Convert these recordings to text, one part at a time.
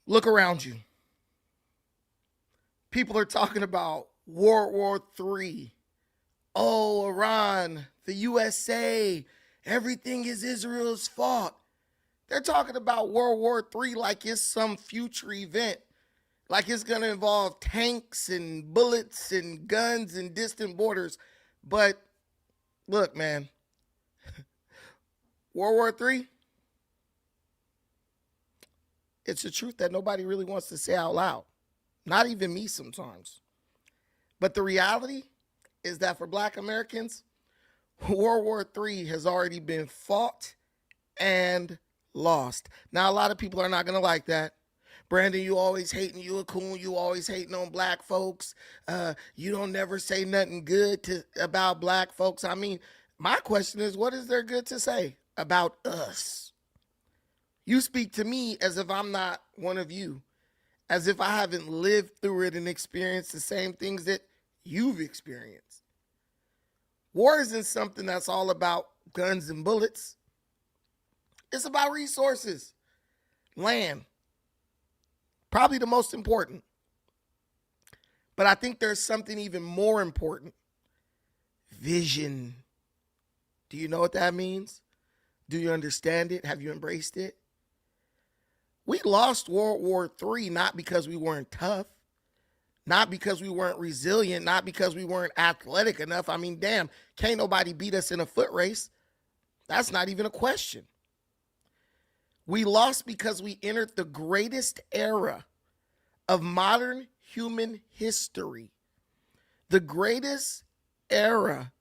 Look around you. People are talking about World War III. Oh, Iran, the USA, everything is Israel's fault. They're talking about World War III like it's some future event, like it's going to involve tanks and bullets and guns and distant borders. But look, man, World War III, it's a truth that nobody really wants to say out loud. Not even me sometimes. But the reality is that for Black Americans, World War III has already been fought and lost. Now, a lot of people are not going to like that. Brandon, you always hating, you a coon, you always hating on black folks. You don't never say nothing good about black folks. I mean, my question is, what is there good to say about us? You speak to me as if I'm not one of you, as if I haven't lived through it and experienced the same things that you've experienced. War isn't something that's all about guns and bullets. It's about resources, land, probably the most important. But I think there's something even more important: vision. Do you know what that means? Do you understand it? Have you embraced it? We lost World War III not because we weren't tough, not because we weren't resilient, not because we weren't athletic enough. I mean, damn, can't nobody beat us in a foot race. That's not even a question. We lost because we entered the greatest era of modern human history, the greatest era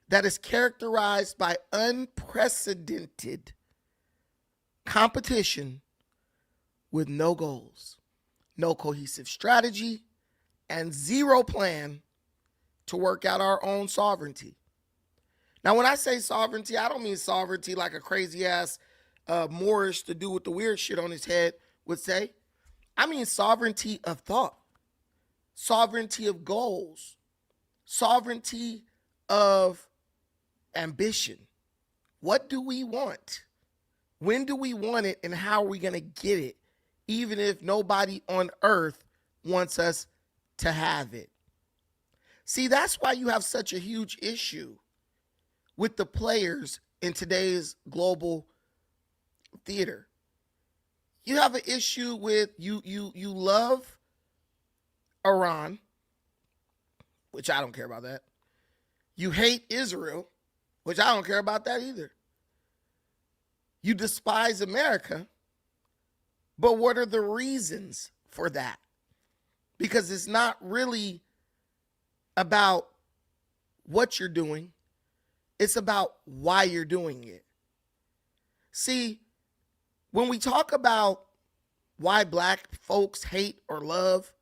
that is characterized by unprecedented competition with no goals, no cohesive strategy, and zero plan to work out our own sovereignty. Now, when I say sovereignty, I don't mean sovereignty like a crazy ass Moorish to do with the weird shit on his head would say. I mean sovereignty of thought, sovereignty of goals, sovereignty of ambition. What do we want? When do we want it, and how are we going to get it, even if nobody on earth wants us to have it? See, that's why you have such a huge issue with the players in today's global theater. You have an issue with you love Iran, which I don't care about that. You hate Israel, which I don't care about that either. You despise America, but what are the reasons for that? Because it's not really about what you're doing. It's about why you're doing it. See, when we talk about why black folks hate or love,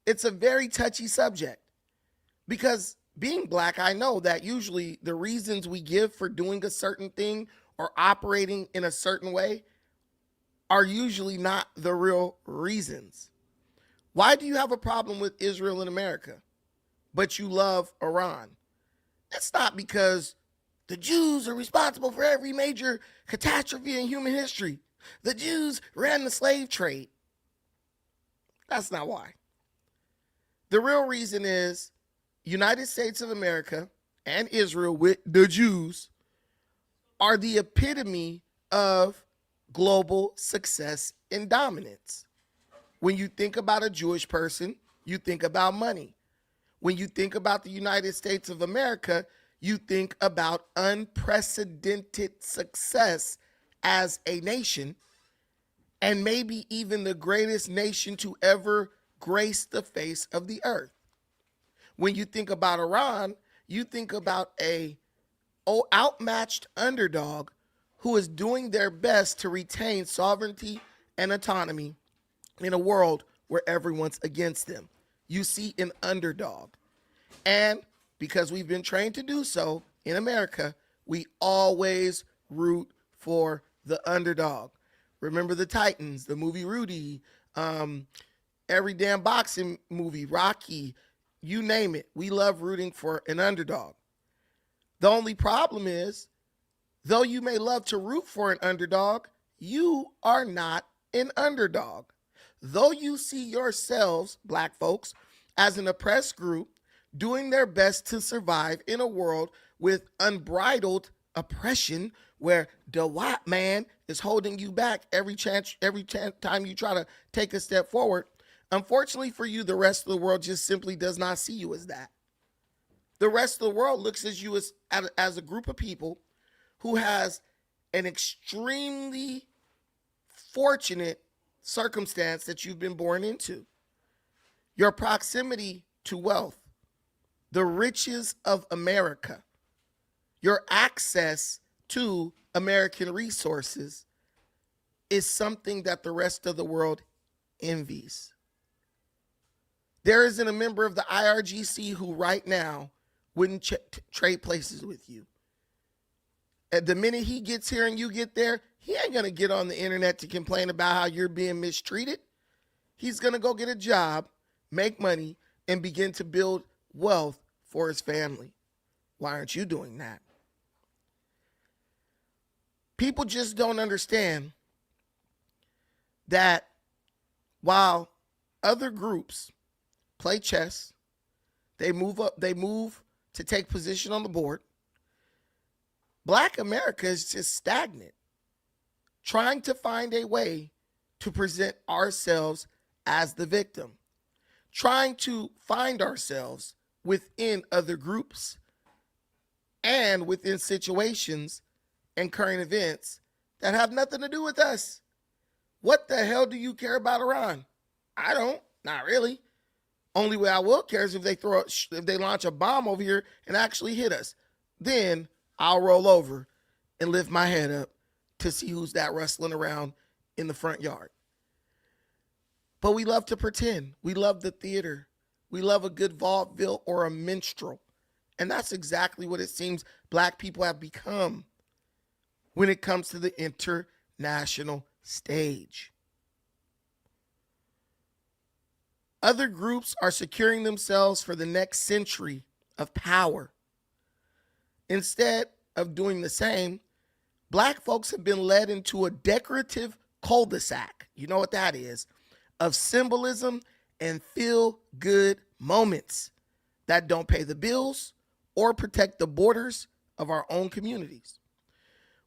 it's a very touchy subject. Because being black, I know that usually the reasons we give for doing a certain thing or operating in a certain way are usually not the real reasons. Why do you have a problem with Israel and America, but you love Iran? It's not because the Jews are responsible for every major catastrophe in human history. The Jews ran the slave trade. That's not why. The real reason is United States of America and Israel with the Jews are the epitome of global success and dominance. When you think about a Jewish person, you think about money. When you think about the United States of America, you think about unprecedented success as a nation, and maybe even the greatest nation to ever grace the face of the earth. When you think about Iran, you think about a outmatched underdog who is doing their best to retain sovereignty and autonomy in a world where everyone's against them. You see an underdog. And because we've been trained to do so in America, we always root for the underdog. Remember the Titans, the movie Rudy, every damn boxing movie, Rocky, you name it. We love rooting for an underdog. The only problem is, though you may love to root for an underdog, you are not an underdog. though you see yourselves, black folks, as an oppressed group doing their best to survive in a world with unbridled oppression where the white man is holding you back every time you try to take a step forward, unfortunately for you, the rest of the world just simply does not see you as that. The rest of the world looks at you as a group of people who has an extremely fortunate circumstance that you've been born into. Your proximity to wealth, the riches of America, your access to American resources is something that the rest of the world envies. There isn't a member of the IRGC who right now wouldn't trade places with you. At the minute he gets here and you get there, he ain't going to get on the internet to complain about how you're being mistreated. He's going to go get a job, make money, and begin to build wealth for his family. Why aren't you doing that? People just don't understand that while other groups play chess, they move to take position on the board, Black America is just stagnant, trying to find a way to present ourselves as the victim, trying to find ourselves within other groups and within situations and current events that have nothing to do with us. What the hell do you care about Iran? I don't, not really. Only way I will care is if they launch a bomb over here and actually hit us. Then I'll roll over and lift my head up to see who's that rustling around in the front yard. But we love to pretend. We love the theater. We love a good vaudeville or a minstrel. And that's exactly what it seems Black people have become when it comes to the international stage. Other groups are securing themselves for the next century of power. Instead of doing the same, Black folks have been led into a decorative cul-de-sac, you know what that is, of symbolism and feel-good moments that don't pay the bills or protect the borders of our own communities.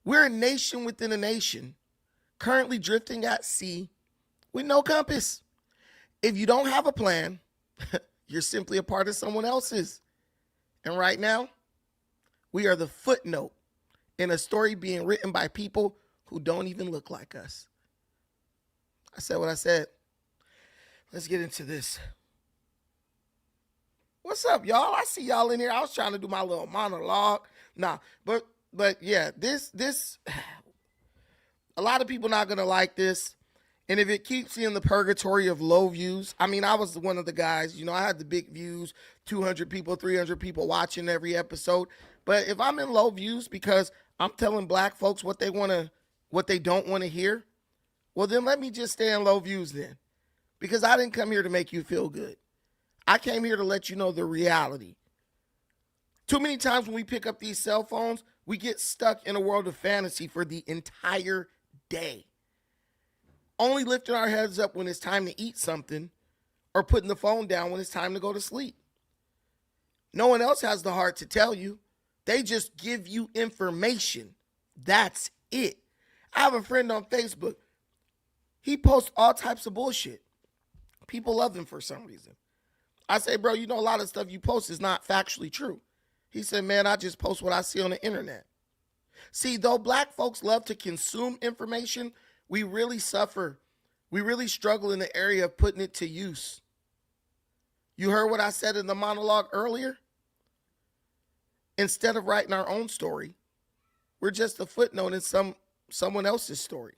We're a nation within a nation, currently drifting at sea with no compass. If you don't have a plan, you're simply a part of someone else's. And right now, we are the footnote in a story being written by people who don't even look like us. I said what I said. Let's get into this. What's up, y'all? I see y'all in here. I was trying to do my little monologue. But yeah, this a lot of people not gonna like this. And if it keeps you in the purgatory of low views, I mean, I was one of the guys, I had the big views, 200 people, 300 people watching every episode. But if I'm in low views because I'm telling Black folks what they don't want to hear, well, then let me just stay in low views then. Because I didn't come here to make you feel good. I came here to let you know the reality. Too many times when we pick up these cell phones, we get stuck in a world of fantasy for the entire day. Only lifting our heads up when it's time to eat something or putting the phone down when it's time to go to sleep. No one else has the heart to tell you. They just give you information. That's it. I have a friend on Facebook. He posts all types of bullshit. People love him for some reason. I say, bro, a lot of stuff you post is not factually true. He said, man, I just post what I see on the internet. See, though Black folks love to consume information, we really suffer. We really struggle in the area of putting it to use. You heard what I said in the monologue earlier? Instead of writing our own story, we're just a footnote in someone else's story.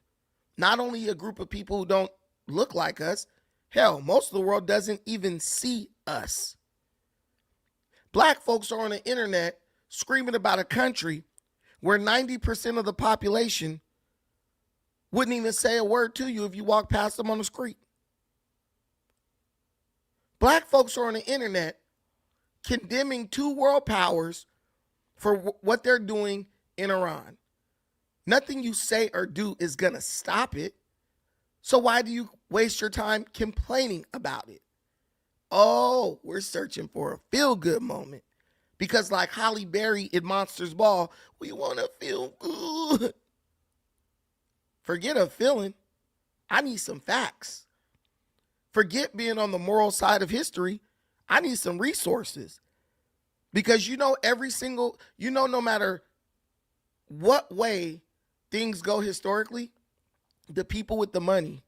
Not only a group of people who don't look like us, hell, most of the world doesn't even see us. Black folks are on the internet screaming about a country where 90% of the population wouldn't even say a word to you if you walk past them on the street. Black folks are on the internet condemning two world powers for what they're doing in Iran. Nothing you say or do is going to stop it. So why do waste your time complaining about it. Oh, we're searching for a feel-good moment. Because like Holly Berry in Monsters Ball, we want to feel good. Forget a feeling. I need some facts. Forget being on the moral side of history. I need some resources. Because no matter what way things go historically, the people with the money,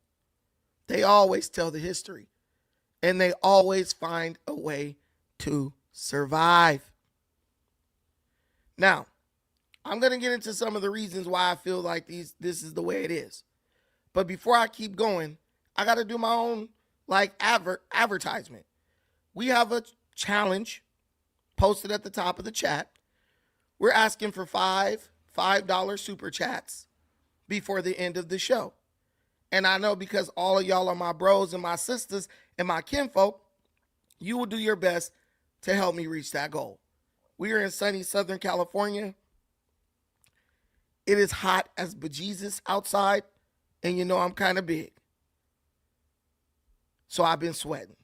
they always tell the history. And they always find a way to survive. Now, I'm going to get into some of the reasons why I feel like this is the way it is. But before I keep going, I got to do my own advertisement. We have a challenge posted at the top of the chat. We're asking for $5 super chats before the end of the show. And I know because all of y'all are my bros and my sisters and my kinfolk, you will do your best to help me reach that goal. We are in sunny Southern California. It is hot as bejesus outside, and I'm kind of big. So I've been sweating.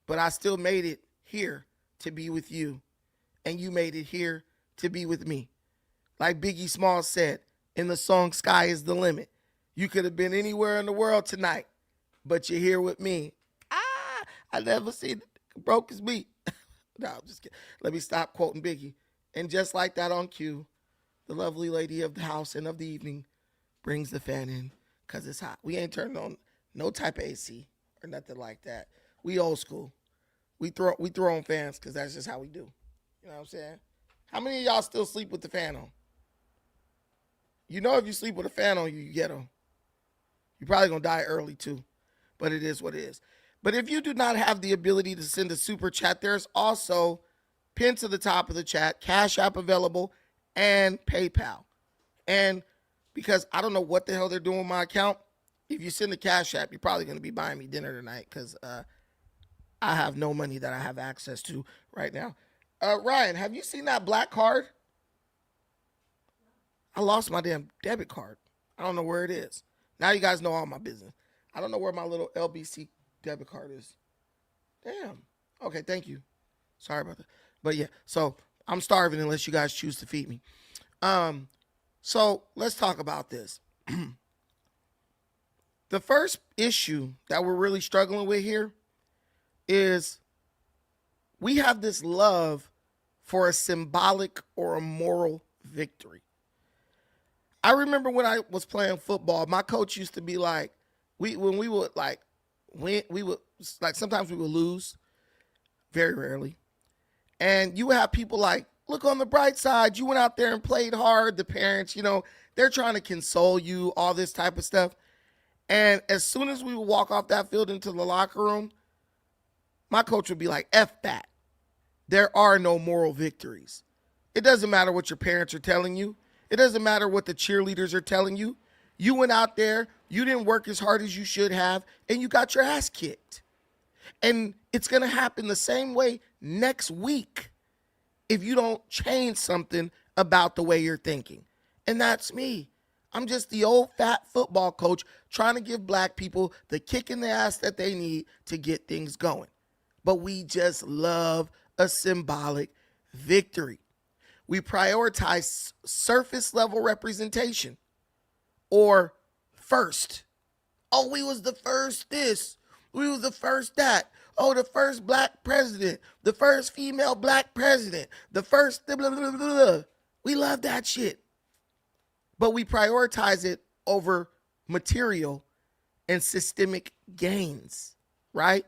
But I still made it here to be with you, and you made it here to be with me. Like Biggie Smalls said in the song Sky is the Limit, you could have been anywhere in the world tonight, but you're here with me. I never seen it broke as me. No, I'm just kidding. Let me stop quoting Biggie. And just like that on cue, the lovely lady of the house and of the evening brings the fan in because it's hot. We ain't turned on no type of AC or nothing like that. We old school. We throw on fans because that's just how we do. You know what I'm saying? How many of y'all still sleep with the fan on? If you sleep with a fan on, you get them. You're probably going to die early too. But it is what it is. But if you do not have the ability to send a super chat, there's also pinned to the top of the chat, Cash App available and PayPal. And because I don't know what the hell they're doing with my account, if you send a Cash App, you're probably going to be buying me dinner tonight because I have no money that I have access to right now. Ryan, have you seen that black card? I lost my damn debit card. I don't know where it is. Now you guys know all my business. I don't know where my little LBC debit card is. Damn. Okay, thank you. Sorry about that. But yeah, so I'm starving unless you guys choose to feed me. So let's talk about this. The first issue that we're really struggling with here is we have this love for a symbolic or a moral victory. I remember when I was playing football, my coach used to be like, sometimes we would lose, very rarely. And you would have people like, look on the bright side, you went out there and played hard. The parents, they're trying to console you, all this type of stuff. And as soon as we would walk off that field into the locker room, my coach would be like, F that. There are no moral victories. It doesn't matter what your parents are telling you. It doesn't matter what the cheerleaders are telling you. You went out there, you didn't work as hard as you should have, and you got your ass kicked. And it's going to happen the same way next week if you don't change something about the way you're thinking. And that's me. I'm just the old fat football coach trying to give black people the kick in the ass that they need to get things going. But we just love a symbolic victory. We prioritize surface level representation or first. Oh, we was the first this. We was the first that. Oh, the first black president. The first female black president. The first blah, blah, blah, blah. We love that shit. But we prioritize it over material and systemic gains, right?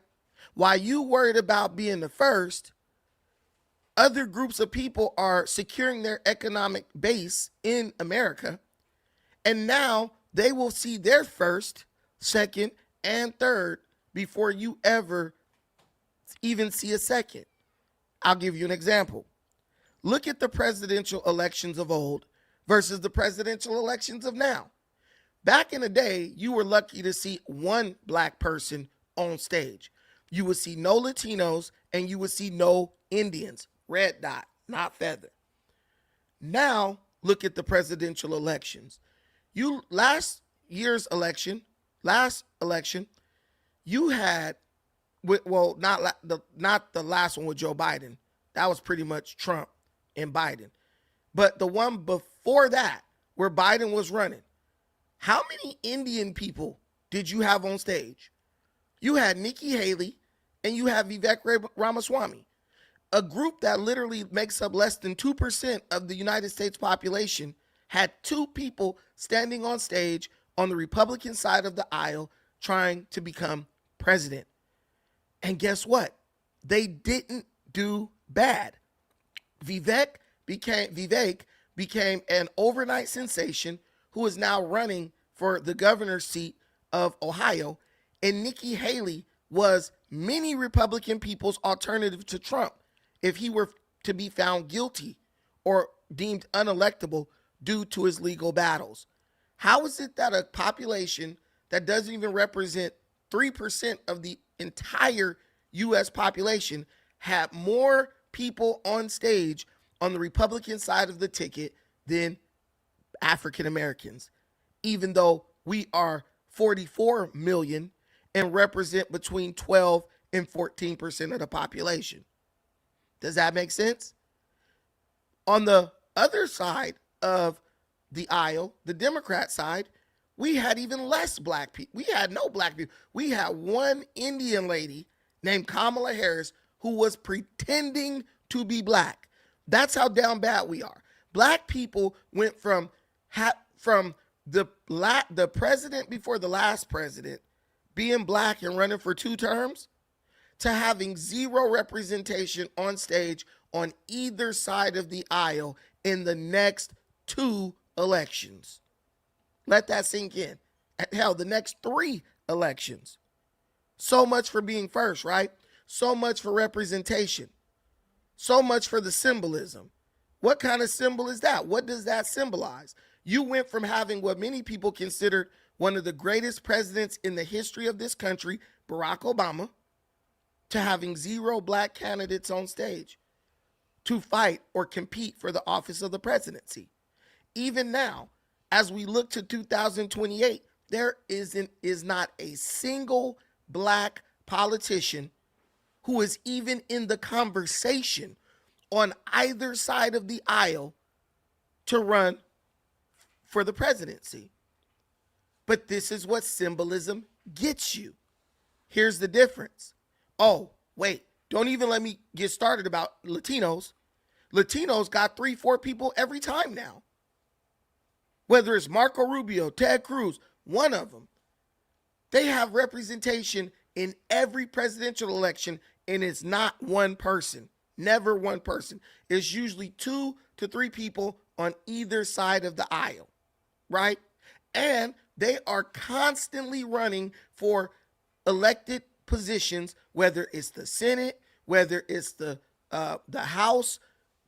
While you worried about being the first, other groups of people are securing their economic base in America, and now they will see their first, second, and third before you ever even see a second. I'll give you an example. Look at the presidential elections of old versus the presidential elections of now. Back in the day, you were lucky to see one black person on stage. You would see no Latinos and you would see no Indians. Red dot, not feather. Now, look at the presidential elections. Last election, you had, well, not the last one with Joe Biden. That was pretty much Trump and Biden. But the one before that, where Biden was running, how many Indian people did you have on stage? You had Nikki Haley and you have Vivek Ramaswamy, a group that literally makes up less than 2% of the United States population, had two people standing on stage on the Republican side of the aisle trying to become president. And guess what? They didn't do bad. Vivek became an overnight sensation who is now running for the governor's seat of Ohio. And Nikki Haley was many Republican people's alternative to Trump if he were to be found guilty or deemed unelectable due to his legal battles. How is it that a population that doesn't even represent 3% of the entire U.S. population had more people on stage on the Republican side of the ticket than African Americans, even though we are 44 million and represent between 12 and 14% of the population? Does that make sense? On the other side of the aisle, the Democrat side, we had even less black people. We had no black people. We had one Indian lady named Kamala Harris who was pretending to be black. That's how down bad we are. Black people went from the president before the last president being black and running for 2 terms to having zero representation on stage on either side of the aisle in the next 2 elections. Let that sink in. Hell, the next 3 elections. So much for being first, right? So much for representation. So much for the symbolism. What kind of symbol is that? What does that symbolize? You went from having what many people considered one of the greatest presidents in the history of this country, Barack Obama, to having 0 black candidates on stage to fight or compete for the office of the presidency. Even now, as we look to 2028, there is not a single black politician who is even in the conversation on either side of the aisle to run for the presidency. But this is what symbolism gets you. Here's the difference. Oh, wait, don't even let me get started about Latinos. Latinos got 3-4 people every time now. Whether it's Marco Rubio, Ted Cruz, one of them. They have representation in every presidential election, and it's not one person. Never one person. It's usually 2 to 3 people on either side of the aisle, right? And they are constantly running for elected positions, whether it's the Senate, whether it's the House.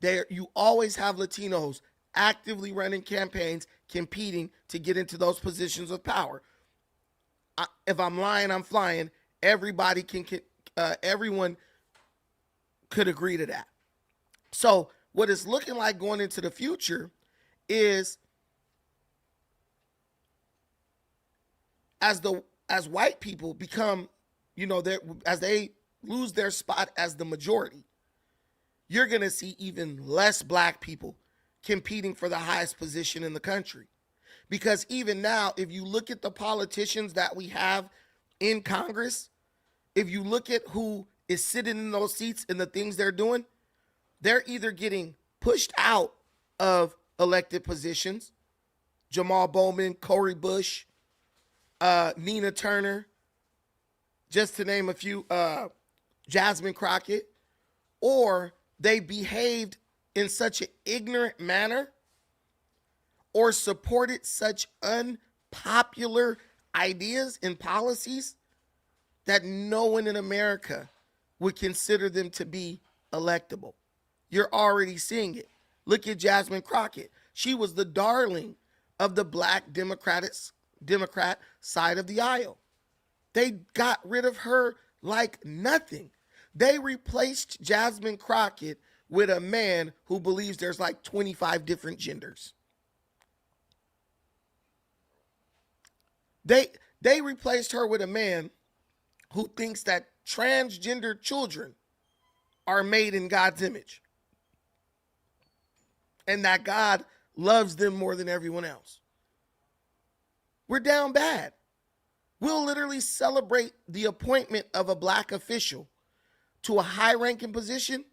There, you always have Latinos actively running campaigns, competing to get into those positions of power. If I'm lying, I'm flying. Everybody everyone could agree to that. So what it's looking like going into the future is as white people become, as they lose their spot as the majority, you're going to see even less black people competing for the highest position in the country. Because even now, if you look at the politicians that we have in Congress, if you look at who is sitting in those seats and the things they're doing, they're either getting pushed out of elected positions, Jamal Bowman, Cori Bush, Nina Turner, just to name a few, Jasmine Crockett, or they behaved in such an ignorant manner or supported such unpopular ideas and policies that no one in America would consider them to be electable. You're already seeing it. Look at Jasmine Crockett. She was the darling of the black Democrat side of the aisle. They got rid of her like nothing. They replaced Jasmine Crockett with a man who believes there's like 25 different genders. They replaced her with a man who thinks that transgender children are made in God's image and that God loves them more than everyone else. We're down bad. We'll literally celebrate the appointment of a black official to a high-ranking position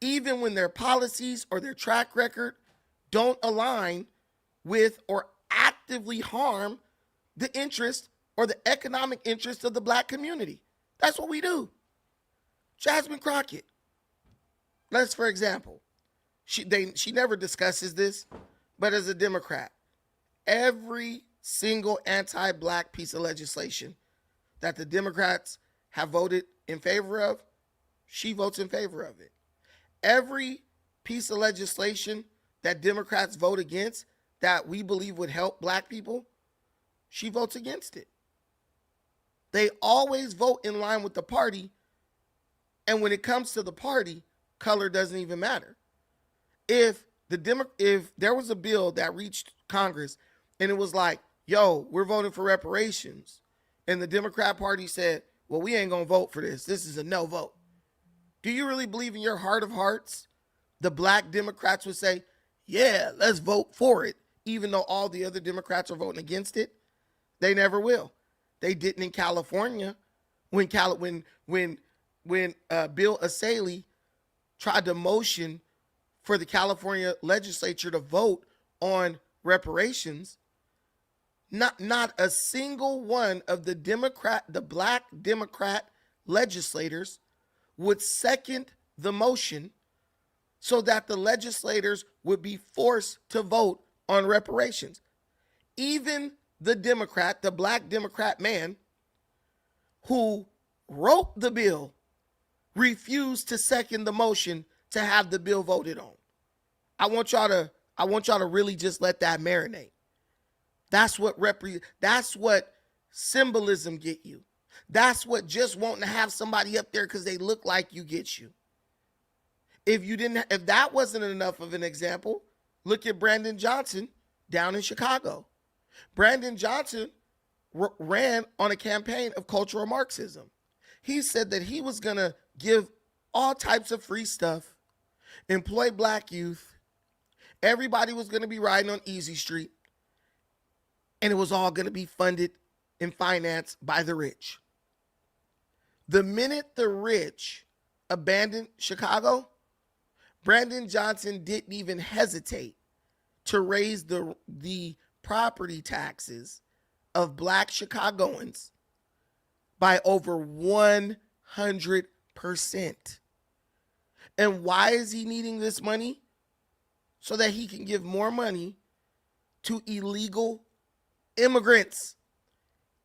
even when their policies or their track record don't align with or actively harm the interest or the economic interest of the black community. That's what we do. Jasmine Crockett, let's, for example, she never discusses this, but as a Democrat, every single anti-black piece of legislation that the Democrats have voted in favor of, she votes in favor of it. Every piece of legislation that Democrats vote against that we believe would help black people, she votes against it. They always vote in line with the party, and when it comes to the party, color doesn't even matter. If there was a bill that reached Congress and it was like, yo, we're voting for reparations, and the Democrat Party said, well, we ain't gonna vote for this. This is a no vote. Do you really believe in your heart of hearts the black Democrats would say, yeah, let's vote for it, even though all the other Democrats are voting against it? They never will. They didn't in California when Bill Asaley tried to motion for the California legislature to vote on reparations. Not a single one of the black Democrat legislators would second the motion so that the legislators would be forced to vote on reparations. Even the black Democrat man who wrote the bill refused to second the motion to have the bill voted on. I want y'all to really just let that marinate. That's what symbolism get you. That's what just wanting to have somebody up there because they look like you gets you. If that wasn't enough of an example, look at Brandon Johnson down in Chicago. Brandon Johnson ran on a campaign of cultural Marxism. He said that he was going to give all types of free stuff, employ black youth. Everybody was going to be riding on Easy Street, and it was all going to be funded and financed by the rich. The minute the rich abandoned Chicago, Brandon Johnson didn't even hesitate to raise the property taxes of black Chicagoans by over 100%. And why is he needing this money? So that he can give more money to illegal immigrants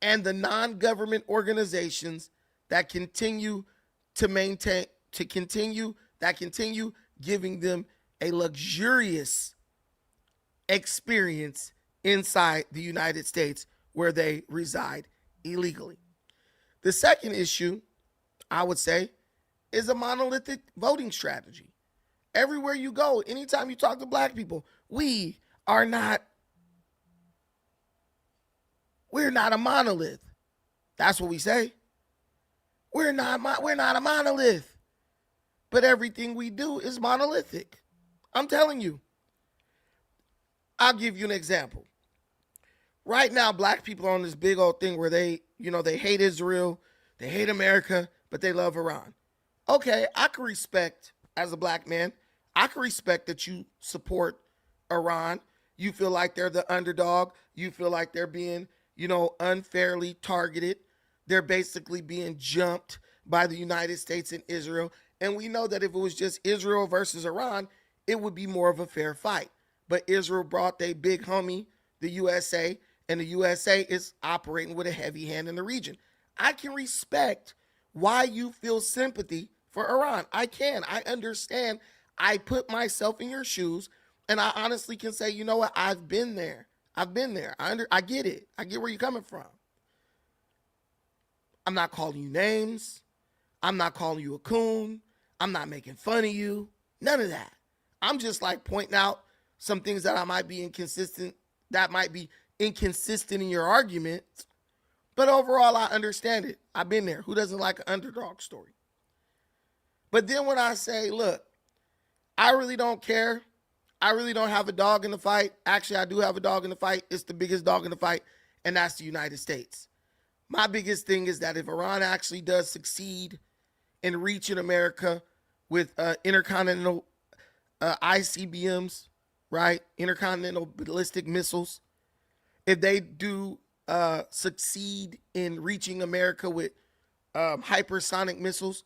and the non-government organizations that continue giving them a luxurious experience inside the United States where they reside illegally. The second issue, I would say, is a monolithic voting strategy. Everywhere you go, anytime you talk to black people, we're not a monolith. That's what we say. We're not a monolith. But everything we do is monolithic. I'm telling you. I'll give you an example. Right now, black people are on this big old thing where they hate Israel, they hate America, but they love Iran. Okay, I can respect, as a black man, I can respect that you support Iran. You feel like they're the underdog. You feel like they're being, unfairly targeted. They're basically being jumped by the United States and Israel. And we know that if it was just Israel versus Iran, it would be more of a fair fight. But Israel brought their big homie, the USA, and the USA is operating with a heavy hand in the region. I can respect why you feel sympathy for Iran. I can. I understand. I put myself in your shoes, and I honestly can say, you know what? I've been there. I get it. I get where you're coming from. I'm not calling you names. I'm not calling you a coon. I'm not making fun of you. None of that. I'm just like pointing out some things that might be inconsistent in your argument. But overall, I understand it. I've been there. Who doesn't like an underdog story? But then when I say, look, I really don't care. I really don't have a dog in the fight. Actually, I do have a dog in the fight. It's the biggest dog in the fight, and that's the United States. My biggest thing is that if Iran actually does succeed in reaching America with intercontinental ICBMs, right? Intercontinental ballistic missiles, if they do succeed in reaching America with hypersonic missiles,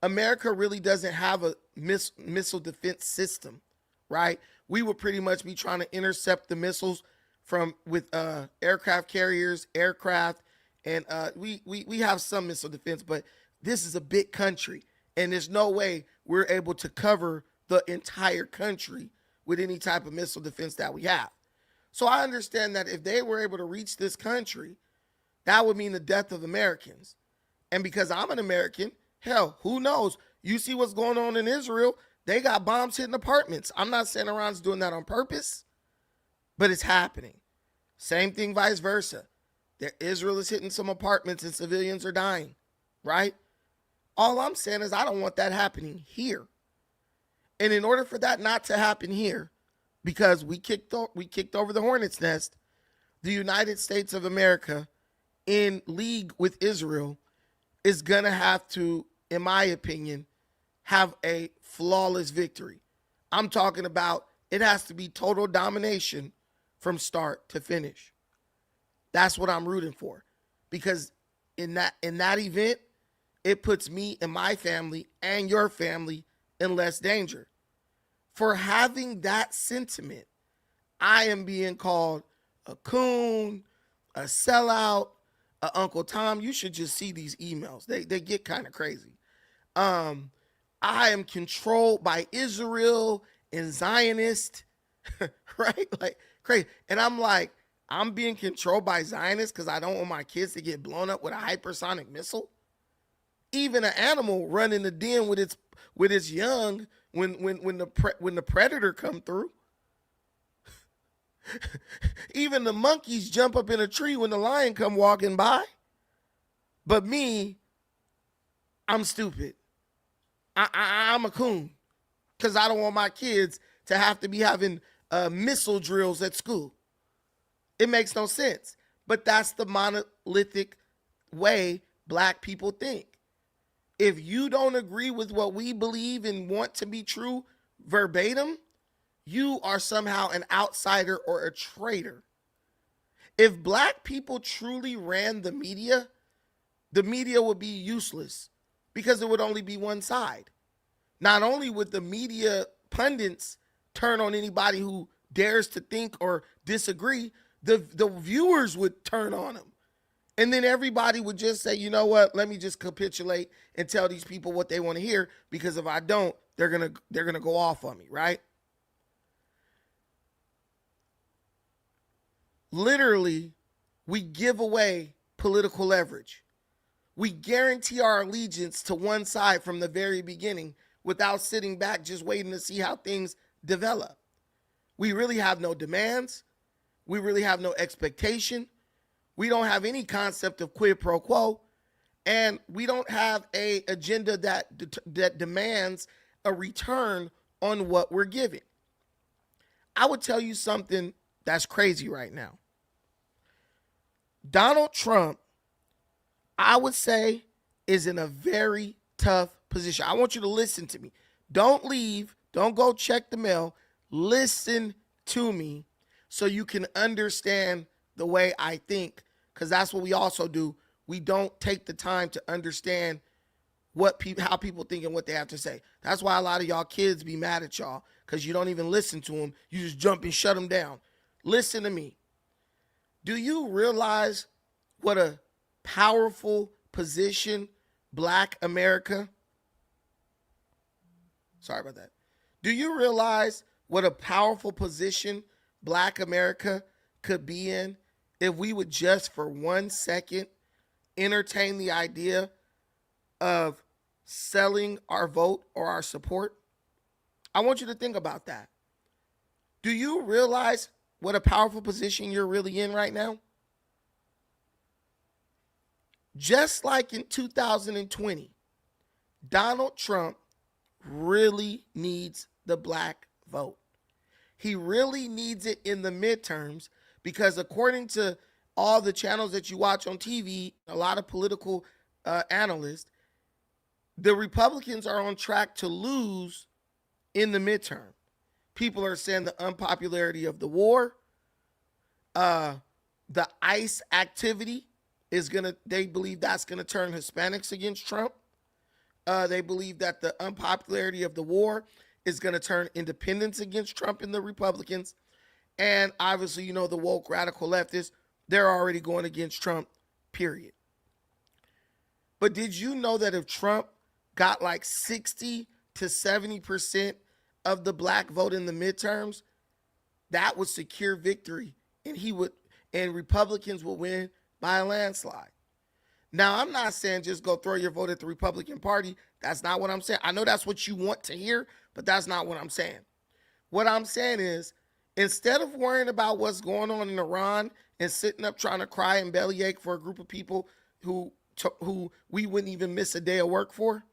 America really doesn't have a missile defense system, right? We would pretty much be trying to intercept the missiles with aircraft carriers, aircraft, and we have some missile defense, but this is a big country, and there's no way we're able to cover the entire country with any type of missile defense that we have. So I understand that if they were able to reach this country, that would mean the death of Americans. And because I'm an American, hell, who knows? You see what's going on in Israel. They got bombs hitting apartments. I'm not saying Iran's doing that on purpose, but it's happening. Same thing vice versa. Israel is hitting some apartments and civilians are dying, right? All I'm saying is I don't want that happening here. And in order for that not to happen here, because we kicked over the hornet's nest, the United States of America, in league with Israel, is going to have to, in my opinion, have a flawless victory. I'm talking about it has to be total domination from start to finish. That's what I'm rooting for. Because in that event, it puts me and my family and your family in less danger. For having that sentiment, I am being called a coon, a sellout, a Uncle Tom. You should just see these emails. They get kind of crazy. I am controlled by Israel and Zionist, right? Like crazy. And I'm like, I'm being controlled by Zionists because I don't want my kids to get blown up with a hypersonic missile. Even an animal run in the den with its young when the predator come through. Even the monkeys jump up in a tree when the lion come walking by. But me, I'm stupid. I'm a coon because I don't want my kids to have to be having missile drills at school. It makes no sense. But that's the monolithic way black people think. If you don't agree with what we believe and want to be true verbatim, you are somehow an outsider or a traitor. If black people truly ran the media would be useless because it would only be one side. Not only would the media pundits turn on anybody who dares to think or disagree, the viewers would turn on them. And then everybody would just say, you know what, let me just capitulate and tell these people what they want to hear, because if I don't, they're gonna go off on me, right? Literally, we give away political leverage. We guarantee our allegiance to one side from the very beginning without sitting back just waiting to see how things develop. We really have no demands. We really have no expectation. We don't have any concept of quid pro quo. And we don't have an agenda that demands a return on what we're giving. I would tell you something that's crazy right now. Donald Trump, I would say, is in a very tough position. I want you to listen to me. Don't leave. Don't go check the mail. Listen to me so you can understand the way I think, because that's what we also do. We don't take the time to understand how people think and what they have to say. That's why a lot of y'all kids be mad at y'all, because you don't even listen to them. You just jump and shut them down. Listen to me. Do you realize what a powerful position Black America? Sorry about that. Do you realize what a powerful position Black America could be in if we would just for 1 second entertain the idea of selling our vote or our support? I want you to think about that. Do you realize what a powerful position you're really in right now? Just like in 2020, Donald Trump really needs the black vote. He really needs it in the midterms because, according to all the channels that you watch on TV, a lot of political analysts, the Republicans are on track to lose in the midterm. People are saying the unpopularity of the war, the ICE activity they believe that's gonna turn Hispanics against Trump. They believe that the unpopularity of the war is gonna turn independents against Trump and the Republicans. And obviously, the woke radical leftists, they're already going against Trump, period. But did you know that if Trump got like 60 to 70% of the black vote in the midterms, that would secure victory, and Republicans would win by a landslide. Now, I'm not saying just go throw your vote at the Republican Party. That's not what I'm saying. I know that's what you want to hear, but that's not what I'm saying. What I'm saying is, instead of worrying about what's going on in Iran and sitting up trying to cry and bellyache for a group of people who we wouldn't even miss a day of work for,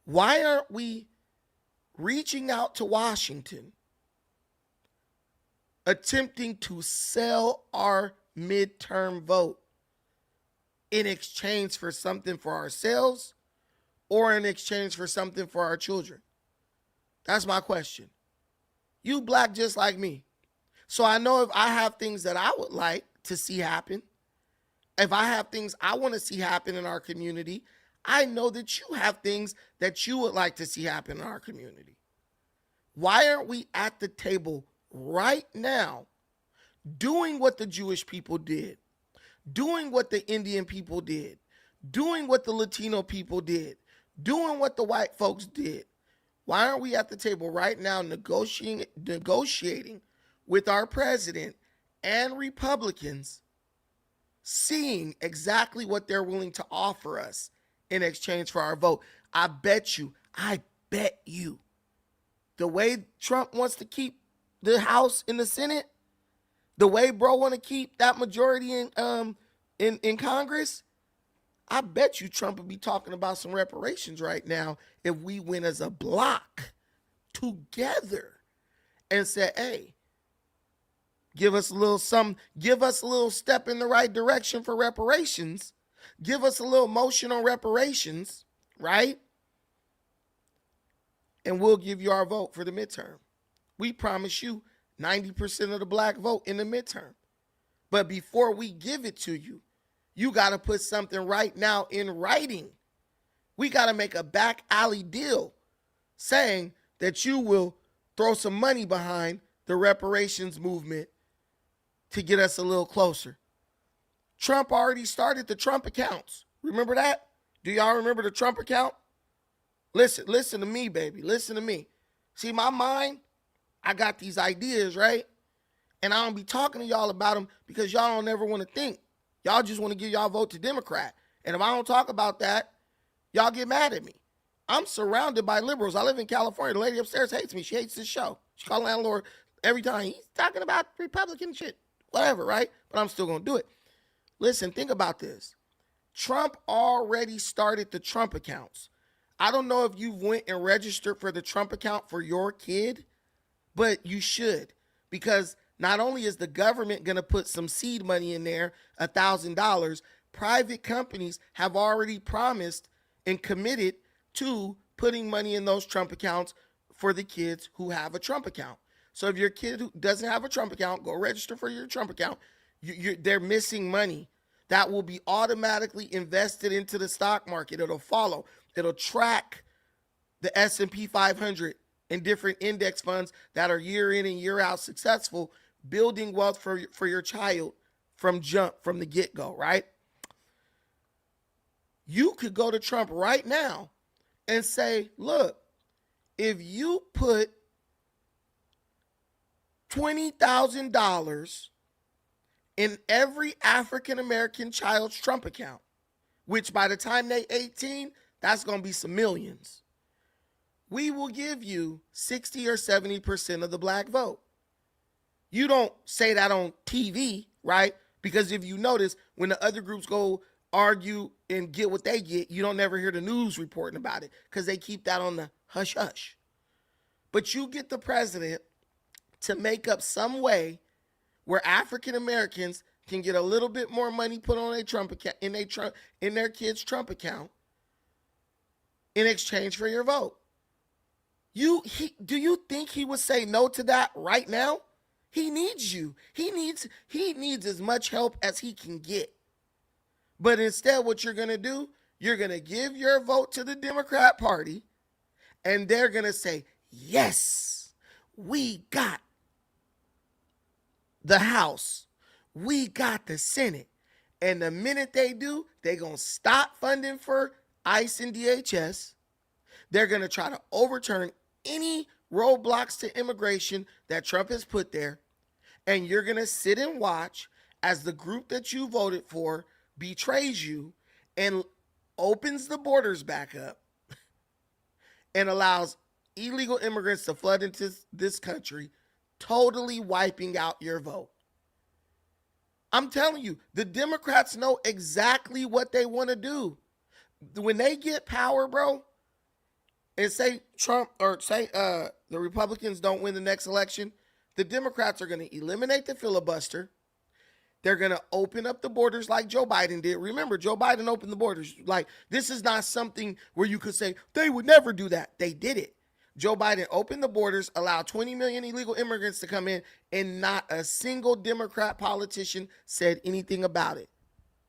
why aren't we reaching out to Washington, attempting to sell our midterm vote in exchange for something for ourselves or in exchange for something for our children? That's my question. You black just like me. So I know if I have things that I would like to see happen, if I have things I want to see happen in our community, I know that you have things that you would like to see happen in our community. Why aren't we at the table right now doing what the Jewish people did, doing what the Indian people did, doing what the Latino people did, doing what the white folks did? Why aren't we at the table right now negotiating with our president and Republicans, seeing exactly what they're willing to offer us in exchange for our vote? I bet you, the way Trump wants to keep the House and the Senate, the way bro want to keep that majority in Congress, I bet you Trump would be talking about some reparations right now if we went as a block together and said, hey, give us a little something, give us a little step in the right direction for reparations, give us a little motion on reparations, right? And we'll give you our vote for the midterm. We promise you 90% of the black vote in the midterm. But before we give it to you, you got to put something right now in writing. We got to make a back alley deal saying that you will throw some money behind the reparations movement to get us a little closer. Trump already started the Trump accounts. Remember that? Do y'all remember the Trump account? Listen to me, baby. Listen to me. See, my mind, I got these ideas, right? And I don't be talking to y'all about them because y'all don't ever want to think. Y'all just want to give y'all vote to Democrat. And if I don't talk about that, y'all get mad at me. I'm surrounded by liberals. I live in California. The lady upstairs hates me. She hates this show. She calls landlord every time. He's talking about Republican shit. Whatever, right? But I'm still going to do it. Listen, think about this. Trump already started the Trump accounts. I don't know if you went and registered for the Trump account for your kid, but you should, because not only is the government going to put some seed money in there, $1,000, private companies have already promised and committed to putting money in those Trump accounts for the kids who have a Trump account. So if your kid who doesn't have a Trump account, go register for your Trump account. They're missing money that will be automatically invested into the stock market. It'll follow. It'll track the S&P 500 and different index funds that are year in and year out successful, building wealth for your child from the get-go, right? You could go to Trump right now and say, look, if you put $20,000 in every African-American child's Trump account, which by the time they 18, that's going to be some millions, we will give you 60 or 70% of the black vote. You don't say that on TV, right? Because if you notice, when the other groups go argue and get what they get, you don't never hear the news reporting about it because they keep that on the hush hush. But you get the president to make up some way where African Americans can get a little bit more money put on their Trump account in their kids' Trump account in exchange for your vote. Do you think he would say no to that right now? He needs you. He needs as much help as he can get. But instead, what you're going to do, you're going to give your vote to the Democrat Party, and they're going to say, yes, we got the House. We got the Senate. And the minute they do, they're going to stop funding for ICE and DHS. They're going to try to overturn any roadblocks to immigration that Trump has put there. And you're going to sit and watch as the group that you voted for betrays you and opens the borders back up and allows illegal immigrants to flood into this country, totally wiping out your vote. I'm telling you, the Democrats know exactly what they want to do. When they get power, bro, and say Trump or say the Republicans don't win the next election, the Democrats are going to eliminate the filibuster. They're going to open up the borders like Joe Biden did. Remember, Joe Biden opened the borders. Like, this is not something where you could say they would never do that. They did it. Joe Biden opened the borders, allowed 20 million illegal immigrants to come in, and not a single Democrat politician said anything about it.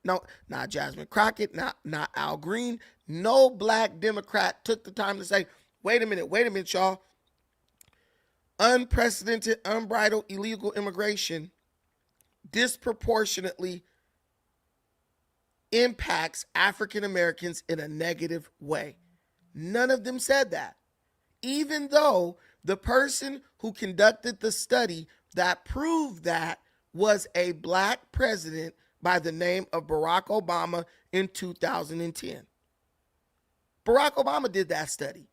No, not Jasmine Crockett, not Al Green. No black Democrat took the time to say, wait a minute, y'all. Unprecedented, unbridled illegal immigration disproportionately impacts African Americans in a negative way. None of them said that. Even though the person who conducted the study that proved that was a black president by the name of Barack Obama in 2010. Barack Obama did that study.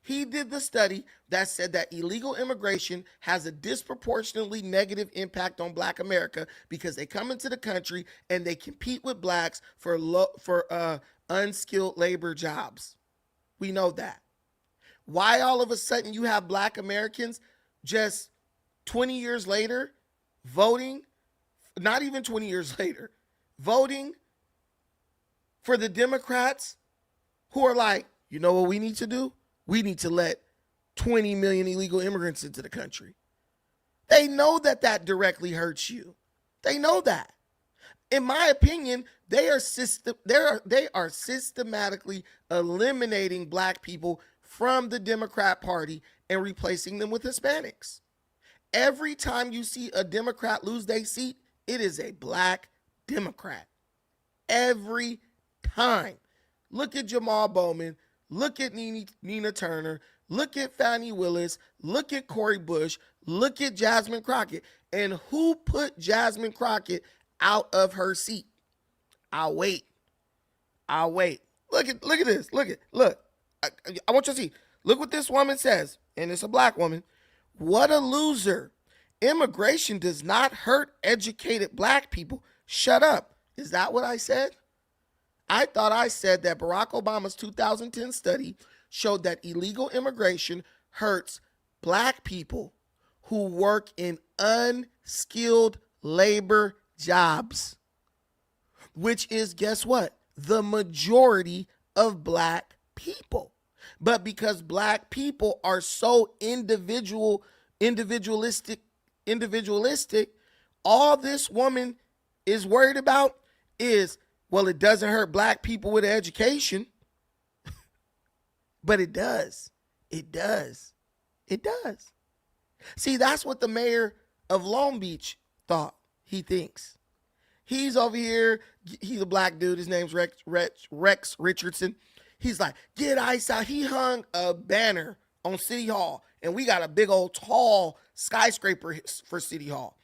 He did the study that said that illegal immigration has a disproportionately negative impact on black America because they come into the country and they compete with blacks for unskilled labor jobs. We know that. Why all of a sudden you have black Americans just 20 years later voting, not even 20 years later, voting for the Democrats who are like, you know what we need to do? We need to let 20 million illegal immigrants into the country. They know that that directly hurts you. They know that. In my opinion, they are systematically eliminating black people from the Democrat Party and replacing them with Hispanics. Every time you see a Democrat lose their seat, it is a black Democrat. Every time. Look at Jamal Bowman. Look at Nina Turner. Look at Fannie Willis. Look at Cori Bush. Look at Jasmine Crockett. And who put Jasmine Crockett out of her seat? I'll wait. Look at this. Look. I want you to see. Look what this woman says. And it's a black woman. What a loser. Immigration does not hurt educated black people. Shut up. Is that what I said? I thought I said that Barack Obama's 2010 study showed that illegal immigration hurts black people who work in unskilled labor jobs, which is, guess what? The majority of black people. But because black people are so individualistic, all this woman is worried about is, well, it doesn't hurt black people with education. But it does. It does. See, that's what the mayor of Long Beach thought. He thinks. He's over here. He's a black dude. His name's Rex Richardson. He's like, get ICE out. He hung a banner on City Hall. And we got a big old tall skyscraper for City Hall.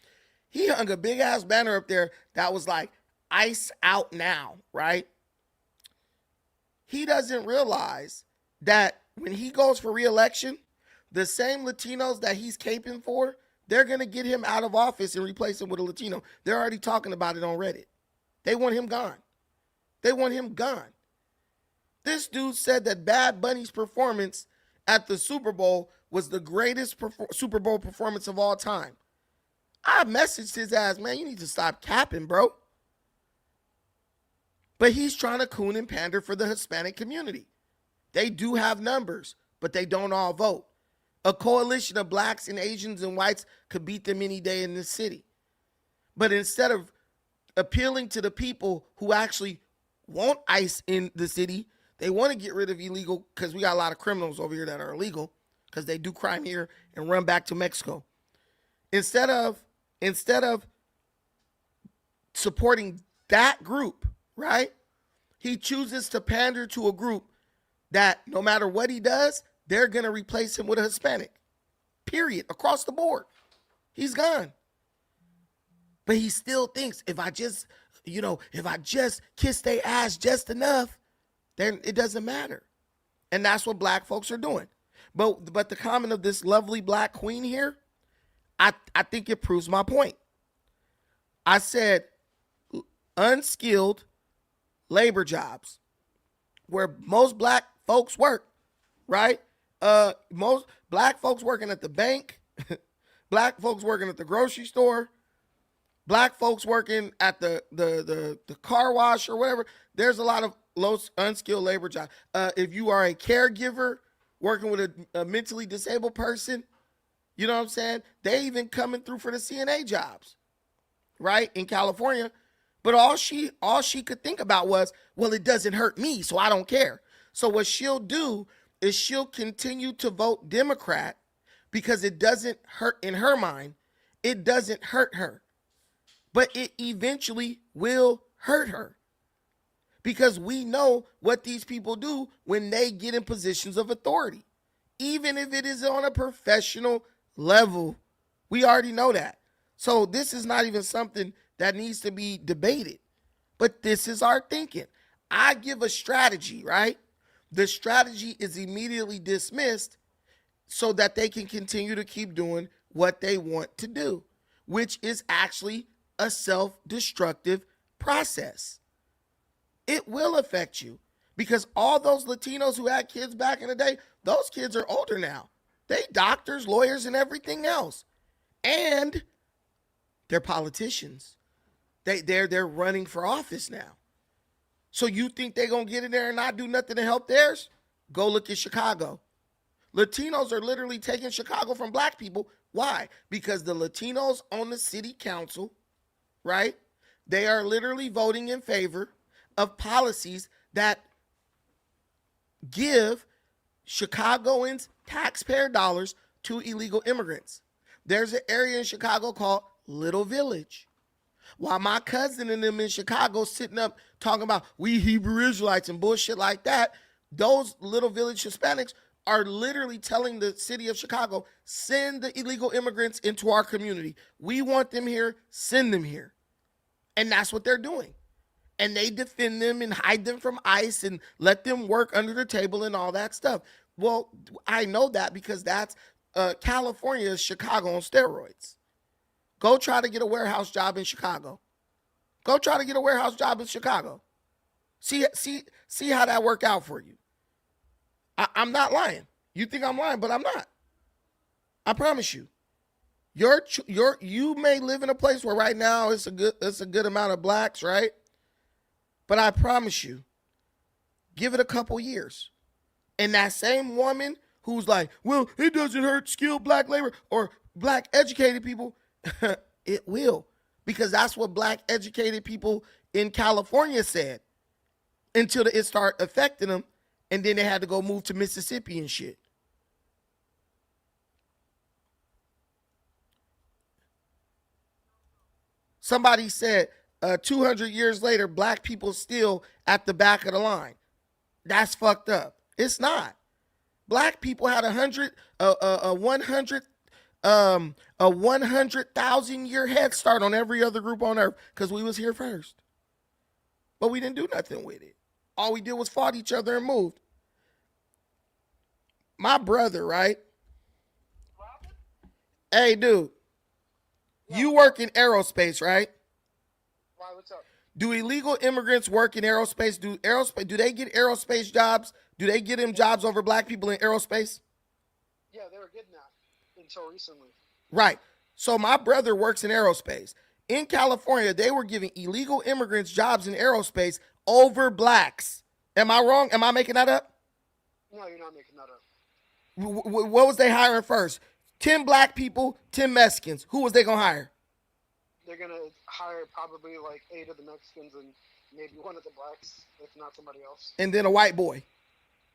He hung a big ass banner up there that was like, ICE out now, right? He doesn't realize that when he goes for re-election, the same Latinos that he's caping for, they're going to get him out of office and replace him with a Latino. They're already talking about it on Reddit. They want him gone. They want him gone. This dude said that Bad Bunny's performance at the Super Bowl was the greatest Super Bowl performance of all time. I messaged his ass, man, you need to stop capping, bro. But he's trying to coon and pander for the Hispanic community. They do have numbers, but they don't all vote. A coalition of blacks and Asians and whites could beat them any day in this city. But instead of appealing to the people who actually want ICE in the city, they want to get rid of illegal, because we got a lot of criminals over here that are illegal because they do crime here and run back to Mexico. Instead of supporting that group, right? He chooses to pander to a group that no matter what he does, they're going to replace him with a Hispanic. Period. Across the board. He's gone. But he still thinks if I just kiss their ass just enough, then it doesn't matter. And that's what black folks are doing. But the comment of this lovely black queen here, I think it proves my point. I said unskilled labor jobs where most black folks work, right? Most black folks working at the bank, black folks working at the grocery store, black folks working at the car wash or whatever. There's a lot of low unskilled labor jobs. If you are a caregiver working with a mentally disabled person, you know what I'm saying? They even coming through for the CNA jobs, right? In California. But all she could think about was, well, it doesn't hurt me, so I don't care. So what she'll do is she'll continue to vote Democrat because it doesn't hurt, in her mind, it doesn't hurt her. But it eventually will hurt her. Because we know what these people do when they get in positions of authority. Even if it is on a professional level, we already know that. So this is not even something that needs to be debated. But this is our thinking. I give a strategy, right? The strategy is immediately dismissed so that they can continue to keep doing what they want to do, which is actually a self-destructive process. It will affect you because all those Latinos who had kids back in the day, those kids are older now. They doctors, lawyers, and everything else. And they're politicians. They're running for office now. So you think they're going to get in there and not do nothing to help theirs? Go look at Chicago. Latinos are literally taking Chicago from black people. Why? Because the Latinos on the city council, right? They are literally voting in favor of policies that give Chicagoans taxpayer dollars to illegal immigrants. There's an area in Chicago called Little Village. While my cousin and them in Chicago sitting up talking about we Hebrew Israelites and bullshit like that, those Little Village Hispanics are literally telling the city of Chicago, send the illegal immigrants into our community. We want them here, send them here. And that's what they're doing. And they defend them and hide them from ICE and let them work under the table and all that stuff. Well, I know that because that's California's Chicago on steroids. Go try to get a warehouse job in Chicago. Go try to get a warehouse job in Chicago. See how that work out for you. I'm not lying. You think I'm lying, but I'm not. I promise you. You may live in a place where right now it's a good amount of blacks, right? But I promise you, give it a couple years. And that same woman who's like, well, it doesn't hurt skilled black labor or black educated people, it will. Because that's what black educated people in California said until it started affecting them. And then they had to go move to Mississippi and shit. Somebody said 200 years later, black people still at the back of the line. That's fucked up. It's not. Black people had a 100,000 year head start on every other group on earth because we was here first. But we didn't do nothing with it. All we did was fought each other and moved. My brother, right? Hey, dude. You work in aerospace, right? Why, what's up? Do illegal immigrants work in aerospace? Do they get aerospace jobs? Do they get them jobs over black people in aerospace? Yeah, they were getting that until recently. Right. So my brother works in aerospace. In California, they were giving illegal immigrants jobs in aerospace over blacks. Am I wrong? Am I making that up? No, you're not making that up. What was they hiring first? 10 black people, 10 Mexicans. Who was they going to hire? They're gonna hire probably like 8 of the Mexicans and maybe one of the blacks, if not somebody else. And then a white boy.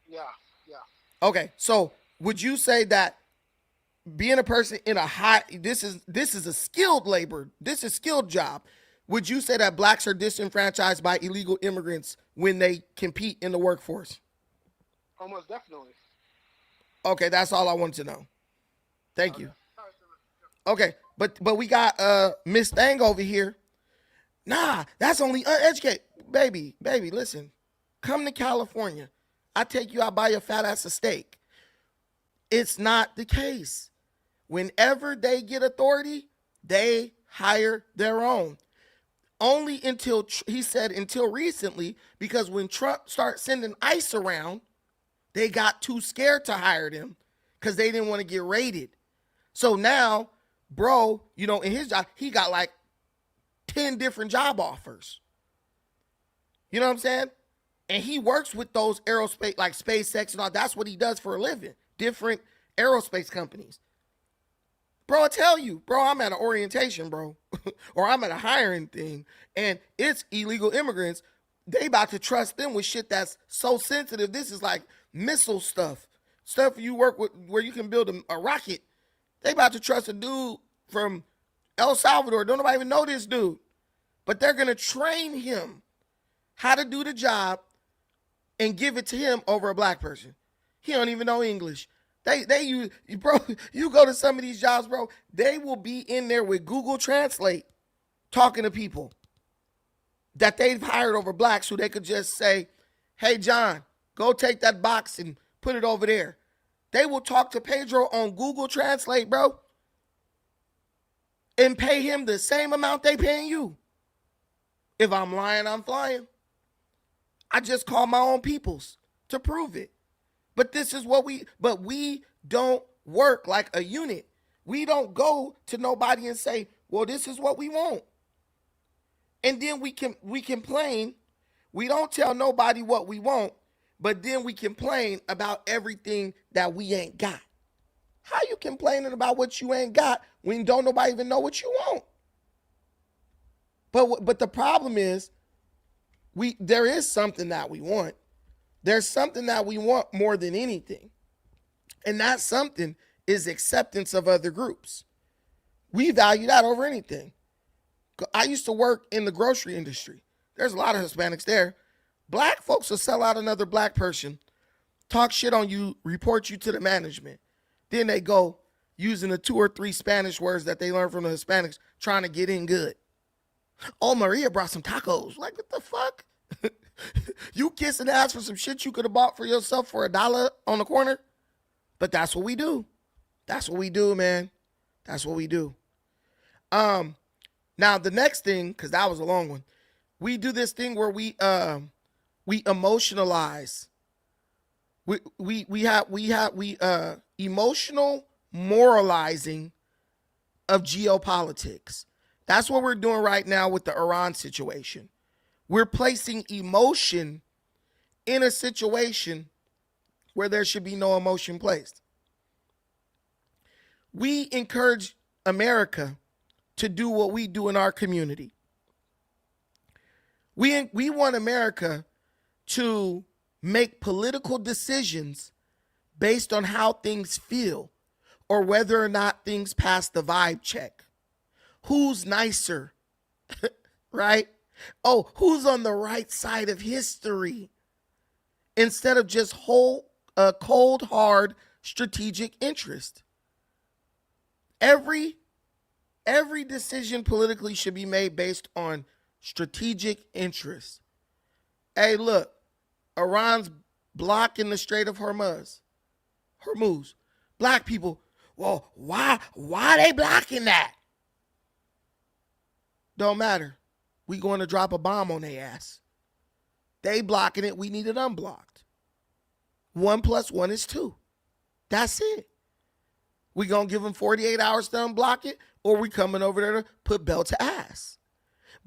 Yeah, yeah. Okay, so would you say that being a person in a high, this is a skilled labor, this is a skilled job. Would you say that blacks are disenfranchised by illegal immigrants when they compete in the workforce? Almost definitely. Okay, that's all I wanted to know. Thank you. All right, Okay, but we got Miss Thang over here. Nah, that's only uneducated. Baby, listen. Come to California. I take you out, buy your fat ass a steak. It's not the case. Whenever they get authority, they hire their own. Only until, he said until recently, because when Trump started sending ICE around, they got too scared to hire them because they didn't want to get raided. So now, bro, in his job, he got like 10 different job offers. You know what I'm saying? And he works with those aerospace, like SpaceX and all. That's what he does for a living. Different aerospace companies. Bro, I tell you, bro, I'm at an orientation, bro. Or I'm at a hiring thing. And it's illegal immigrants. They about to trust them with shit that's so sensitive. This is like missile stuff. Stuff you work with where you can build a rocket. They about to trust a dude from El Salvador. Don't nobody even know this dude. But they're going to train him how to do the job and give it to him over a black person. He don't even know English. You bro, you go to some of these jobs, bro, they will be in there with Google Translate talking to people that they've hired over blacks who they could just say, hey, John, go take that box and put it over there. They will talk to Pedro on Google Translate, bro, and pay him the same amount they paying you. If I'm lying, I'm flying. I just call my own peoples to prove it. But we don't work like a unit. We don't go to nobody and say, well, this is what we want. And then we complain. We don't tell nobody what we want, but then we complain about everything that we ain't got. How you complaining about what you ain't got when don't nobody even know what you want? But the problem is, there is something that we want. There's something that we want more than anything. And that something is acceptance of other groups. We value that over anything. I used to work in the grocery industry. There's a lot of Hispanics there. Black folks will sell out another black person, talk shit on you, report you to the management. Then they go using the 2 or 3 Spanish words that they learned from the Hispanics, trying to get in good. Oh, Maria brought some tacos. Like, what the fuck? You kissing ass for some shit you could have bought for yourself for $1 on the corner? But that's what we do. That's what we do, man. That's what we do. Now the next thing, because that was a long one, we do this thing where we emotionalize. We emotional moralizing of geopolitics. That's what we're doing right now with the Iran situation. We're placing emotion in a situation where there should be no emotion placed. We encourage America to do what we do in our community. We want America to make political decisions based on how things feel or whether or not things pass the vibe check. Who's nicer, right? Oh, who's on the right side of history? Instead of just cold, hard, strategic interest. Every decision politically should be made based on strategic interest. Hey, look, Iran's blocking the Strait of Hormuz. Black people, well, why are they blocking that? Don't matter. We going to drop a bomb on their ass. They blocking it. We need it unblocked. 1 + 1 is 2. That's it. We going to give them 48 hours to unblock it, or we coming over there to put belt to ass.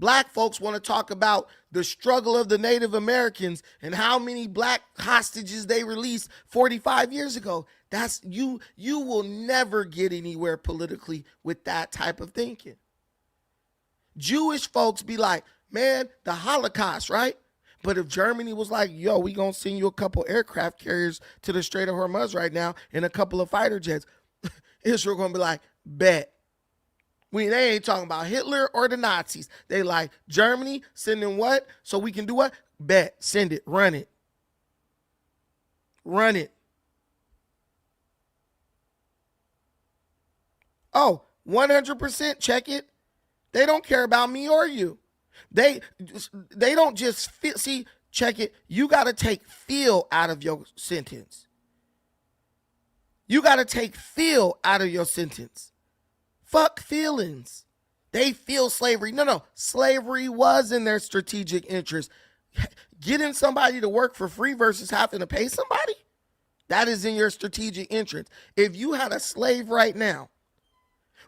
Black folks want to talk about the struggle of the Native Americans and how many black hostages they released 45 years ago. That's you will never get anywhere politically with that type of thinking. Jewish folks be like, man, the Holocaust, right? But if Germany was like, yo, we gonna send you a couple aircraft carriers to the Strait of Hormuz right now and a couple of fighter jets, Israel gonna be like, bet. They ain't talking about Hitler or the Nazis. They like, Germany sending what? So we can do what? Bet. Send it. Run it. Run it. Oh, 100% check it. They don't care about me or you. They don't just feel. See, check it. You got to take feel out of your sentence. You got to take feel out of your sentence. Fuck feelings. They feel slavery. No. Slavery was in their strategic interest. Getting somebody to work for free versus having to pay somebody, that is in your strategic interest. If you had a slave right now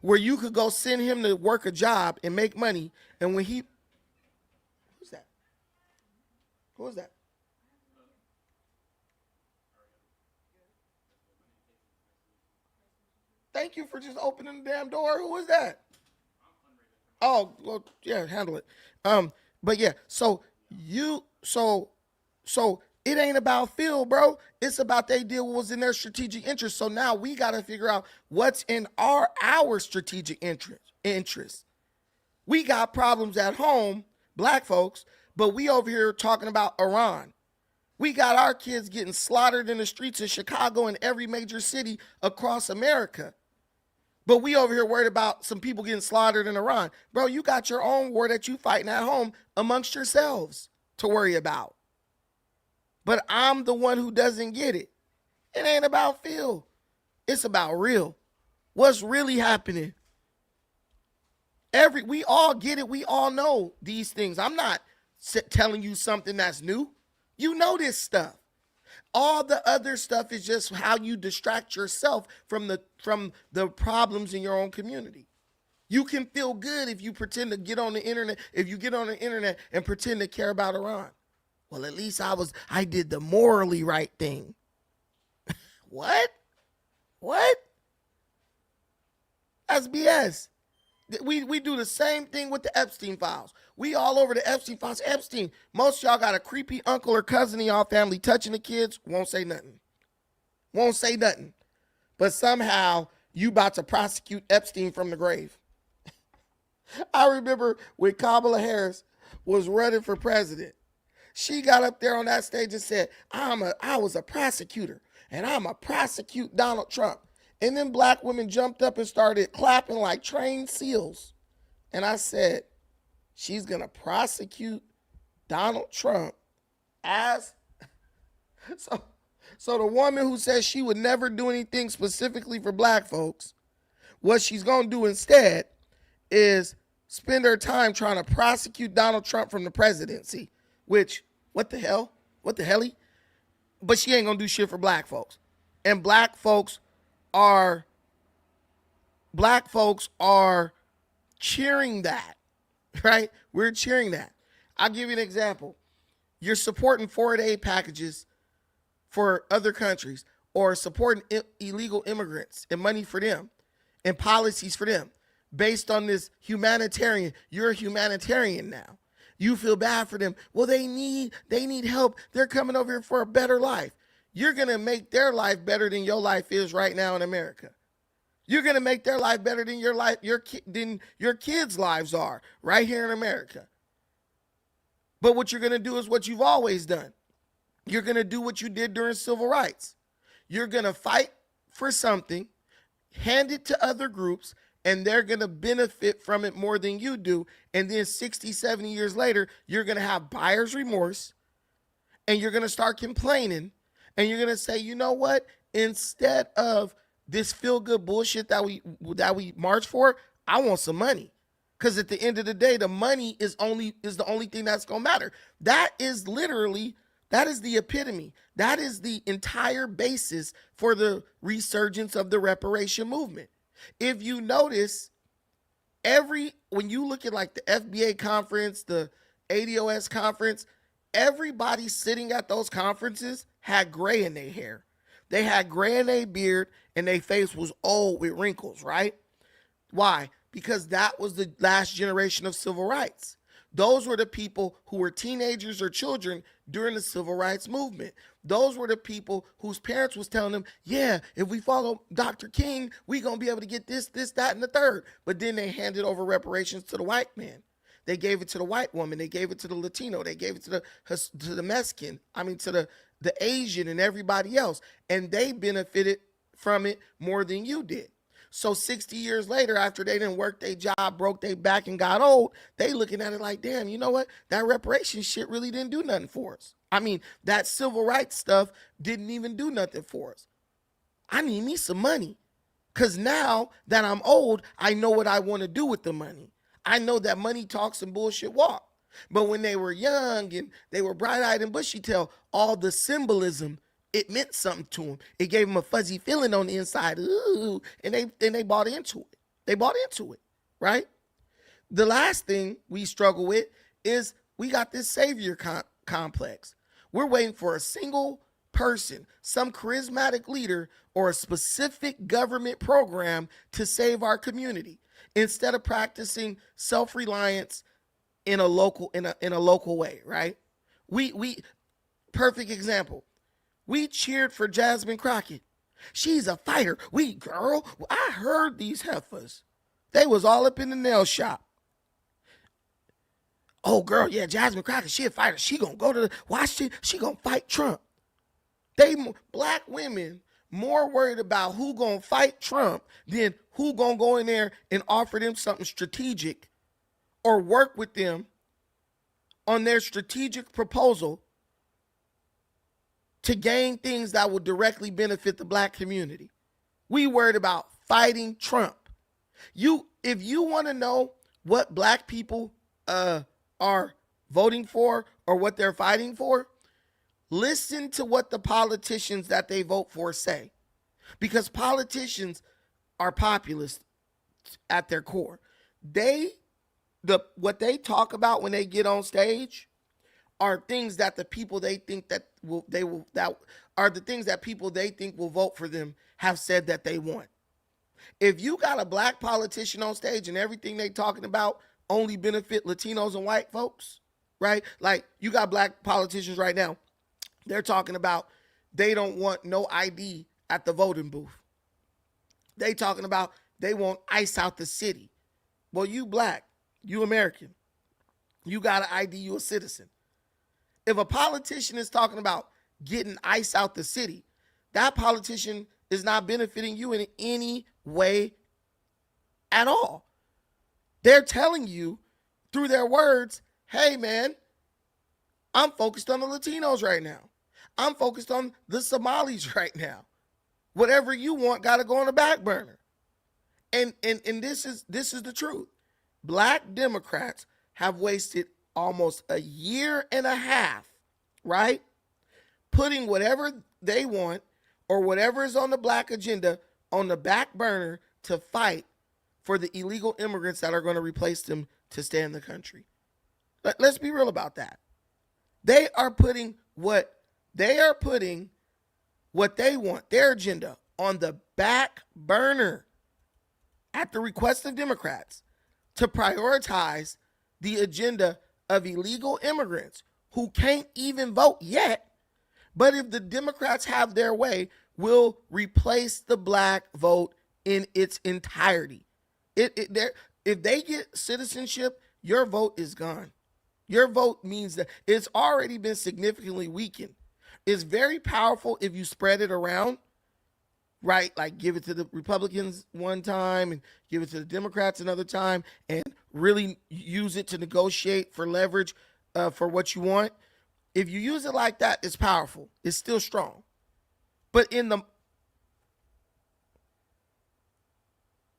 where you could go send him to work a job and make money, and when he... Who's that? Who is that? Thank you for just opening the damn door. Who is that? Oh, well, yeah, handle it. But yeah, so it ain't about Phil, bro. It's about they did what was in their strategic interest. So now we got to figure out what's in our strategic interest. We got problems at home, black folks, but we over here talking about Iran. We got our kids getting slaughtered in the streets of Chicago and every major city across America. But we over here worried about some people getting slaughtered in Iran. Bro, you got your own war that you fighting at home amongst yourselves to worry about. But I'm the one who doesn't get it. It ain't about Phil. It's about real. What's really happening? We all get it. We all know these things. I'm not telling you something that's new. You know this stuff. All the other stuff is just how you distract yourself from the problems in your own community. You can feel good if you pretend to get on the internet, if you get on the internet and pretend to care about Iran. Well, at least I did the morally right thing. What? That's BS. We do the same thing with the Epstein files. We all over the Epstein files. Epstein, most of y'all got a creepy uncle or cousin in y'all family touching the kids, won't say nothing. But somehow you about to prosecute Epstein from the grave. I remember when Kamala Harris was running for president. She got up there on that stage and said, I was a prosecutor, and I'm a prosecute Donald Trump. And then black women jumped up and started clapping like trained seals. And I said, she's going to prosecute Donald Trump as... So the woman who says she would never do anything specifically for black folks, what she's going to do instead is spend her time trying to prosecute Donald Trump from the presidency, which, what the hell? But she ain't going to do shit for black folks. And black folks are cheering that, right? We're cheering that. I'll give you an example. You're supporting foreign aid packages for other countries or supporting illegal immigrants and money for them and policies for them based on this humanitarian. You're a humanitarian now. You feel bad for them. Well, they need help. They're coming over here for a better life. You're going to make their life better than your life is right now in America. You're going to make their life better than than your kids' lives are right here in America. But what you're going to do is what you've always done. You're going to do what you did during civil rights. You're going to fight for something, hand it to other groups, and they're going to benefit from it more than you do. And then 60, 70 years later, you're going to have buyer's remorse, and you're going to start complaining. And you're going to say, you know what? Instead of this feel-good bullshit that we march for, I want some money. Because at the end of the day, the money is the only thing that's gonna matter. That is literally, that is the epitome. That is the entire basis for the resurgence of the reparation movement. If you notice, when you look at like the FBA conference, the ADOS conference, everybody sitting at those conferences had gray in their hair. They had gray in their beard and their face was old with wrinkles, right? Why? Because that was the last generation of civil rights. Those were the people who were teenagers or children during the civil rights movement. Those were the people whose parents was telling them, yeah, if we follow Dr. King, we going to be able to get this, that, and the third. But then they handed over reparations to the white man. They gave it to the white woman. They gave it to the Latino. They gave it to the Mexican. I mean, to the Asian and everybody else. And they benefited from it more than you did. So 60 years later, after they didn't work their job, broke their back, and got old, they looking at it like, damn, you know what? That reparation shit really didn't do nothing for us. I mean, that civil rights stuff didn't even do nothing for us. I need me some money. Because now that I'm old, I know what I want to do with the money. I know that money talks and bullshit walk. But when they were young and they were bright-eyed and bushy-tailed, all the symbolism, it meant something to them. It gave them a fuzzy feeling on the inside. Ooh, and they bought into it. They bought into it, right? The last thing we struggle with is we got this savior complex. We're waiting for a single person, some charismatic leader, or a specific government program to save our community instead of practicing self-reliance in a local way, right? We perfect example. We cheered for Jasmine Crockett. She's a fighter. Girl, I heard these heifers. They was all up in the nail shop. Oh, girl, yeah, Jasmine Crockett, she a fighter. She gonna go to the Washington. She gonna fight Trump. Black women more worried about who gonna fight Trump than who gonna go in there and offer them something strategic or work with them on their strategic proposal to gain things that will directly benefit the black community. We worried about fighting Trump. If you want to know what black people are voting for or what they're fighting for, listen to what the politicians that they vote for say. Because politicians are populist at their core. What they talk about when they get on stage are things that the people they think that are the things that people they think will vote for them have said that they want. If you got a black politician on stage and everything they talking about only benefit Latinos and white folks, right? Like you got black politicians right now, they're talking about they don't want no ID at the voting booth. They talking about they want ICE out the city. Well, you black, you American, you got an ID, you a citizen. If a politician is talking about getting ICE out the city, that politician is not benefiting you in any way at all. They're telling you through their words, hey man, I'm focused on the Latinos right now. I'm focused on the Somalis right now. Whatever you want got to go on the back burner. And this is the truth. Black Democrats have wasted almost a year and a half, right? Putting whatever they want or whatever is on the black agenda on the back burner to fight for the illegal immigrants that are going to replace them to stay in the country. Let's be real about that. They are putting what they want, their agenda, on the back burner at the request of Democrats to prioritize the agenda of illegal immigrants who can't even vote yet, but if the Democrats have their way, will replace the black vote in its entirety. If they get citizenship, your vote is gone. Your vote means that it's already been significantly weakened. It's very powerful if you spread it around, right? Like give it to the Republicans one time and give it to the Democrats another time and really use it to negotiate for leverage for what you want. If you use it like that, it's powerful. It's still strong. But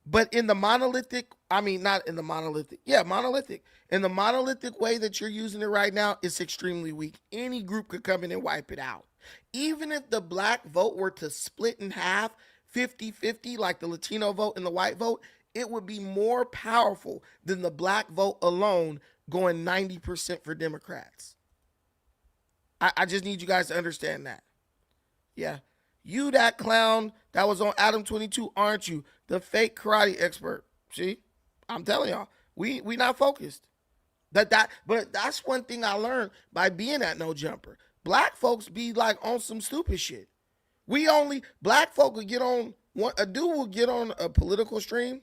But in the monolithic, I mean, not in the monolithic, yeah, monolithic. In the monolithic way that you're using it right now, it's extremely weak. Any group could come in and wipe it out. Even if the black vote were to split in half, 50-50, like the Latino vote and the white vote, it would be more powerful than the black vote alone going 90% for Democrats. I just need you guys to understand that. Yeah. You that clown that was on Adam 22, aren't you? The fake karate expert. See? I'm telling y'all. We not focused. But that's one thing I learned by being at No Jumper. Black folks be like on some stupid shit. Black folk will get on a dude will get on a political stream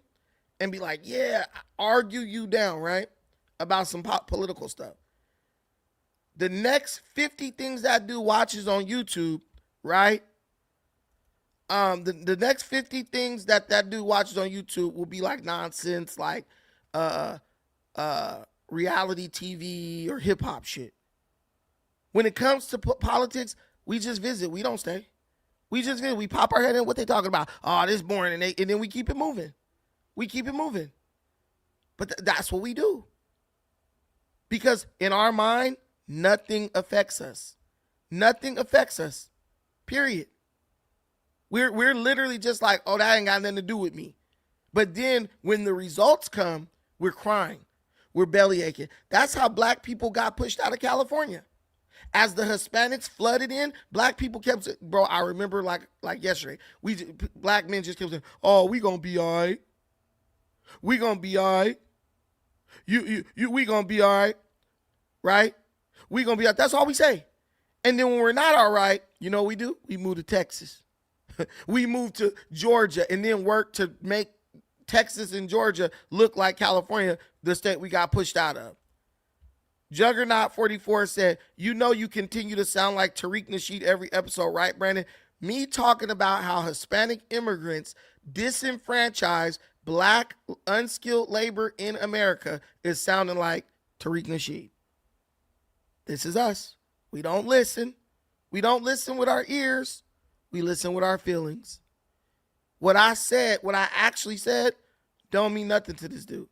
and be like, yeah, argue you down, right? About some political stuff. The next 50 things that dude watches on YouTube, right? The next 50 things that dude watches on YouTube will be like nonsense, like uh reality TV or hip hop shit. When it comes to politics, we just visit. We don't stay. We just visit. We pop our head in. What they talking about? Oh, this boring, and then we keep it moving. We keep it moving. But that's what we do. Because in our mind, nothing affects us. Nothing affects us. Period. We're literally just like, oh, that ain't got nothing to do with me. But then when the results come, we're crying. We're belly aching. That's how black people got pushed out of California. As the Hispanics flooded in, black people kept saying, bro, I remember like yesterday, black men just kept saying, oh, we gonna be all right. We gonna be all right. We gonna be all right. Right? We gonna be all right. That's all we say. And then when we're not all right, you know what we do? We move to Texas. We move to Georgia and then work to make Texas and Georgia look like California, the state we got pushed out of. Juggernaut 44 said, you know you continue to sound like Tariq Nasheed every episode, right, Brandon? Me talking about how Hispanic immigrants disenfranchise black unskilled labor in America is sounding like Tariq Nasheed. This is us. We don't listen. We don't listen with our ears. We listen with our feelings. What I actually said, don't mean nothing to this dude.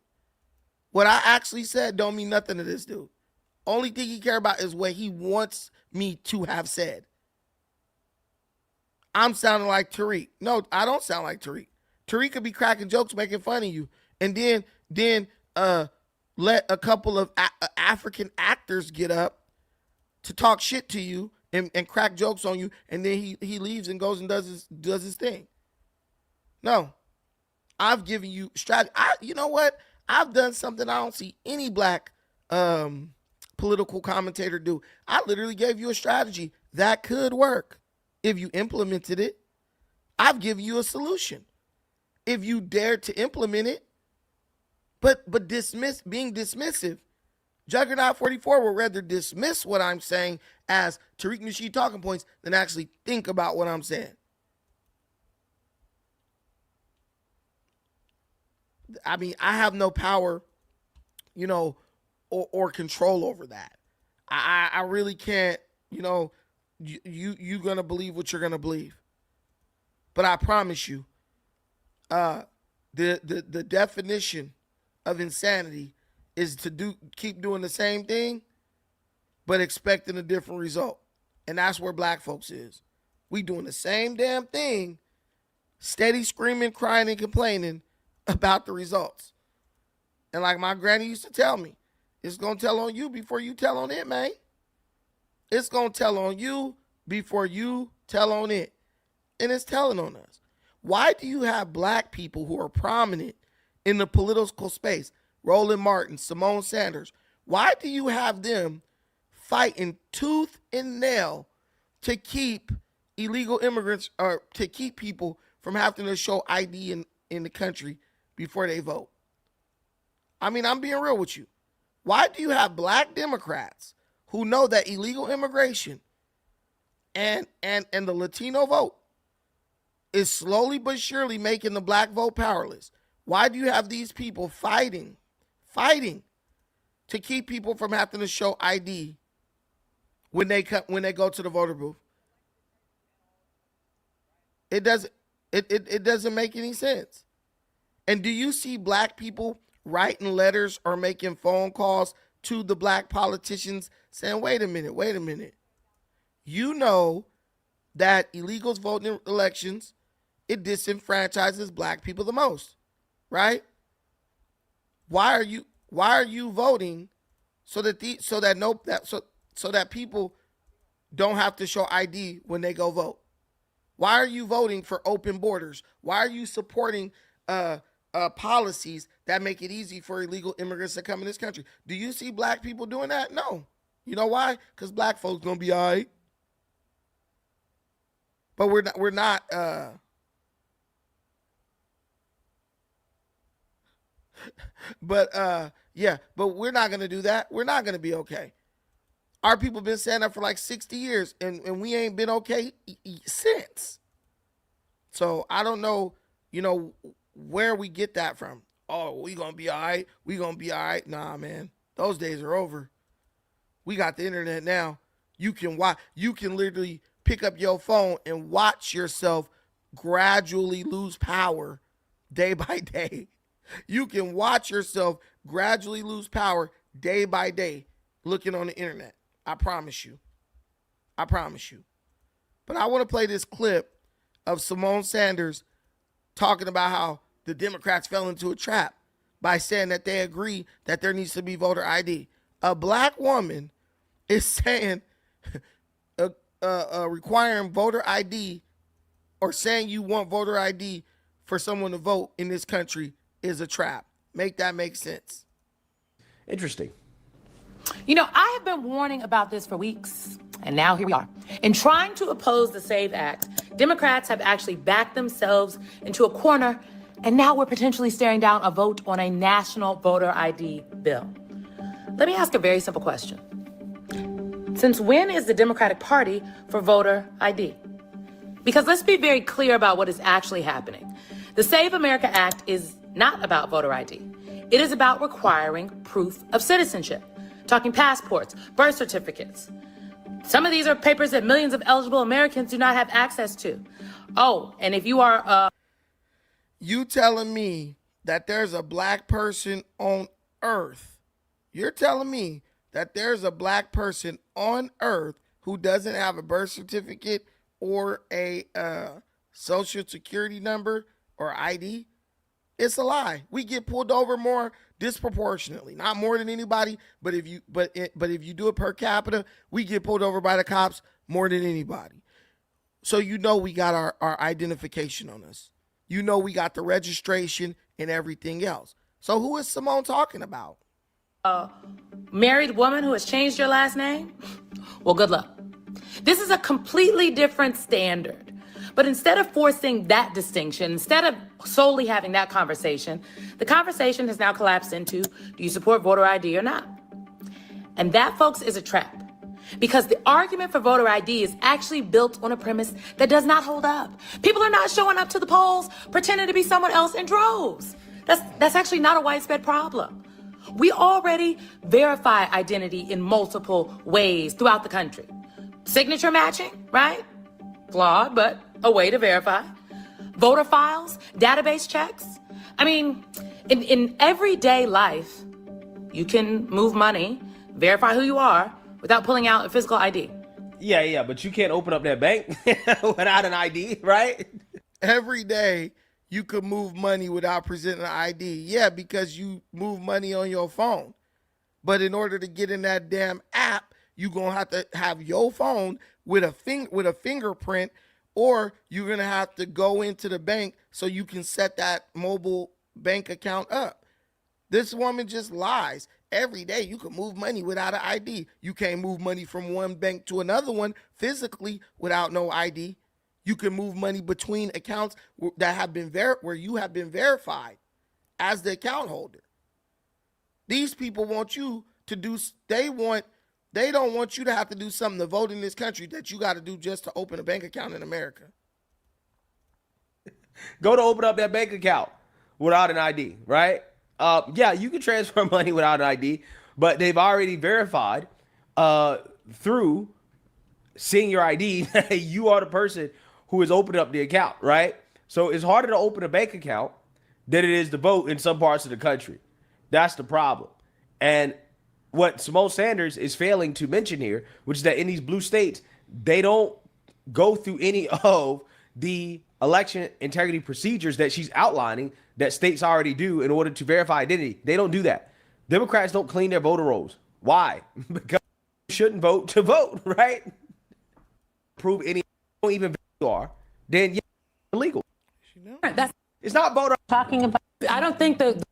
What I actually said don't mean nothing to this dude. Only thing he care about is what he wants me to have said. I'm sounding like Tariq. No, I don't sound like Tariq. Tariq could be cracking jokes, making fun of you, and then let a couple of African actors get up to talk shit to you and crack jokes on you, and then he leaves and goes and does his thing. No, I've given you strategy. You know what? I've done something I don't see any black political commentator do. I literally gave you a strategy that could work if you implemented it. I've given you a solution if you dared to implement it. But being dismissive. Juggernaut 44 will rather dismiss what I'm saying as Tariq Nasheed talking points than actually think about what I'm saying. I mean, I have no power, or control over that. I really can't, you gonna believe what you're gonna believe. But I promise you, the definition of insanity is to keep doing the same thing, but expecting a different result. And that's where black folks is. We doing the same damn thing, steady screaming, crying, and complaining about the results. And like my granny used to tell me, it's going to tell on you before you tell on it, man. It's going to tell on you before you tell on it. And it's telling on us. Why do you have black people who are prominent in the political space? Roland Martin, Simone Sanders. Why do you have them fighting tooth and nail to keep illegal immigrants, or to keep people from having to show ID in the country before they vote? I mean, I'm being real with you. Why do you have black Democrats who know that illegal immigration and the Latino vote is slowly but surely making the black vote powerless? Why do you have these people fighting to keep people from having to show ID when they go to the voter booth? It doesn't make any sense. And do you see black people writing letters or making phone calls to the black politicians saying, wait a minute. You know that illegals voting in elections, it disenfranchises black people the most, right? Why are you voting so that so that people don't have to show ID when they go vote? Why are you voting for open borders? Why are you supporting policies that make it easy for illegal immigrants to come in this country? Do you see black people doing that? No. You know why? Because black folks gonna be all right. But but we're not gonna do that. We're not gonna be okay. Our people been saying that for like 60 years, and we ain't been okay since. So I don't know, where we get that from. Oh, we gonna be all right. We gonna be all right. Nah, man, those days are over. We got the internet now. You can literally pick up your phone and watch yourself gradually lose power day by day. You can watch yourself gradually lose power day by day looking on the internet. I promise you. I promise you. But I want to play this clip of Simone Sanders talking about how the Democrats fell into a trap by saying that they agree that there needs to be voter ID. A black woman is saying requiring voter ID or saying you want voter ID for someone to vote in this country is a trap. Make that make sense. Interesting. I have been warning about this for weeks, and now here we are. In trying to oppose the SAVE Act, Democrats have actually backed themselves into a corner, and now we're potentially staring down a vote on a national voter ID bill. Let me ask a very simple question. Since when is the Democratic Party for voter ID? Because let's be very clear about what is actually happening. The Save America Act is not about voter ID. It is about requiring proof of citizenship, talking passports, birth certificates. Some of these are papers that millions of eligible Americans do not have access to. Oh, and if you are... You telling me that there's a black person on earth. You're telling me that there's a black person on earth who doesn't have a birth certificate or a social security number or ID? It's a lie. We get pulled over more disproportionately, not more than anybody, but if you do it per capita, we get pulled over by the cops more than anybody. So we got our identification on us. We got the registration and everything else. So who is Simone talking about? Married woman who has changed your last name? Well, good luck. This is a completely different standard. But instead of forcing that distinction, instead of solely having that conversation, the conversation has now collapsed into, do you support voter ID or not? And that, folks, is a trap. Because the argument for voter ID is actually built on a premise that does not hold up. People are not showing up to the polls pretending to be someone else in droves. That's actually not a widespread problem. We already verify identity in multiple ways throughout the country. Signature matching, right? Flawed, but a way to verify. Voter files, database checks. I mean, in everyday life, you can move money, verify who you are, without pulling out a physical ID. Yeah, but you can't open up that bank without an ID, right? Every day, you could move money without presenting an ID. Yeah, because you move money on your phone. But in order to get in that damn app, you're going to have to have your phone with a fingerprint, or you're going to have to go into the bank so you can set that mobile bank account up. This woman just lies. Every day you can move money without an ID. You can't move money from one bank to another one physically without no ID. You can move money between accounts that have been where you have been verified as the account holder. These people want you to do, they don't want you to have to do something to vote in this country that you got to do just to open a bank account in America. Go to open up that bank account without an ID, right? Yeah, you can transfer money without an ID, but they've already verified through seeing your ID that you are the person who has opened up the account, right? So it's harder to open a bank account than it is to vote in some parts of the country. That's the problem. And what Simone Sanders is failing to mention here, which is that in these blue states, they don't go through any of the election integrity procedures that she's outlining that states already do in order to verify identity. They don't do that. Democrats don't clean their voter rolls. Why? Because you shouldn't vote to vote, right? Prove any, don't even you are, then yeah, illegal. That's It's not voter. Talking about. I don't think that.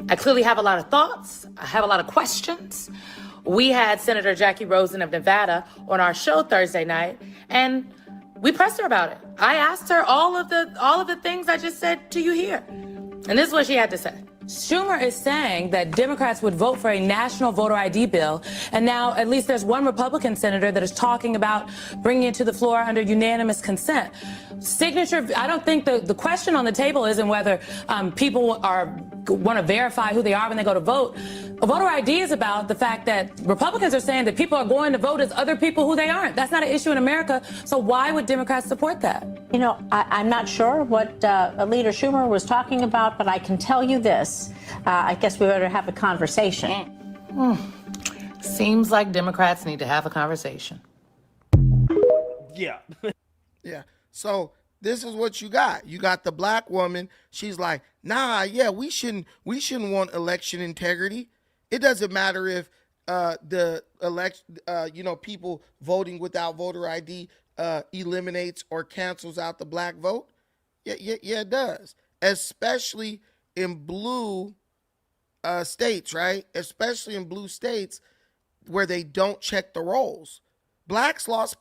I clearly have a lot of thoughts. I have a lot of questions. We had Senator Jackie Rosen of Nevada on our show Thursday night, and we pressed her about it. I asked her all of the things I just said to you here, and this is what she had to say. Schumer is saying that Democrats would vote for a national voter ID bill, and now at least there's one Republican senator that is talking about bringing it to the floor under unanimous consent. Signature, I don't think the question on the table isn't whether people want to verify who they are when they go to vote. A voter ID is about the fact that Republicans are saying that people are going to vote as other people who they aren't. That's not an issue in America, so why would Democrats support that? You know, I'm not sure what Leader Schumer was talking about, but I can tell you this. I guess we better have a conversation. Seems like Democrats need to have a conversation. Yeah. Yeah. So this is what you got. You got the black woman. She's like, nah, yeah, we shouldn't want election integrity. It doesn't matter if the election, people voting without voter ID eliminates or cancels out the black vote. Yeah, it does. Especially in blue states, right? Especially in blue states where they don't check the rolls. Blacks lost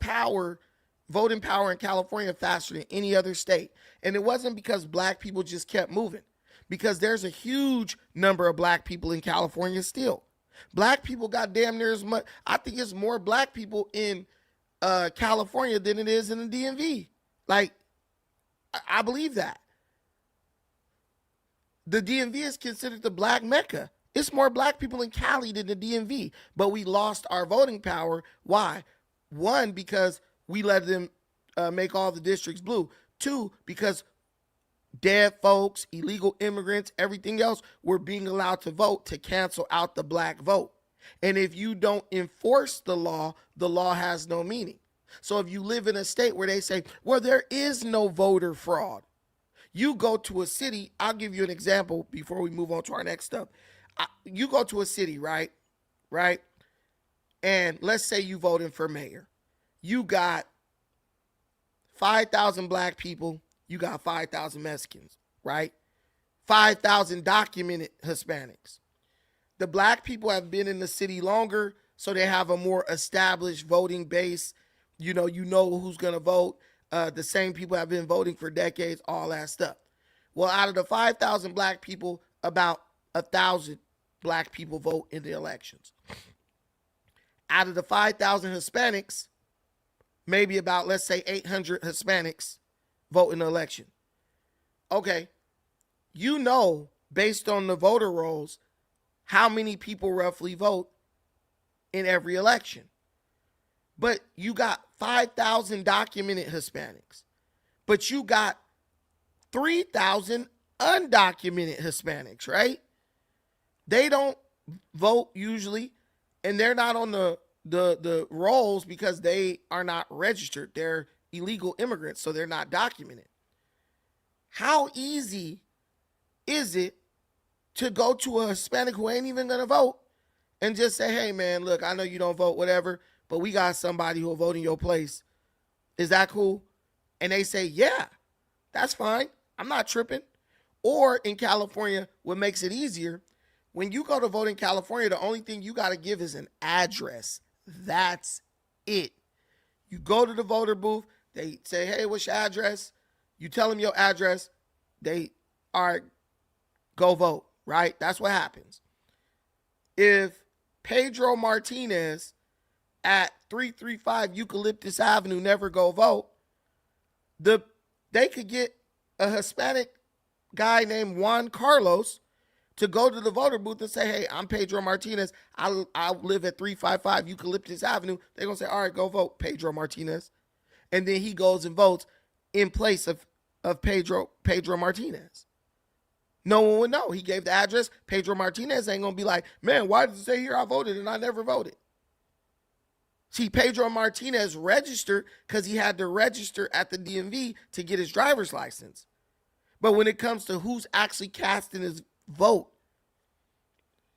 voting power in California faster than any other state. And it wasn't because black people just kept moving, because there's a huge number of black people in California still. Black people got damn near as much. I think it's more black people in California than it is in the DMV. Like, I believe that. The DMV is considered the black Mecca. It's more black people in Cali than the DMV, but we lost our voting power. Why? One, because we let them make all the districts blue. Two, because dead folks, illegal immigrants, everything else were being allowed to vote to cancel out the black vote. And if you don't enforce the law has no meaning. So if you live in a state where they say, well, there is no voter fraud. You go to a city, I'll give you an example before we move on to our next stuff. You go to a city, right? And let's say you voting for mayor. You got 5,000 black people. You got 5,000 Mexicans, right? 5,000 documented Hispanics. The black people have been in the city longer, so they have a more established voting base. You know who's going to vote. The same people have been voting for decades, all that stuff. Well, out of the 5,000 black people, about 1,000 black people vote in the elections. Out of the 5,000 Hispanics, maybe about, let's say, 800 Hispanics vote in the election. Okay, based on the voter rolls, how many people roughly vote in every election. But you got 5,000 documented Hispanics. But you got 3,000 undocumented Hispanics, right? They don't vote usually, and they're not on the rolls because they are not registered. They're illegal immigrants, so they're not documented. How easy is it to go to a Hispanic who ain't even going to vote and just say, hey, man, look, I know you don't vote, whatever, but we got somebody who will vote in your place. Is that cool? And they say, yeah, that's fine. I'm not tripping. Or in California, what makes it easier, when you go to vote in California, the only thing you got to give is an address. That's it. You go to the voter booth. They say, hey, what's your address? You tell them your address. They are go vote, right? That's what happens. If Pedro Martinez at 335 Eucalyptus Avenue never go vote, they could get a Hispanic guy named Juan Carlos to go to the voter booth and say, hey, I'm Pedro Martinez. I live at 355 Eucalyptus Avenue. They're going to say, all right, go vote, Pedro Martinez. And then he goes and votes in place of Pedro Martinez. No one would know. He gave the address. Pedro Martinez ain't going to be like, man, why does it say here I voted and I never voted? See, Pedro Martinez registered because he had to register at the DMV to get his driver's license. But when it comes to who's actually casting his vote,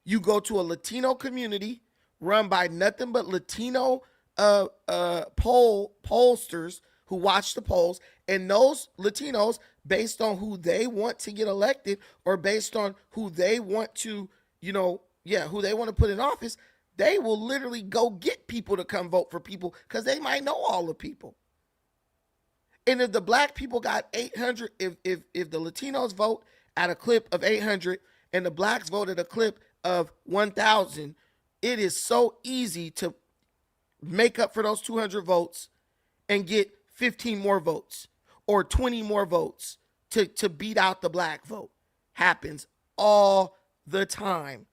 you go to a Latino community run by nothing but Latino pollsters who watch the polls, and those Latinos, based on who they want to get elected or based on who they want to, who they want to put in office, they will literally go get people to come vote for people because they might know all the people. And if the black people got 800, if the Latinos vote at a clip of 800 and the blacks vote at a clip of 1,000, it is so easy to make up for those 200 votes and get 15 more votes or 20 more votes to beat out the black vote. Happens all the time.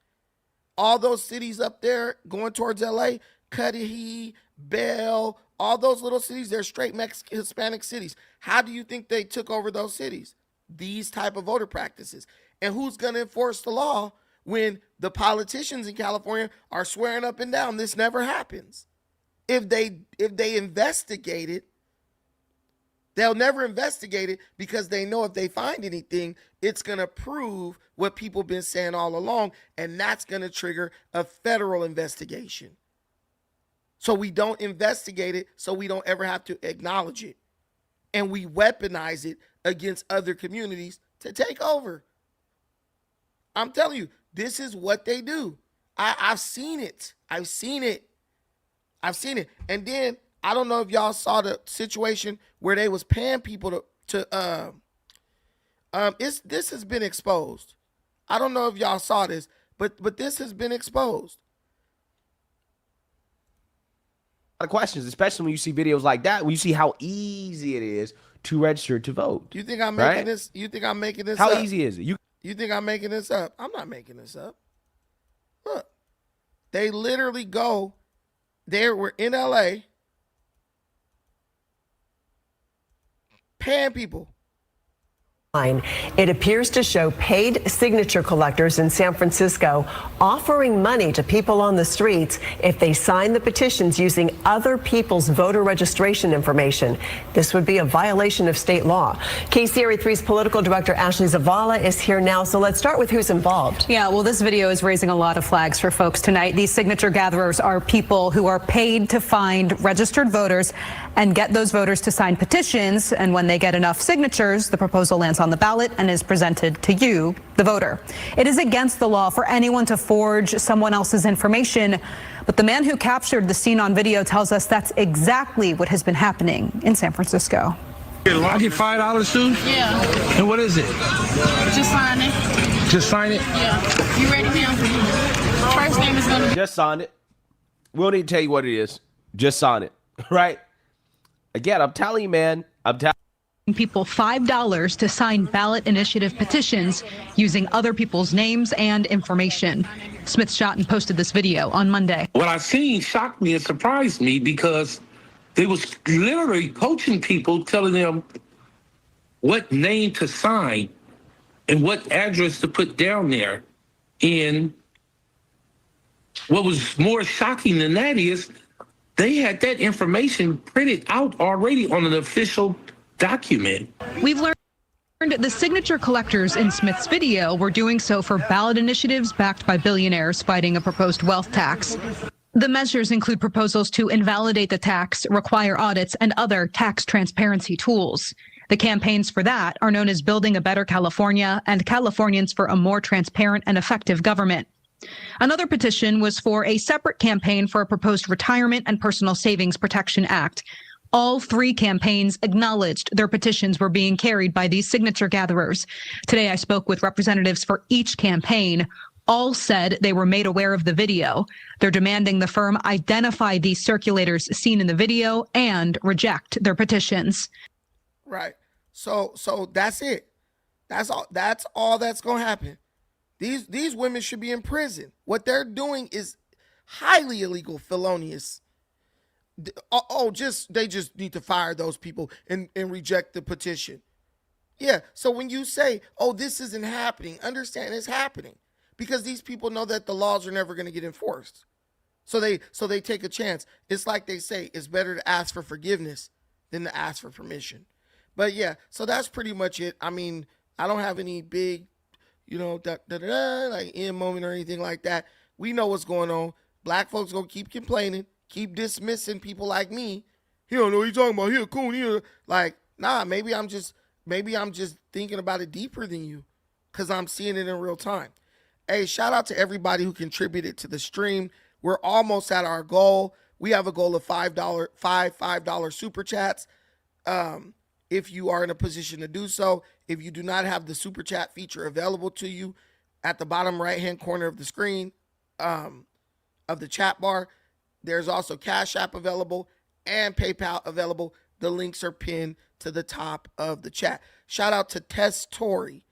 All those cities up there going towards LA, Cudahy, Bell, all those little cities, they're straight Hispanic cities. How do you think they took over those cities? These type of voter practices. And who's going to enforce the law when the politicians in California are swearing up and down this never happens? If they investigate it, they'll never investigate it because they know if they find anything, it's going to prove what people have been saying all along, and that's going to trigger a federal investigation. So we don't investigate it so we don't ever have to acknowledge it. And we weaponize it against other communities to take over. I'm telling you, this is what they do. I've seen it. I've seen it. And then I don't know if y'all saw the situation where they was paying people this has been exposed. I don't know if y'all saw this, but this has been exposed. A lot of questions, especially when you see videos like that, when you see how easy it is to register to vote. You think I'm making this? You think I'm making this How up? easy is it? You think I'm making this up? I'm not making this up. Look, they literally go. We're in LA, paying people. It appears to show paid signature collectors in San Francisco offering money to people on the streets if they sign the petitions using other people's voter registration information. This would be a violation of state law. KCRA 3's political director Ashley Zavala is here now. So let's start with who's involved. Yeah, well, this video is raising a lot of flags for folks tonight. These signature gatherers are people who are paid to find registered voters and get those voters to sign petitions. And when they get enough signatures, the proposal lands on the ballot and is presented to you, the voter. It is against the law for anyone to forge someone else's information, but the man who captured the scene on video tells us that's exactly what has been happening in San Francisco. I get $5 too? Yeah. And what is it? Just sign it. Just sign it? Yeah. You ready now? First name is gonna be. Just sign it. We don't need to tell you what it is. Just sign it. Right? Again, I'm telling you, man. I'm telling People $5 to sign ballot initiative petitions using other people's names and information. Smith shot and posted this video on Monday. What I seen shocked me and surprised me because they was literally coaching people, telling them what name to sign and what address to put down there. And what was more shocking than that is they had that information printed out already on an official document. We've learned the signature collectors in Smith's video were doing so for ballot initiatives backed by billionaires fighting a proposed wealth tax. The measures include proposals to invalidate the tax, require audits, and other tax transparency tools. The campaigns for that are known as Building a Better California and Californians for a More Transparent and Effective Government. Another petition was for a separate campaign for a proposed Retirement and Personal Savings Protection Act. All three campaigns acknowledged their petitions were being carried by these signature gatherers. Today, I spoke with representatives for each campaign. All said they were made aware of the video. They're demanding the firm identify these circulators seen in the video and reject their petitions. Right. So that's it. That's all that's going to happen. These women should be in prison. What they're doing is highly illegal, felonious. They just need to fire those people and reject the petition. Yeah. So when you say, "Oh, this isn't happening," understand it's happening because these people know that the laws are never going to get enforced. So they take a chance. It's like they say, it's better to ask for forgiveness than to ask for permission. But yeah, so that's pretty much it. I mean, I don't have any big, like end moment or anything like that. We know what's going on. Black folks gonna keep complaining, keep dismissing people like me. He don't know what he's talking about. He a coon. Like, nah, maybe I'm just thinking about it deeper than you, because I'm seeing it in real time. Hey, shout out to everybody who contributed to the stream. We're almost at our goal. We have a goal of $5 super chats. If you are in a position to do so, if you do not have the super chat feature available to you, at the bottom right hand corner of the screen, of the chat bar, there's also Cash App available and PayPal available. The links are pinned to the top of the chat. Shout out to Testory.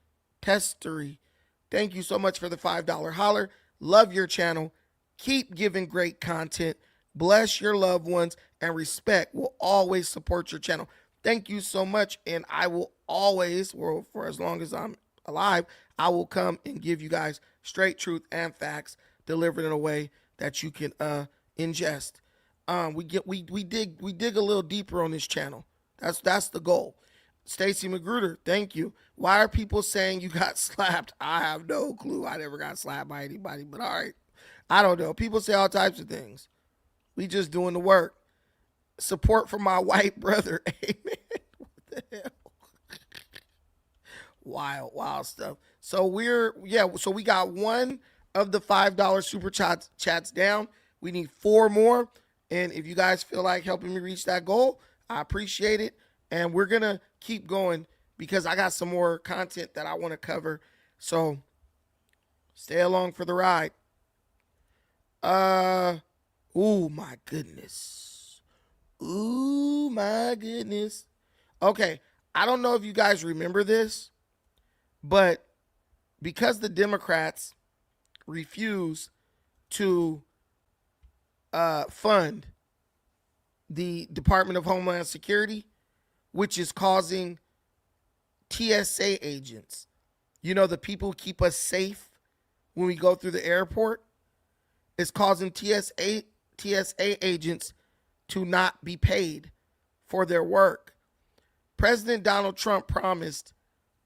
Thank you so much for the $5 holler. Love your channel. Keep giving great content. Bless your loved ones, and respect will always support your channel. Thank you so much, and I will always, well, for as long as I'm alive, I will come and give you guys straight truth and facts delivered in a way that you can ingest. We dig a little deeper on this channel. That's the goal. Stacy Magruder, thank you. Why are people saying you got slapped? I have no clue. I never got slapped by anybody, but all right. I don't know. People say all types of things. We just doing the work. Support from my white brother. Amen. What the hell? Wild stuff. So so we got one of the $5 super chats down. We need 4 more. And if you guys feel like helping me reach that goal, I appreciate it. And we're going to keep going because I got some more content that I want to cover. So stay along for the ride. Oh my goodness. Okay, I don't know if you guys remember this, but because the Democrats refuse to fund the Department of Homeland Security, which is causing TSA agents, the people who keep us safe when we go through the airport, is causing TSA agents to not be paid for their work. President Donald Trump promised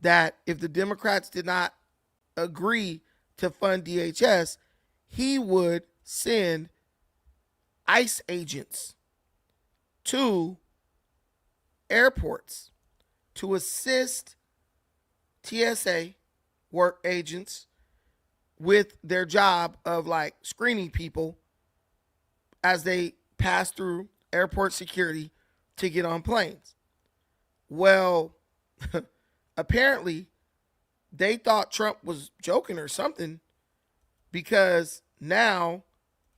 that if the Democrats did not agree to fund DHS, he would send ICE agents to airports to assist TSA work agents with their job of like screening people as they pass through airport security to get on planes. Well, apparently they thought Trump was joking or something, because now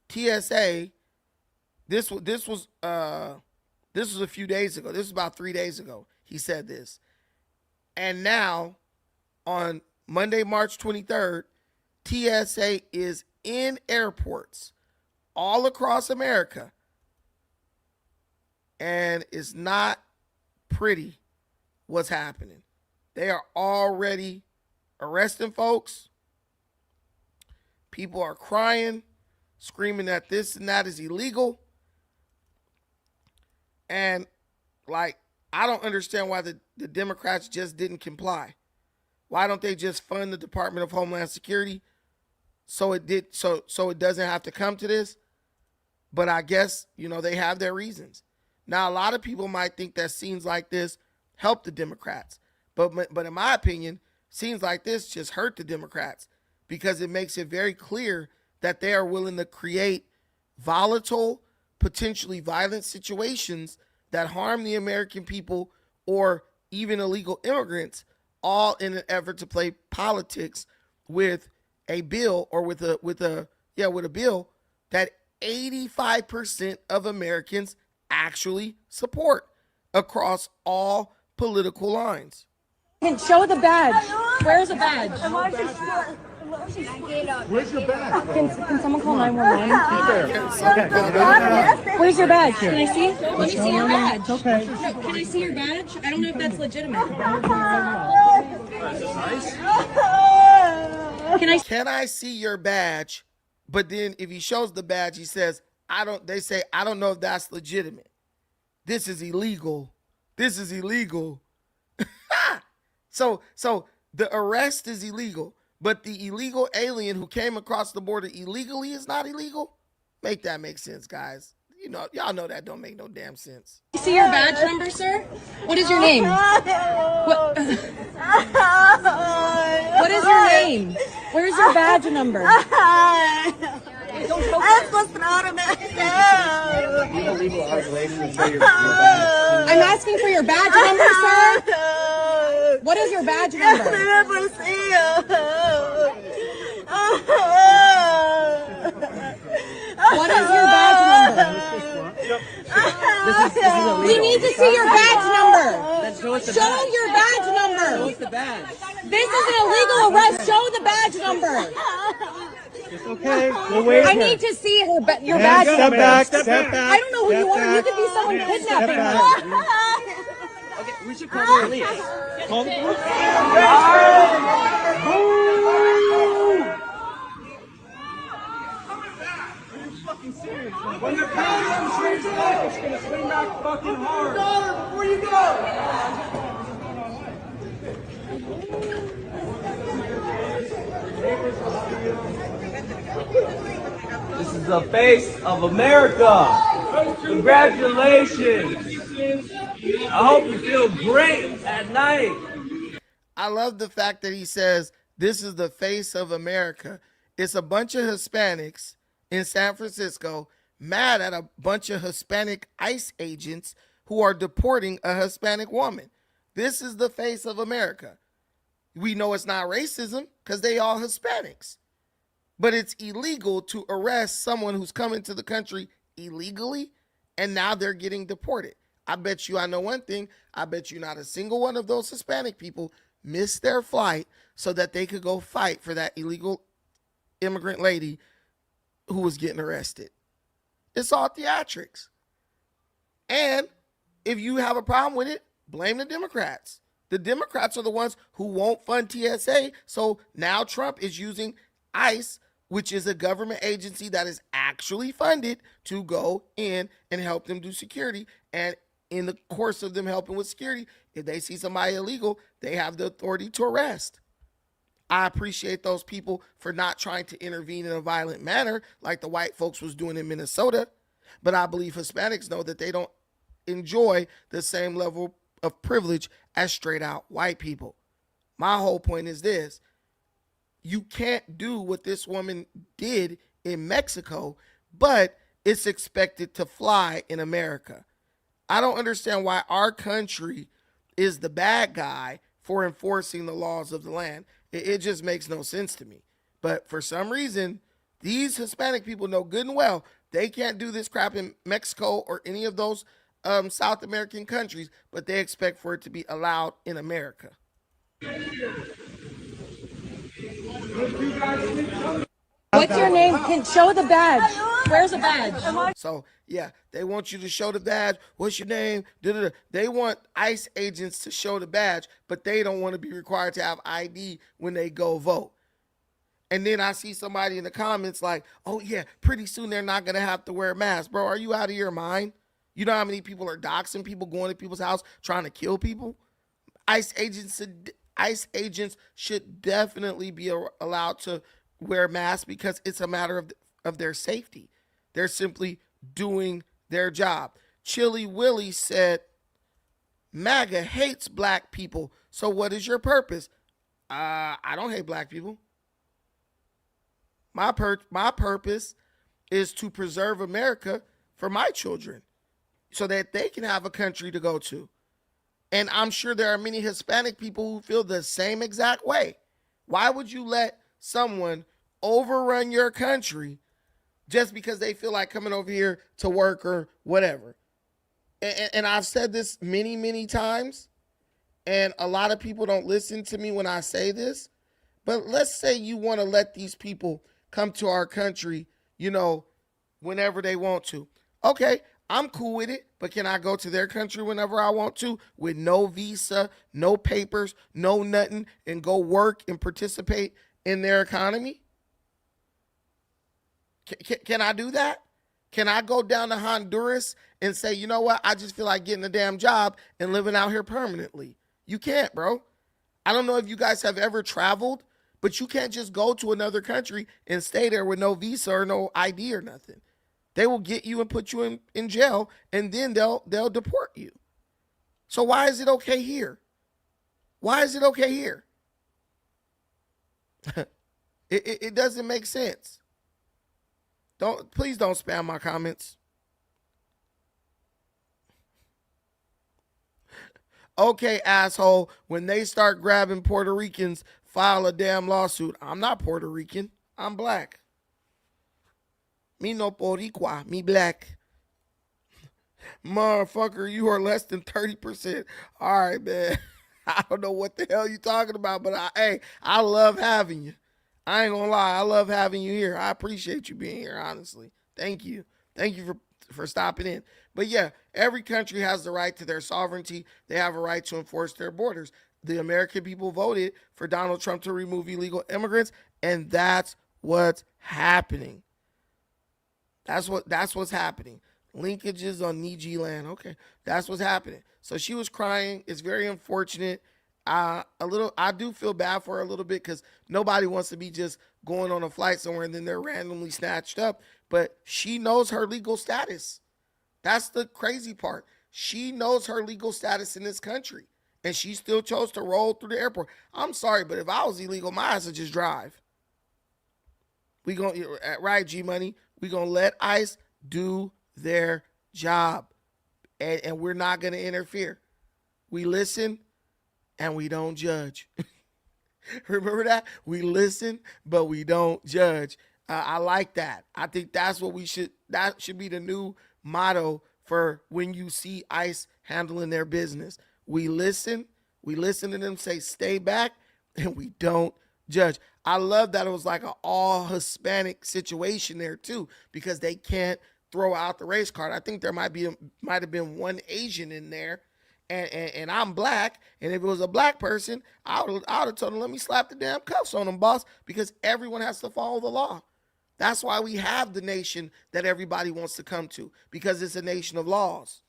TSA, this was a few days ago. This was about 3 days ago. He said this. And now on Monday, March 23rd, TSA is in airports all across America, and it's not pretty what's happening. They are already arresting folks. People are crying, screaming that this and that is illegal. And like, I don't understand why the Democrats just didn't comply. Why don't they just fund the Department of Homeland Security so it doesn't have to come to this? But I guess, they have their reasons. Now, a lot of people might think that scenes like this help the Democrats. But in my opinion, scenes like this just hurt the Democrats, because it makes it very clear that they are willing to create volatile, potentially violent situations that harm the American people or even illegal immigrants, all in an effort to play politics with a bill, or with a bill that 85% of Americans actually support across all political lines. Show the badge. Where's the badge? Where's your bag? Can someone call 911? Okay. Where's your badge? Can I see? Let me see your badge. Okay. No, can I see your badge? I don't know if that's legitimate. Can I see your badge? But then if he shows the badge, he says, they say, I don't know if that's legitimate. This is illegal. This is illegal. So the arrest is illegal, but the illegal alien who came across the border illegally is not illegal? Make that make sense, guys. You know, y'all know that don't make no damn sense. You see your badge number, sir? What is your name? What is your name? Where's your badge number? I'm supposed to know myself. I'm asking for your badge number, sir. What is your badge number? What is your badge number? We need to see your badge number. Show your badge number. What's the badge? This is an illegal arrest. Show the badge number. It's okay. We'll wait. I need to see your badge number. Step back. I don't know who you are. You could be someone kidnapping her. Okay, we should call the police. Call the police. When the pound swings back, it's gonna swing back fucking hard. Before you go. This is the face of America. Congratulations. I hope you feel great at night. I love the fact that he says, this is the face of America. It's a bunch of Hispanics in San Francisco mad at a bunch of Hispanic ICE agents who are deporting a Hispanic woman. This is the face of America. We know it's not racism because they all Hispanics. But it's illegal to arrest someone who's coming to the country illegally, and now they're getting deported. I bet you I know one thing. I bet you not a single one of those Hispanic people missed their flight so that they could go fight for that illegal immigrant lady who was getting arrested. It's all theatrics. And if you have a problem with it, blame the Democrats. The Democrats are the ones who won't fund TSA. So now Trump is using ICE, which is a government agency that is actually funded to go in and help them do security. And in the course of them helping with security, if they see somebody illegal, they have the authority to arrest. I appreciate those people for not trying to intervene in a violent manner like the white folks was doing in Minnesota. But I believe Hispanics know that they don't enjoy the same level of privilege as straight out white people. My whole point is this. You can't do what this woman did in Mexico, but it's expected to fly in America. I don't understand why our country is the bad guy for enforcing the laws of the land. It just makes no sense to me. But for some reason, these Hispanic people know good and well they can't do this crap in Mexico or any of those South American countries, but they expect for it to be allowed in America. What's your name? Can show the badge. Where's the badge? So, yeah, they want you to show the badge. What's your name? Da-da-da. They want ICE agents to show the badge, but they don't want to be required to have ID when they go vote. And then I see somebody in the comments like, oh, yeah, pretty soon they're not going to have to wear masks. Bro, are you out of your mind? You know how many people are doxing people, going to people's house, trying to kill people? ICE agents should definitely be allowed to wear masks because it's a matter of their safety. They're simply doing their job. Chili Willie said, MAGA hates black people. So what is your purpose? I don't hate black people. My purpose is to preserve America for my children so that they can have a country to go to. And I'm sure there are many Hispanic people who feel the same exact way. Why would you let someone overrun your country just because they feel like coming over here to work or whatever? And I've said this many, many times, and a lot of people don't listen to me when I say this, But let's say you want to let these people come to our country, whenever they want to. Okay, I'm cool with it, but can I go to their country whenever I want to with no visa, no papers, no nothing, and go work and participate in their economy? Can I do that? Can I go down to Honduras and say, you know what, I just feel like getting a damn job and living out here permanently? You can't, bro. I don't know if you guys have ever traveled, but you can't just go to another country and stay there with no visa or no ID or nothing. They will get you and put you in jail, and then they'll deport you. So why is it okay here? Why is it okay here? It doesn't make sense. Please don't spam my comments. Okay, asshole, when they start grabbing Puerto Ricans, file a damn lawsuit. I'm not Puerto Rican. I'm black. Me no Boricua. Me black. Motherfucker, you are less than 30%. All right, man. I don't know what the hell you talking about, but I love having you. I ain't gonna lie. I love having you here. I appreciate you being here, honestly. Thank you. Thank you for stopping in. But yeah, every country has the right to their sovereignty. They have a right to enforce their borders. The American people voted for Donald Trump to remove illegal immigrants, and that's what's happening. That's what's happening. Linkages on Niji land. Okay, that's what's happening. So she was crying. It's very unfortunate. I do feel bad for her a little bit because nobody wants to be just going on a flight somewhere and then they're randomly snatched up. But she knows her legal status. That's the crazy part. She knows her legal status in this country, and she still chose to roll through the airport. I'm sorry, but if I was illegal, my ass would just drive. Right, G Money? We gonna let ICE do their job, and we're not gonna interfere. We listen and we don't judge. Remember that? We listen, but we don't judge. I like that. I think that should be the new motto for when you see ICE handling their business. We listen to them say stay back, and we don't judge. I love that it was like an all Hispanic situation there too, because they can't throw out the race card. I think there might have been one Asian in there, and I'm black, and if it was a black person, I would have told them, let me slap the damn cuffs on them, boss, because everyone has to follow the law. That's why we have the nation that everybody wants to come to, because it's a nation of laws.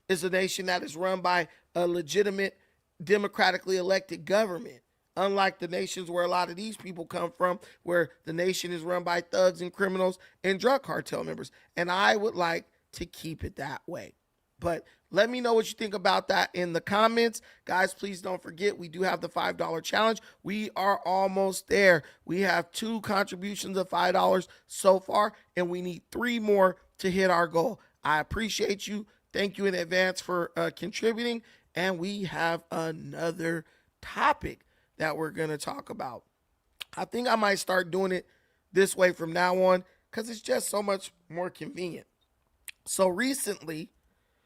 It's a nation that is run by a legitimate, democratically elected government, unlike the nations where a lot of these people come from, where the nation is run by thugs and criminals and drug cartel members. And I would like to keep it that way. But let me know what you think about that in the comments. Guys, please don't forget, we do have the $5 challenge. We are almost there. We have 2 contributions of $5 so far, and we need 3 more to hit our goal. I appreciate you. Thank you in advance for contributing. And we have another topic that we're going to talk about. I think I might start doing it this way from now on because it's just so much more convenient. So recently,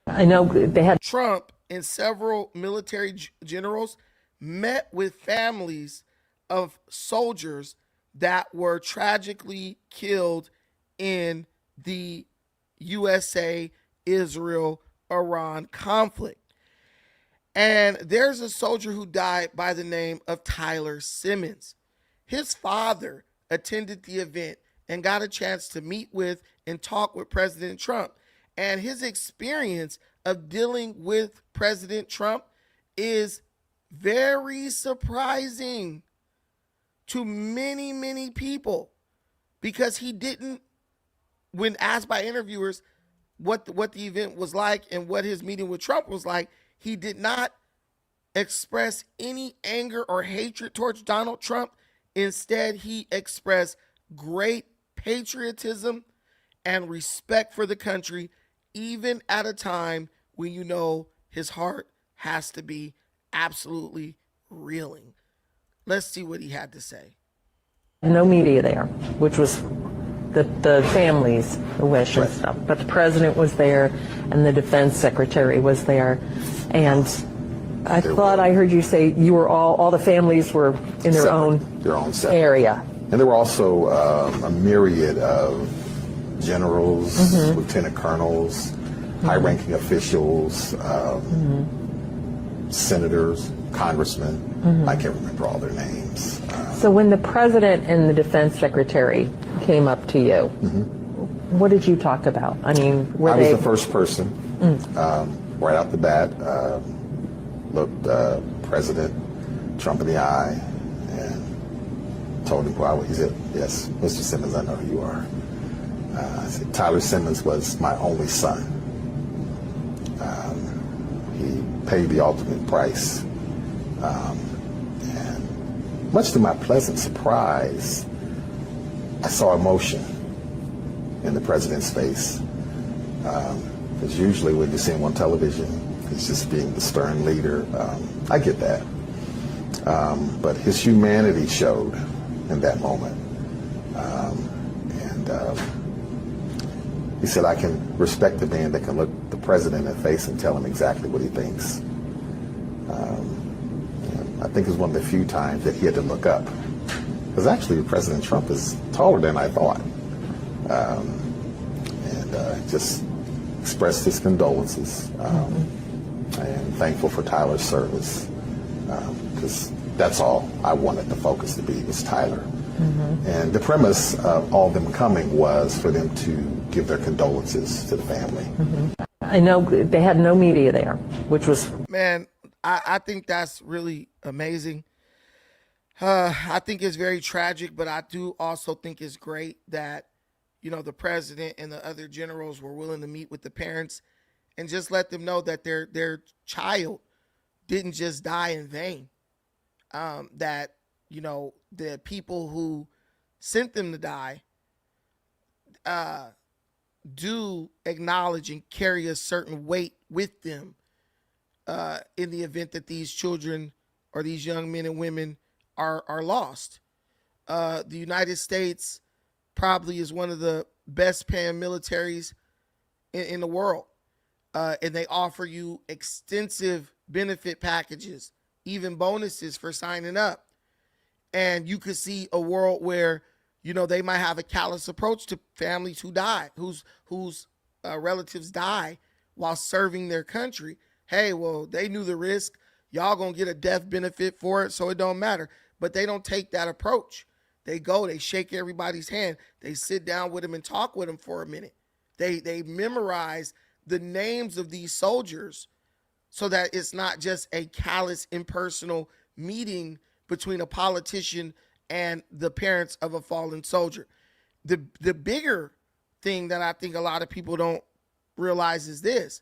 I know they had Trump and several military generals met with families of soldiers that were tragically killed in the USA-Israel-Iran conflict. And there's a soldier who died by the name of Tyler Simmons. His father attended the event and got a chance to meet with and talk with President Trump. And his experience of dealing with President Trump is very surprising to many, many people, because he didn't, when asked by interviewers what the event was like and what his meeting with Trump was like, he did not express any anger or hatred towards Donald Trump. Instead, he expressed great patriotism and respect for the country, even at a time when you know his heart has to be absolutely reeling. Let's see what he had to say. no media there, which was the family's wish and stuff. But the president was there and the defense secretary was there. And I thought I heard you say you were all the families were in their own area. And there were also a myriad of generals, lieutenant colonels, high-ranking officials, senators, congressmen. I can't remember all their names. So when the president and the defense secretary came up to you, what did you talk about? I mean, I was the first person, right out the bat, looked President Trump in the eye and told him who I was. He said, "Yes, Mr. Simmons, I know who you are." I said, "Tyler Simmons was my only son. He paid the ultimate price." And much to my pleasant surprise, I saw emotion in the president's face. Because usually when you see him on television, he's just being the stern leader. I get that. But his humanity showed in that moment. He said, "I can respect the man that can look the president in the face and tell him exactly what he thinks." I think it was one of the few times that he had to look up. Because actually President Trump is taller than I thought. Just expressed his condolences and thankful for Tyler's service. Because that's all I wanted the focus to be, was Tyler. And the premise of all them coming was for them to give their condolences to the family. I know they had no media there, which was... Man, I think that's really amazing. I think it's very tragic, but I do also think it's great that, you know, the president and the other generals were willing to meet with the parents and just let them know that their child didn't just die in vain. That, you know, the people who sent them to die do acknowledge and carry a certain weight with them in the event that these children or these young men and women are lost. The United States probably is one of the best paying militaries in the world. And they offer you extensive benefit packages, even bonuses for signing up. And you could see a world where, you know, they might have a callous approach to families who die, whose relatives die while serving their country. Hey, well, they knew the risk. Y'all gonna get a death benefit for it, so it don't matter. But they don't take that approach. They go, they shake everybody's hand. They sit down with them and talk with them for a minute. They memorize the names of these soldiers so that it's not just a callous, impersonal meeting between a politician and the parents of a fallen soldier. The bigger thing that I think a lot of people don't realize is this.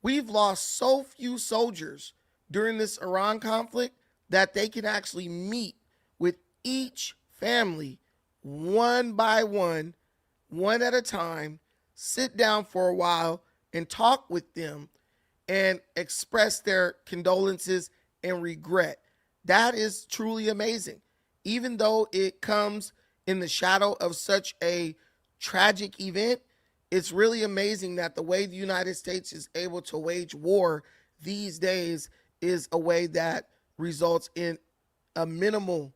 We've lost so few soldiers during this Iran conflict that they can actually meet with each family one by one at a time, sit down for a while and talk with them and express their condolences and regret. That is truly amazing. Even though it comes in the shadow of such a tragic event, it's really amazing that the way the United States is able to wage war these days is a way that results in a minimal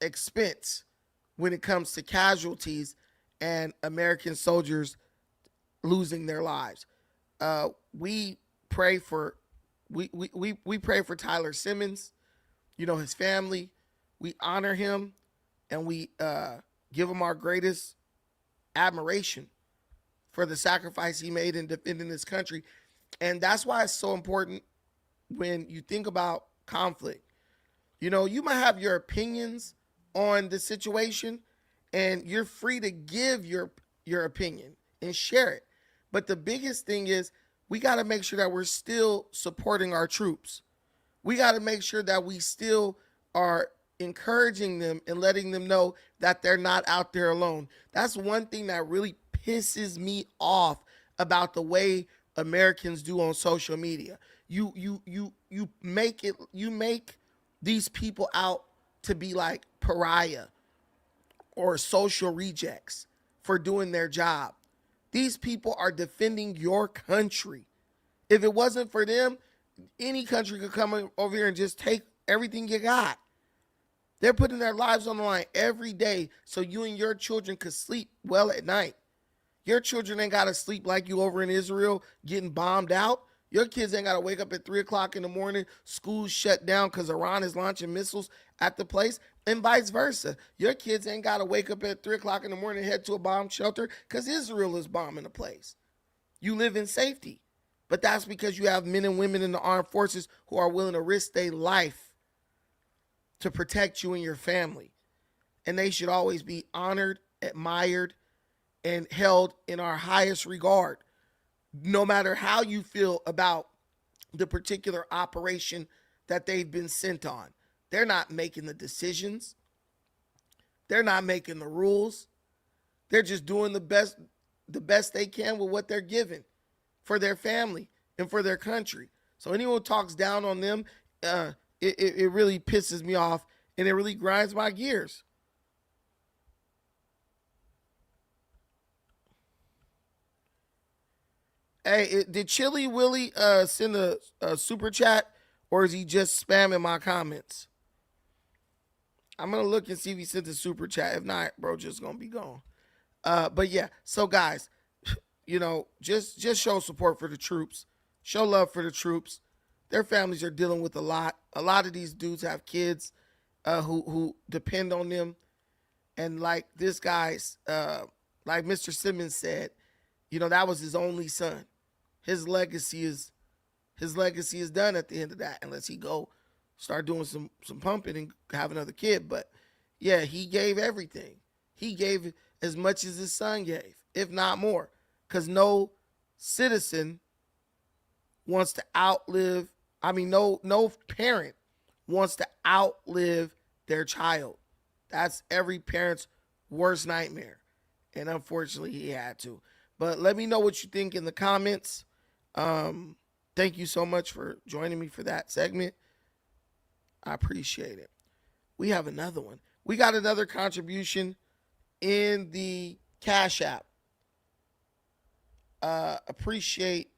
expense when it comes to casualties and American soldiers losing their lives. We pray for Tyler Simmons, you know, his family. We honor him and we give him our greatest admiration for the sacrifice he made in defending this country. And that's why it's so important when you think about conflict. You know, you might have your opinions on the situation and you're free to give your opinion and share it. But the biggest thing is we got to make sure that we're still supporting our troops. We got to make sure that we still are encouraging them and letting them know that they're not out there alone. That's one thing that really pisses me off about the way Americans do on social media. You make these people out to be like pariah or social rejects for doing their job. These people are defending your country. If it wasn't for them, any country could come over here and just take everything you got. They're putting their lives on the line every day so you and your children could sleep well at night. Your children ain't got to sleep like you over in Israel getting bombed out. Your kids ain't got to wake up at 3 o'clock in the morning, school's shut down because Iran is launching missiles at the place, and vice versa. Your kids ain't got to wake up at 3 o'clock in the morning and head to a bomb shelter because Israel is bombing the place. You live in safety. But that's because you have men and women in the armed forces who are willing to risk their life to protect you and your family. And they should always be honored, admired, and held in our highest regard, no matter how you feel about the particular operation that they've been sent on. They're not making the decisions. They're not making the rules. They're just doing the best they can with what they're given for their family and for their country. So anyone who talks down on them, it really pisses me off, and it really grinds my gears. Hey, did Chili Willie send a super chat, or is he just spamming my comments? I'm going to look and see if he sent a super chat. If not, bro, just going to be gone. But yeah, so guys, you know, just show support for the troops. Show love for the troops. Their families are dealing with a lot. A lot of these dudes have kids who depend on them. And like this guy's, like Mr. Simmons said, you know, that was his only son. His legacy is done at the end of that, unless he go start doing some pumping and have another kid. But yeah, he gave everything. He gave as much as his son gave, if not more, because no citizen wants to outlive. I mean, no parent wants to outlive their child. That's every parent's worst nightmare. And unfortunately, he had to. But let me know what you think in the comments. Thank you so much for joining me for that segment. I appreciate it. We have another one. We got another contribution in the Cash App. Appreciate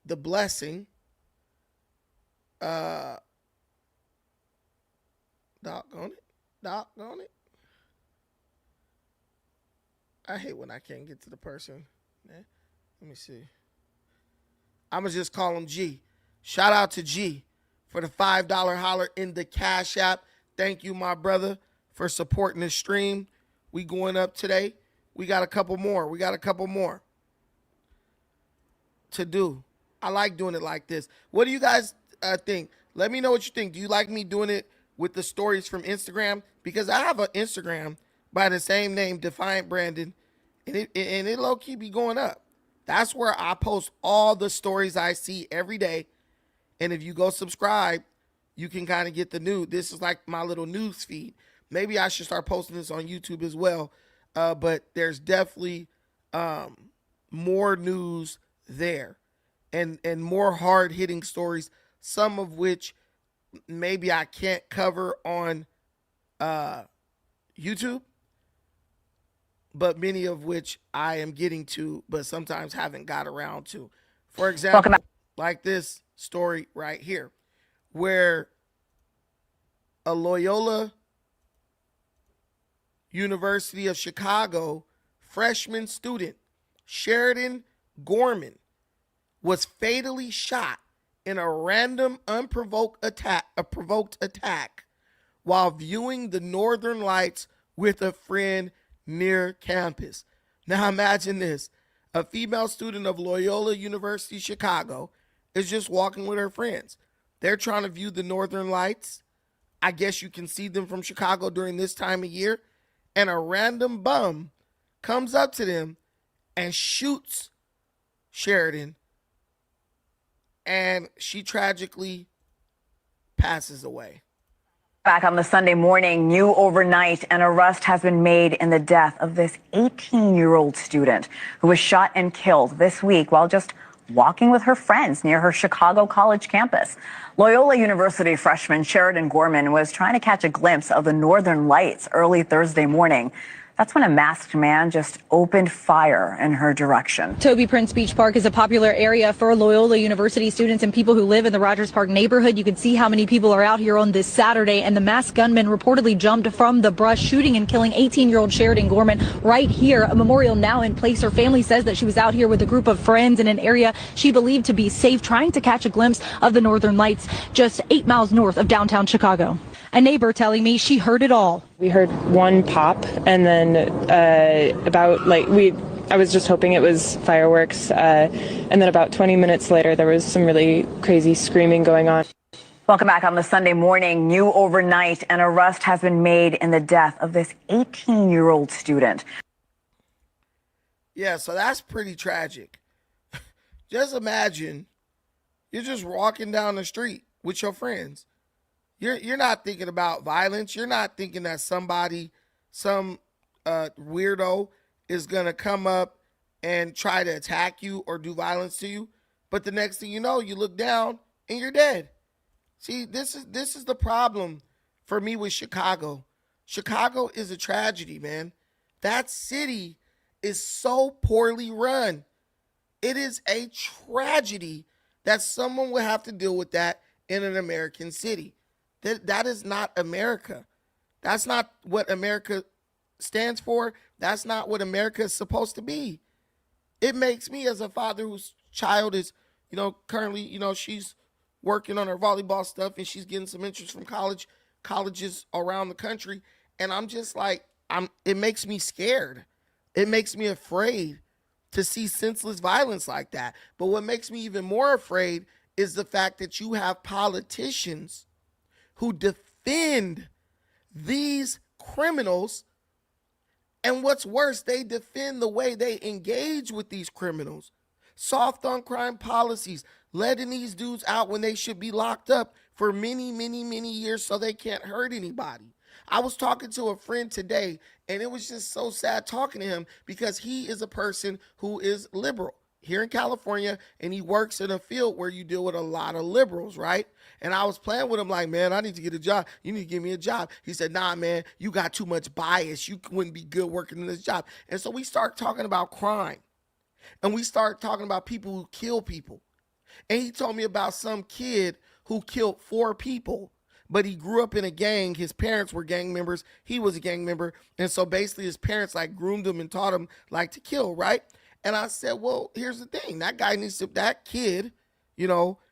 the blessing. Doggone it. I hate when I can't get to the person. Let me see. I'm going to just call him G. Shout out to G for the $5 holler in the Cash App. Thank you, my brother, for supporting the stream. We going up today. We got a couple more. To do. I like doing it like this. What do you guys think? Let me know what you think. Do you like me doing it with the stories from Instagram? Because I have an Instagram by the same name, Defiant Brandon, and it low-key be going up. That's where I post all the stories I see every day. And if you go subscribe, you can kind of get the news. This is like my little news feed. Maybe I should start posting this on YouTube as well. But there's definitely more news there and more hard-hitting stories, some of which maybe I can't cover on YouTube, but many of which I am getting to, but sometimes haven't got around to. For example, like this story right here, where a Loyola University of Chicago freshman student, Sheridan Gorman, was fatally shot in a random provoked attack while viewing the Northern Lights with a friend near campus. Now imagine this. A female student of Loyola University Chicago is just walking with her friends. They're trying to view the Northern Lights. I guess you can see them from Chicago during this time of year. And a random bum comes up to them and shoots Sheridan. And she tragically passes away. Back on the Sunday morning, new overnight, an arrest has been made in the death of this 18-year-old student who was shot and killed this week while just walking with her friends near her Chicago college campus. Loyola University freshman Sheridan Gorman was trying to catch a glimpse of the Northern Lights early Thursday morning. That's when a masked man just opened fire in her direction. Toby Prince Beach Park is a popular area for Loyola University students and people who live in the Rogers Park neighborhood. You can see how many people are out here on this Saturday, and the masked gunman reportedly jumped from the brush, shooting and killing 18-year-old Sheridan Gorman right here. A memorial now in place. Her family says that she was out here with a group of friends in an area she believed to be safe, trying to catch a glimpse of the Northern Lights just 8 miles north of downtown Chicago. A neighbor telling me she heard it all. We heard one pop, and then I was just hoping it was fireworks, and then about 20 minutes later there was some really crazy screaming going on. Welcome back on the Sunday morning. New overnight, an arrest has been made in the death of this 18-year-old student. Yeah, so that's pretty tragic. Just imagine you're just walking down the street with your friends. You're not thinking about violence. You're not thinking that some weirdo is going to come up and try to attack you or do violence to you. But the next thing you know, you look down and you're dead. See, this is the problem for me with Chicago. Chicago is a tragedy, man. That city is so poorly run. It is a tragedy that someone would have to deal with that in an American city. That is not America. That's not what America stands for. That's not what America is supposed to be. It makes me, as a father whose child is, currently, she's working on her volleyball stuff and she's getting some interest from colleges around the country. And I'm just like, it makes me scared. It makes me afraid to see senseless violence like that. But what makes me even more afraid is the fact that you have politicians who defend these criminals, and what's worse, they defend the way they engage with these criminals. Soft on crime policies, letting these dudes out when they should be locked up for many, many, many years so they can't hurt anybody. I was talking to a friend today, and it was just so sad talking to him because he is a person who is liberal here in California, and he works in a field where you deal with a lot of liberals, right? And I was playing with him like, man, I need to get a job. You need to give me a job. He said, nah, man, you got too much bias. You wouldn't be good working in this job. And so we start talking about crime, and we start talking about people who kill people. And he told me about some kid who killed 4 people, but he grew up in a gang. His parents were gang members. He was a gang member. And so basically his parents groomed him and taught him to kill, right? And I said, well, here's the thing. That kid,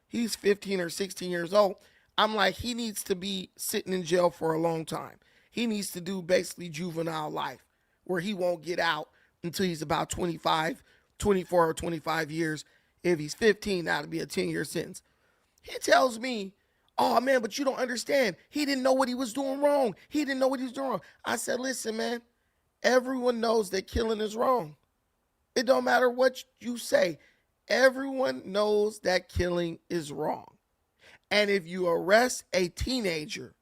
he's 15 or 16 years old. I'm like, he needs to be sitting in jail for a long time. He needs to do basically juvenile life where he won't get out until he's about 24 or 25 years. If he's 15, that'll be a 10-year sentence. He tells me, oh, man, but you don't understand. He didn't know what he was doing wrong. I said, listen, man, everyone knows that killing is wrong. It don't matter what you say. Everyone knows that killing is wrong. And if you arrest a teenager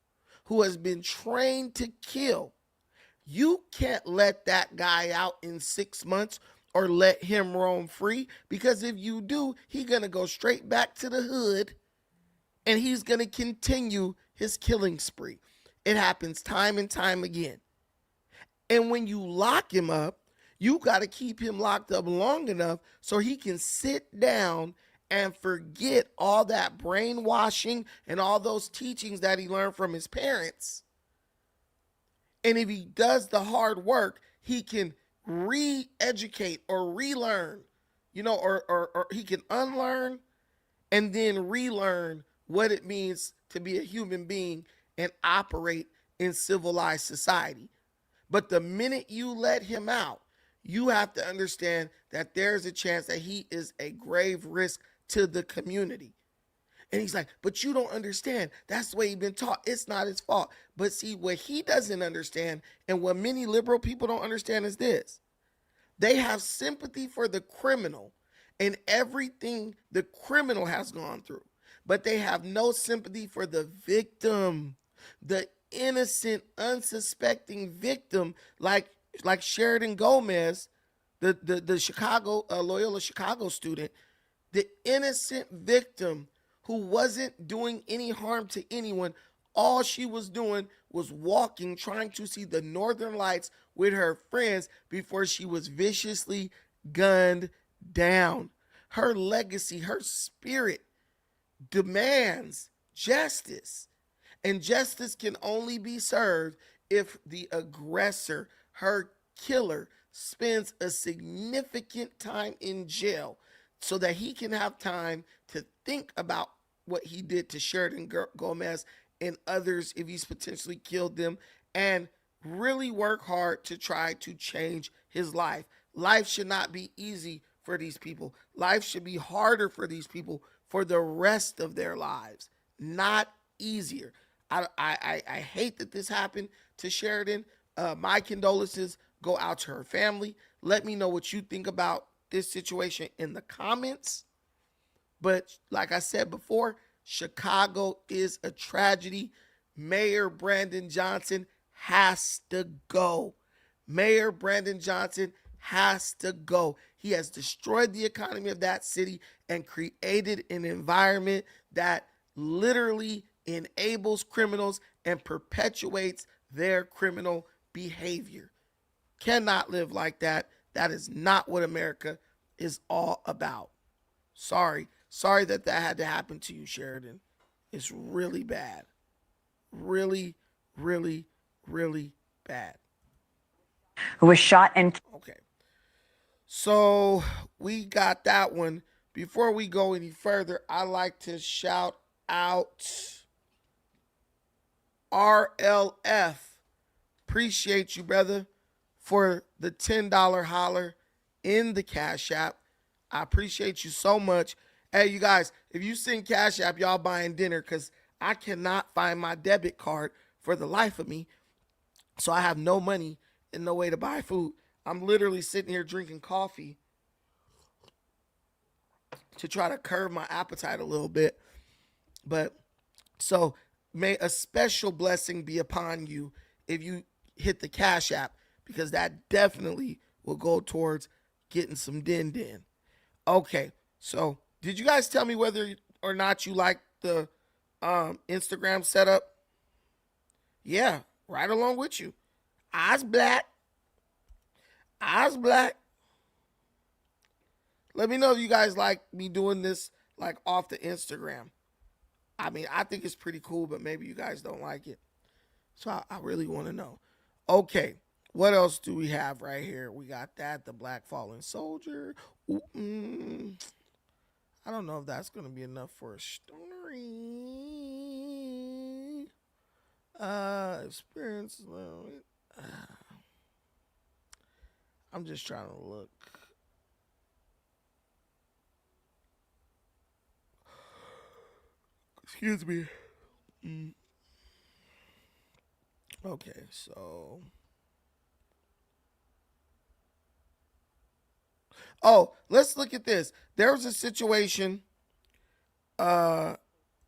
who has been trained to kill, you can't let that guy out in 6 months or let him roam free, because if you do, he's going to go straight back to the hood and he's going to continue his killing spree. It happens time and time again. And when you lock him up, you got to keep him locked up long enough so he can sit down and forget all that brainwashing and all those teachings that he learned from his parents. And if he does the hard work, he can re-educate or relearn, or he can unlearn and then relearn what it means to be a human being and operate in civilized society. But the minute you let him out, you have to understand that there's a chance that he is a grave risk to the community. And he's like, but you don't understand. That's the way he's been taught. It's not his fault. But see, what he doesn't understand, and what many liberal people don't understand, is this. They have sympathy for the criminal and everything the criminal has gone through. But they have no sympathy for the victim, the innocent, unsuspecting victim, like Sheridan Gomez, the Chicago, Loyola Chicago student, the innocent victim who wasn't doing any harm to anyone. all she was doing was walking, trying to see the northern lights with her friends before she was viciously gunned down. Her legacy, her spirit demands justice. And justice can only be served if the aggressor, her killer, spends a significant time in jail so that he can have time to think about what he did to Sheridan Gomez and others if he's potentially killed them, and really work hard to try to change his life. Life should not be easy for these people. Life should be harder for these people for the rest of their lives, not easier. I hate that this happened to Sheridan. My condolences go out to her family. Let me know what you think about this situation in the comments. But like I said before, Chicago is a tragedy. Mayor Brandon Johnson has to go. Mayor Brandon Johnson has to go. He has destroyed the economy of that city and created an environment that literally enables criminals and perpetuates their criminal behavior. Cannot live like that. That is not what America is all about. Sorry that had to happen to you, Sheridan. It's really bad. Really, really, really bad. Who was shot and... Okay. So we got that one. Before we go any further, I like to shout out RLF. Appreciate you, brother, for the $10 holler in the Cash App. I appreciate you so much. Hey, you guys, if you send Cash App, y'all buying dinner, because I cannot find my debit card for the life of me. So I have no money and no way to buy food. I'm literally sitting here drinking coffee to try to curb my appetite a little bit. But so may a special blessing be upon you if you hit the Cash App, because that definitely will go towards getting some din. Okay, so did you guys tell me whether or not you like the Instagram setup? Yeah, right along with you. Eyes black. Let me know if you guys like me doing this like off the Instagram. I mean, I think it's pretty cool, but maybe you guys don't like it. So I really want to know. Okay, what else do we have right here? We got that, the Black Fallen Soldier. I don't know if that's going to be enough for a story. Experience. I'm just trying to look. Excuse me. Okay, so. Oh, let's look at this. There was a situation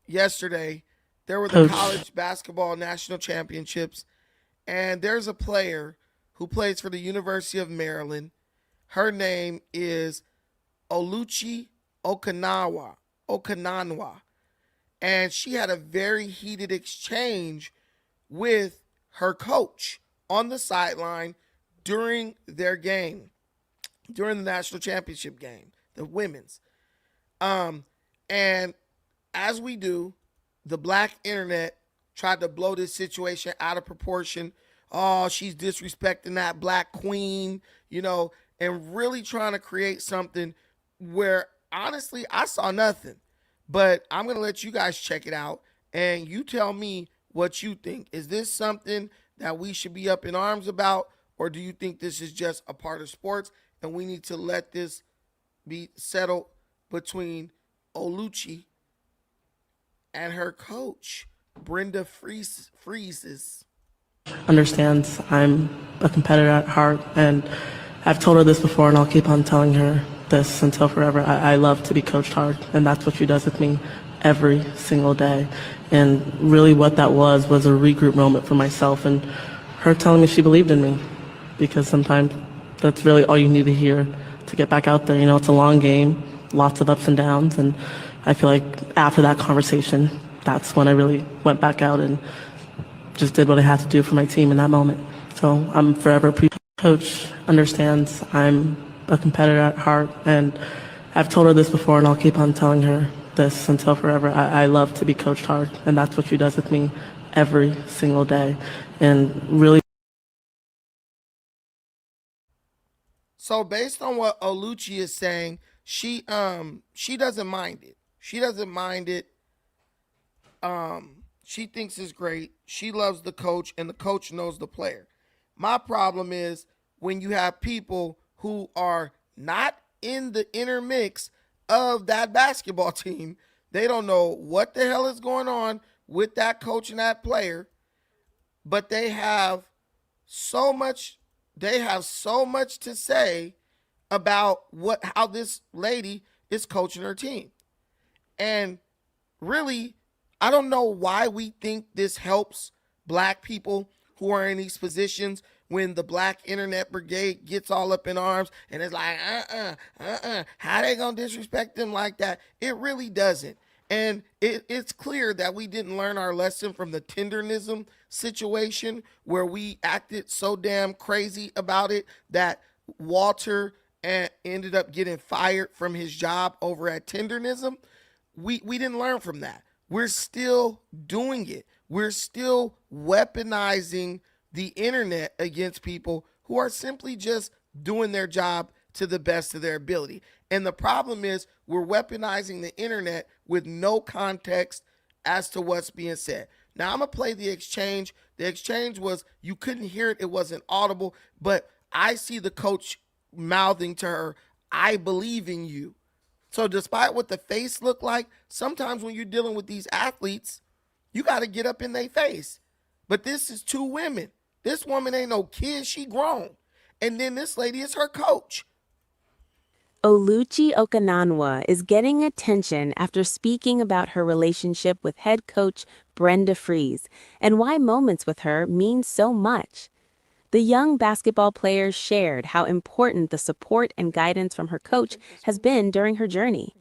yesterday. There were the college basketball national championships, and there's a player who plays for the University of Maryland. Her name is Oluchi Okananwa. And she had a very heated exchange with her coach on the sideline during their game, during the national championship game, the women's. And as we do, the black internet tried to blow this situation out of proportion. Oh, she's disrespecting that black queen, and really trying to create something where, honestly, I saw nothing. But I'm going to let you guys check it out, and you tell me what you think. Is this something that we should be up in arms about, or do you think this is just a part of sports, and we need to let this be settled between Oluchi and her coach, Brenda Freeses? Understands I'm a competitor at heart, and I've told her this before, and I'll keep on telling her this until forever. I love to be coached hard, and that's what she does with me every single day. And really what that was a regroup moment for myself, and her telling me she believed in me, because sometimes that's really all you need to hear to get back out there. It's a long game, lots of ups and downs, and I feel like after that conversation, that's when I really went back out and just did what I had to do for my team in that moment. So I'm forever Coach understands I'm a competitor at heart, and I've told her this before, and I'll keep on telling her this until forever. I love to be coached hard, and that's what she does with me every single day. And really. So based on what Oluchi is saying, she doesn't mind it. She doesn't mind it. She thinks it's great. She loves the coach, and the coach knows the player. My problem is when you have people who are not in the inner mix of that basketball team, they don't know what the hell is going on with that coach and that player, but they have so much to say about how this lady is coaching her team. And really, I don't know why we think this helps black people who are in these positions when the black internet brigade gets all up in arms and it's like, how they gonna disrespect them like that? It really doesn't. And it's clear that we didn't learn our lesson from the tendernism situation where we acted so damn crazy about it that Walter ended up getting fired from his job over at tendernism. We didn't learn from that. We're still doing it. We're still weaponizing the internet against people who are simply just doing their job to the best of their ability. And the problem is we're weaponizing the internet with no context as to what's being said. Now I'm going to play the exchange. The exchange was, you couldn't hear it. It wasn't audible, but I see the coach mouthing to her, I believe in you. So despite what the face looked like, sometimes when you're dealing with these athletes, you got to get up in their face. But this is two women. This woman ain't no kid. She grown. And then this lady is her coach. Oluchi Okananwa is getting attention after speaking about her relationship with head coach Brenda Fries and why moments with her mean so much. The young basketball player shared how important the support and guidance from her coach has been during her journey.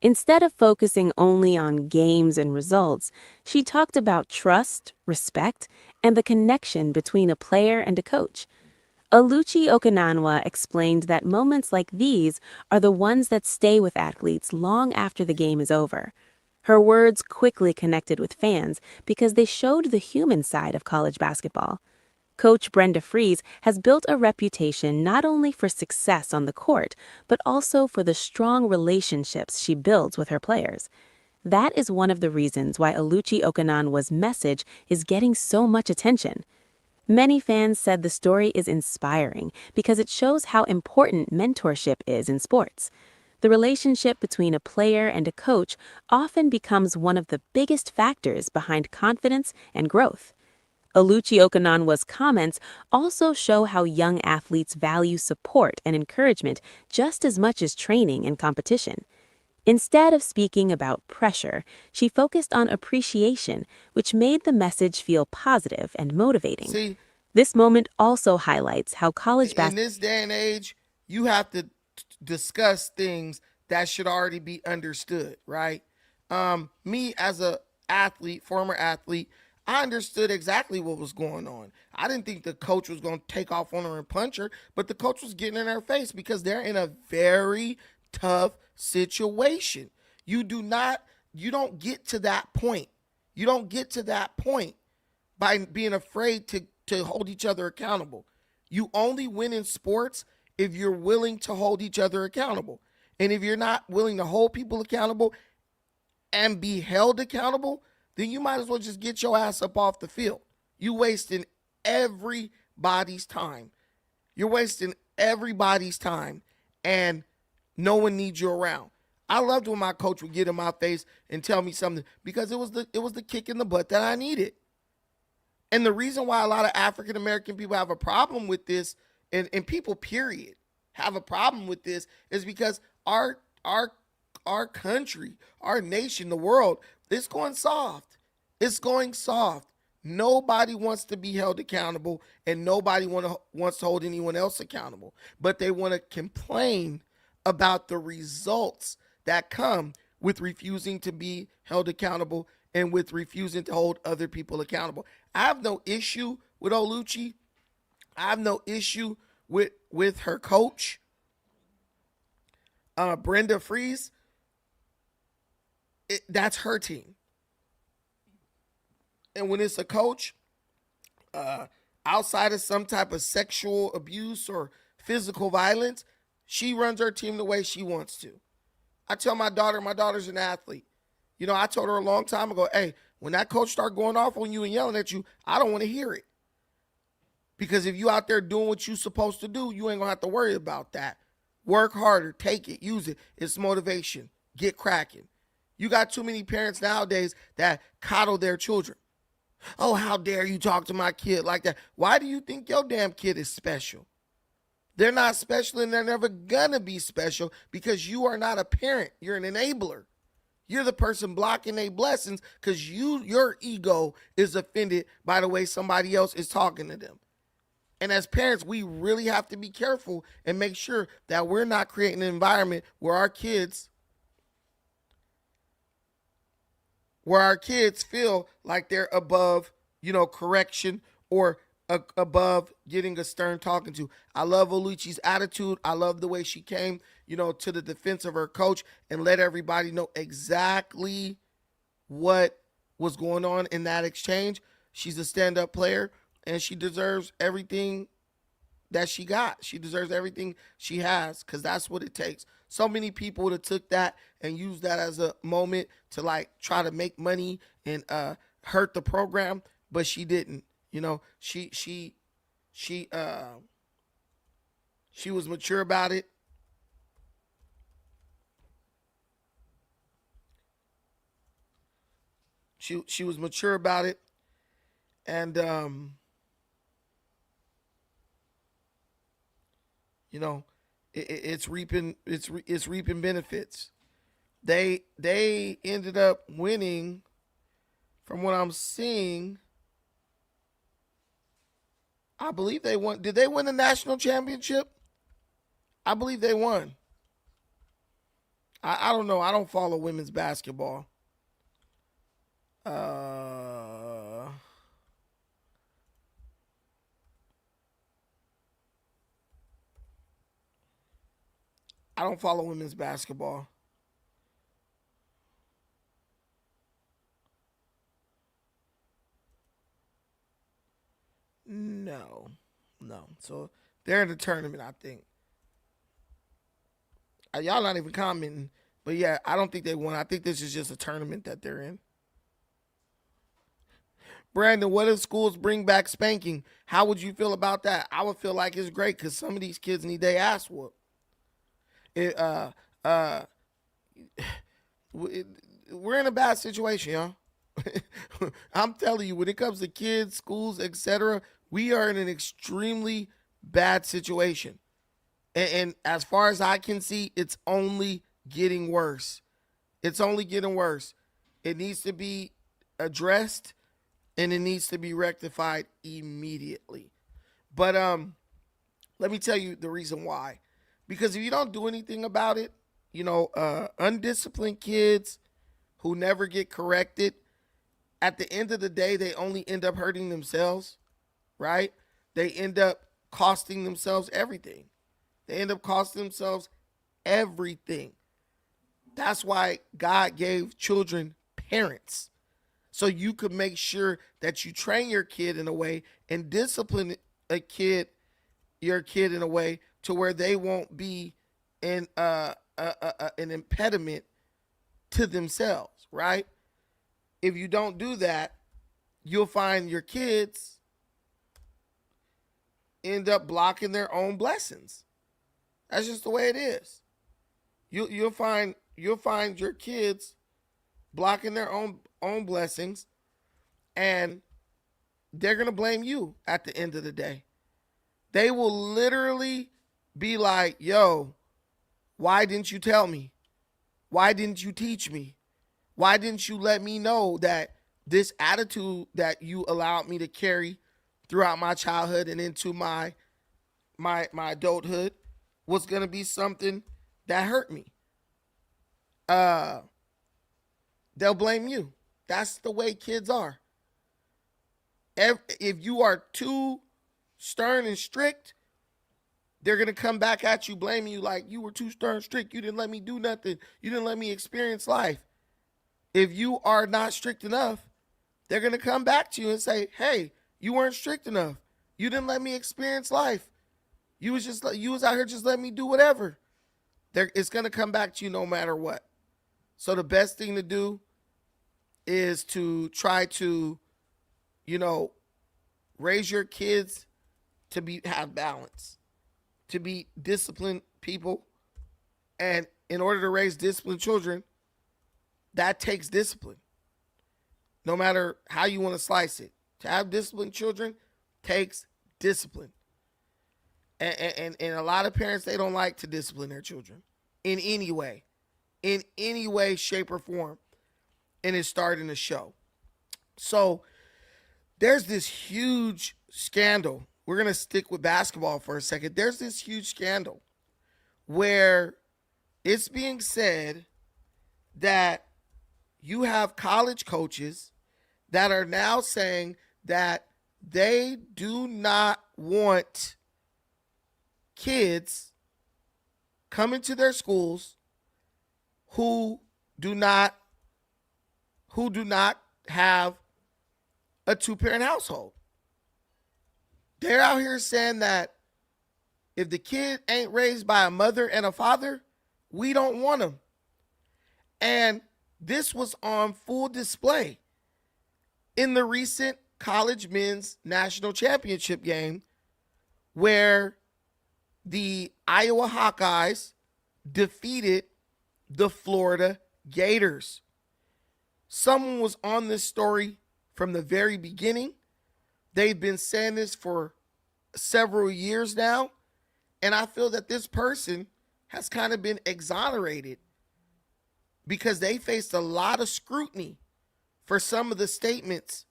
Instead of focusing only on games and results, she talked about trust, respect, and the connection between a player and a coach. Oluchi Okananwa explained that moments like these are the ones that stay with athletes long after the game is over. Her words quickly connected with fans because they showed the human side of college basketball. Coach Brenda Fries has built a reputation not only for success on the court, but also for the strong relationships she builds with her players. That is one of the reasons why Oluchi Okananwa's message is getting so much attention. Many fans said the story is inspiring because it shows how important mentorship is in sports. The relationship between a player and a coach often becomes one of the biggest factors behind confidence and growth. Oluchi Okananwa's comments also show how young athletes value support and encouragement just as much as training and competition. Instead of speaking about pressure, she focused on appreciation, which made the message feel positive and motivating. See, this moment also highlights how college in this day and age, you have to discuss things that should already be understood, right? Me as a athlete, former athlete, I understood exactly what was going on. I didn't think the coach was going to take off on her and punch her, but the coach was getting in her face because they're in a very tough situation. You don't get to that point. You don't get to that point by being afraid to hold each other accountable. You only win in sports if you're willing to hold each other accountable. And if you're not willing to hold people accountable and be held accountable, then you might as well just get your ass up off the field. You wasting everybody's time. You're wasting everybody's time, and no one needs you around. I loved when my coach would get in my face and tell me something because it was the kick in the butt that I needed. And the reason why a lot of African American people have a problem with this, and people period have a problem with this, is because our country, our nation, the world, it's going soft. It's going soft. Nobody wants to be held accountable, and nobody wants to hold anyone else accountable. But they want to complain about the results that come with refusing to be held accountable and with refusing to hold other people accountable. I have no issue with Oluchi. I have no issue with her coach, Brenda Fries. That's her team. And when it's a coach, outside of some type of sexual abuse or physical violence, she runs her team the way she wants to. I tell my daughter's an athlete. You know, I told her a long time ago, hey, when that coach start going off on you and yelling at you, I don't want to hear it. Because if you out there doing what you supposed to do, you ain't going to have to worry about that. Work harder, take it, use it. It's motivation. Get cracking. You got too many parents nowadays that coddle their children. Oh, how dare you talk to my kid like that? Why do you think your damn kid is special? They're not special and they're never gonna be special because you are not a parent. You're an enabler. You're the person blocking their blessings because your ego is offended by the way somebody else is talking to them. And as parents, we really have to be careful and make sure that we're not creating an environment where our kids feel like they're above, correction or above getting a stern talking to. I love Oluchi's attitude. I love the way she came, to the defense of her coach and let everybody know exactly what was going on in that exchange. She's a stand-up player and she deserves everything that she got. She deserves everything she has because that's what it takes. So many people would have took that and used that as a moment to try to make money and hurt the program, but she didn't. She was mature about it. She was mature about it, and it's reaping benefits. They ended up winning, from what I'm seeing. I believe they won. Did they win the national championship? I believe they won. I don't know. I don't follow women's basketball. I don't follow women's basketball. No. So they're in the tournament, I think. Y'all not even commenting, but yeah, I don't think they won. I think this is just a tournament that they're in. Brandon, what if schools bring back spanking? How would you feel about that? I would feel like it's great because some of these kids need their ass whooped. We're in a bad situation, y'all. I'm telling you, when it comes to kids, schools, etc., we are in an extremely bad situation. And as far as I can see, it's only getting worse. It's only getting worse. It needs to be addressed and it needs to be rectified immediately. But let me tell you the reason why. Because if you don't do anything about it, undisciplined kids who never get corrected, at the end of the day, they only end up hurting themselves, right? They end up costing themselves everything. They end up costing themselves everything. That's why God gave children parents. So you could make sure that you train your kid in a way and discipline your kid in a way to where they won't be an impediment to themselves, right? If you don't do that, you'll find your kids end up blocking their own blessings. That's just the way it is. You'll find your kids blocking their own blessings, and they're gonna blame you at the end of the day. They will literally be like, yo, why didn't you tell me? Why didn't you teach me? Why didn't you let me know that this attitude that you allowed me to carry throughout my childhood and into my adulthood was going to be something that hurt me? They'll blame you. That's the way kids are. If you are too stern and strict, they're going to come back at you, blaming you like you were too stern and strict. You didn't let me do nothing. You didn't let me experience life. If you are not strict enough, they're going to come back to you and say, hey, you weren't strict enough. You didn't let me experience life. You was out here just letting me do whatever. It's going to come back to you no matter what. So the best thing to do is to try to, raise your kids to have balance, to be disciplined people. And in order to raise disciplined children, that takes discipline. No matter how you want to slice it. To have disciplined children takes discipline. And a lot of parents, they don't like to discipline their children in any way, shape, or form. And it's starting to show. So there's this huge scandal. We're going to stick with basketball for a second. There's this huge scandal where it's being said that you have college coaches that are now saying that they do not want kids coming to their schools who do not have a two-parent household. They're out here saying that if the kid ain't raised by a mother and a father, we don't want him. And this was on full display in the recent college men's national championship game where the Iowa Hawkeyes defeated the Florida Gators. Someone was on this story from the very beginning. They've been saying this for several years now. And I feel that this person has kind of been exonerated because they faced a lot of scrutiny for some of the statements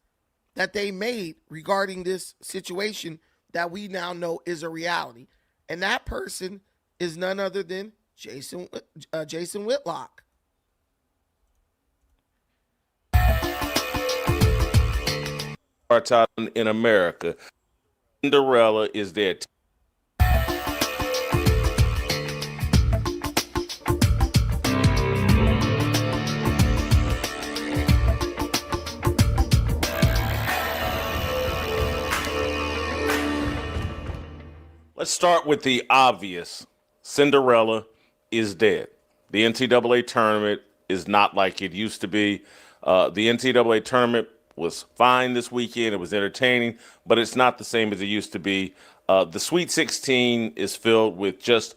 that they made regarding this situation that we now know is a reality. And that person is none other than Jason Whitlock. Apartheid in America. Cinderella is there. Let's start with the obvious. Cinderella is dead. The NCAA tournament is not like it used to be. The NCAA tournament was fine this weekend. It was entertaining, but it's not the same as it used to be. The Sweet 16 is filled with just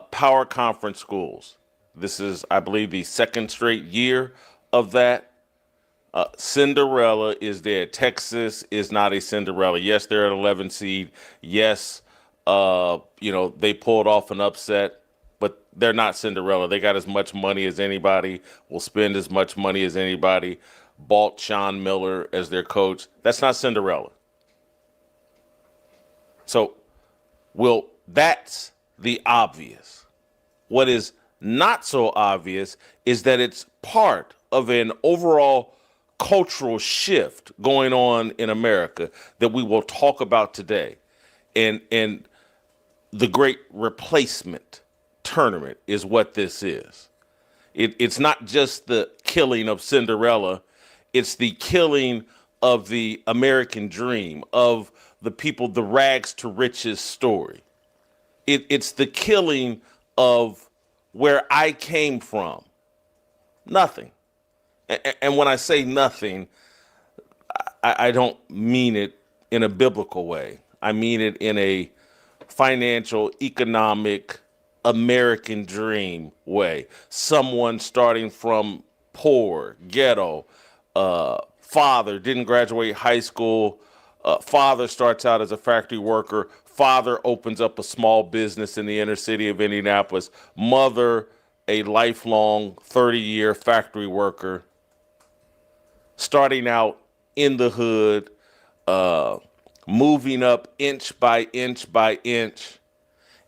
power conference schools. This is, I believe, the second straight year of that. Cinderella is there. Texas is not a Cinderella. Yes, they're an 11 seed. Yes, they pulled off an upset, but they're not Cinderella. They got as much money as anybody, will spend as much money as anybody, bought Sean Miller as their coach. That's not Cinderella. So, that's the obvious. What is not so obvious is that it's part of an overall cultural shift going on in America that we will talk about today. And the Great Replacement Tournament is what this is. It's not just the killing of Cinderella. It's the killing of the American dream, of the people, the rags to riches story. It's the killing of where I came from. Nothing. And when I say nothing, I don't mean it in a biblical way. I mean it in a financial, economic, American dream way. Someone starting from poor, ghetto, father didn't graduate high school, father starts out as a factory worker, father opens up a small business in the inner city of Indianapolis, mother a lifelong 30-year factory worker, starting out in the hood, moving up inch by inch by inch,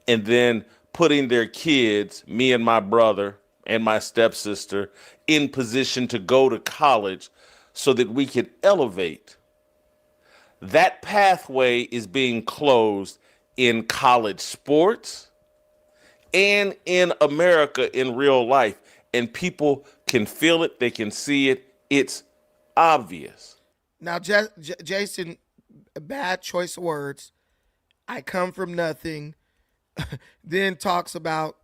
and then putting their kids, me and my brother and my stepsister in position to go to college so that we could elevate. That pathway is being closed in college sports and in America in real life. And people can feel it, they can see it. It's obvious. Now, Jason, a bad choice of words. I come from nothing. Then talks about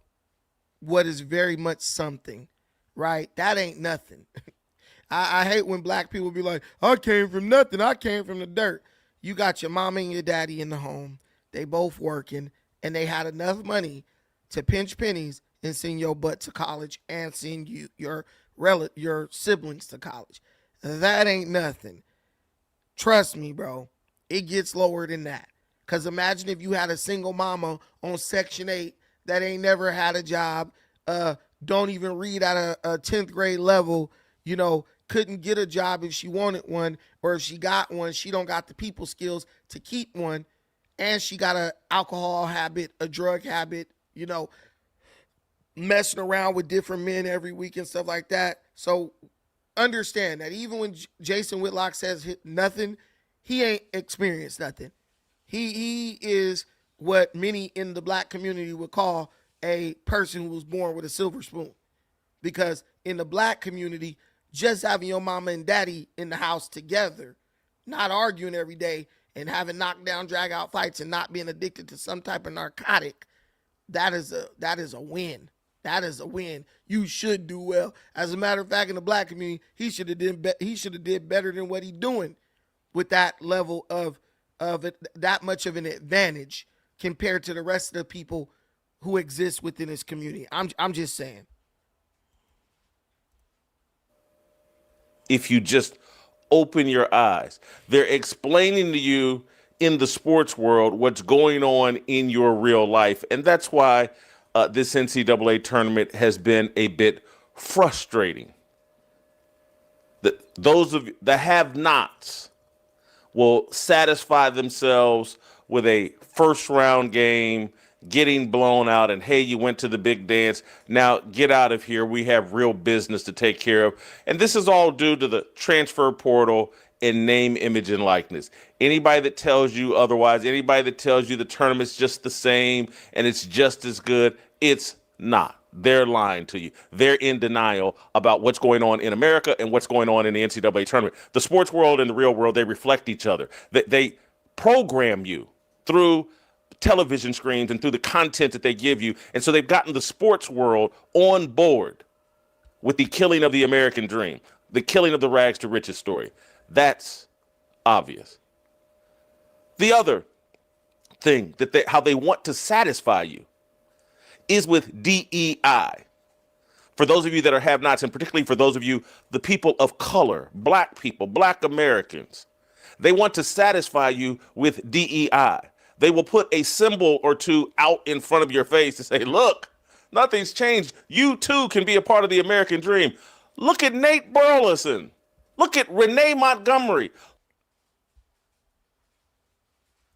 what is very much something, right? That ain't nothing. I hate when black people be like, I came from nothing. I came from the dirt. You got your mama and your daddy in the home. They both working, and they had enough money to pinch pennies and send your butt to college and send you your siblings to college. That ain't nothing. Trust me, bro. It gets lower than that. Because imagine if you had a single mama on Section 8 that ain't never had a job, don't even read at a 10th grade level, couldn't get a job if she wanted one, or if she got one, she don't got the people skills to keep one, and she got an alcohol habit, a drug habit, messing around with different men every week and stuff like that. So understand that even when Jason Whitlock says nothing, he ain't experienced nothing. He is what many in the black community would call a person who was born with a silver spoon. Because in the black community, just having your mama and daddy in the house together, not arguing every day and having knockdown, drag out fights and not being addicted to some type of narcotic, that is a win. That is a win. You should do well. As a matter of fact, in the black community, he should have did better than what he's doing with that level of that much of an advantage compared to the rest of the people who exist within his community. I'm just saying. If you just open your eyes, they're explaining to you in the sports world what's going on in your real life. And that's why this NCAA tournament has been a bit frustrating. Those of the have-nots will satisfy themselves with a first-round game, getting blown out, and hey, you went to the big dance. Now get out of here. We have real business to take care of. And this is all due to the transfer portal and name, image, and likeness. Anybody that tells you otherwise, anybody that tells you the tournament's just the same and it's just as good, it's not. They're lying to you. They're in denial about what's going on in America and what's going on in the NCAA tournament. The sports world and the real world, they reflect each other. They program you through television screens and through the content that they give you. And so they've gotten the sports world on board with the killing of the American dream, the killing of the rags to riches story. That's obvious. The other thing how they want to satisfy you is with DEI. For those of you that are have-nots, and particularly for those of you, the people of color, black people, black Americans, they want to satisfy you with DEI. They will put a symbol or two out in front of your face to say, look, nothing's changed. You too can be a part of the American dream. Look at Nate Burleson. Look at Renee Montgomery.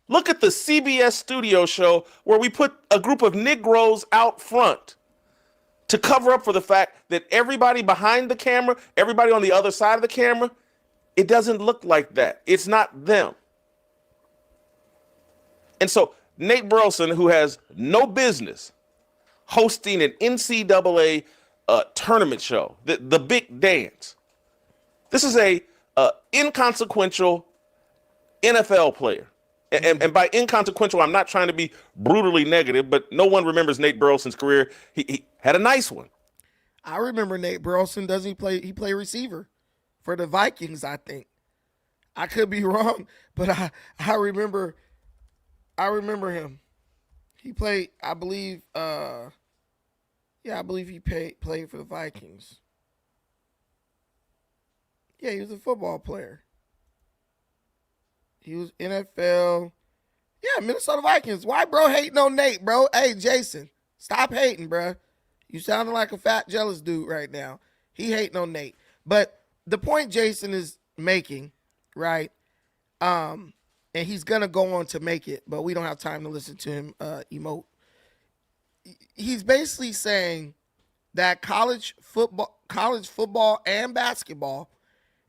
Look at the CBS studio show where we put a group of Negroes out front to cover up for the fact that everybody behind the camera, everybody on the other side of the camera, it doesn't look like that. It's not them. And so Nate Burleson, who has no business hosting an NCAA tournament show, the big dance. This is a inconsequential NFL player. And by inconsequential, I'm not trying to be brutally negative, but no one remembers Nate Burleson's career. He had a nice one. I remember Nate Burleson. Doesn't he play? He played receiver for the Vikings, I think. I could be wrong, but I remember him. He played, I believe. I believe he played for the Vikings. Yeah, he was a football player. He was NFL. Yeah, Minnesota Vikings. Why, bro, hating on Nate, bro? Hey, Jason, stop hating, bro. You sounding like a fat, jealous dude right now. He hating on Nate. But the point Jason is making, right, and he's going to go on to make it, but we don't have time to listen to him emote. He's basically saying that college football and basketball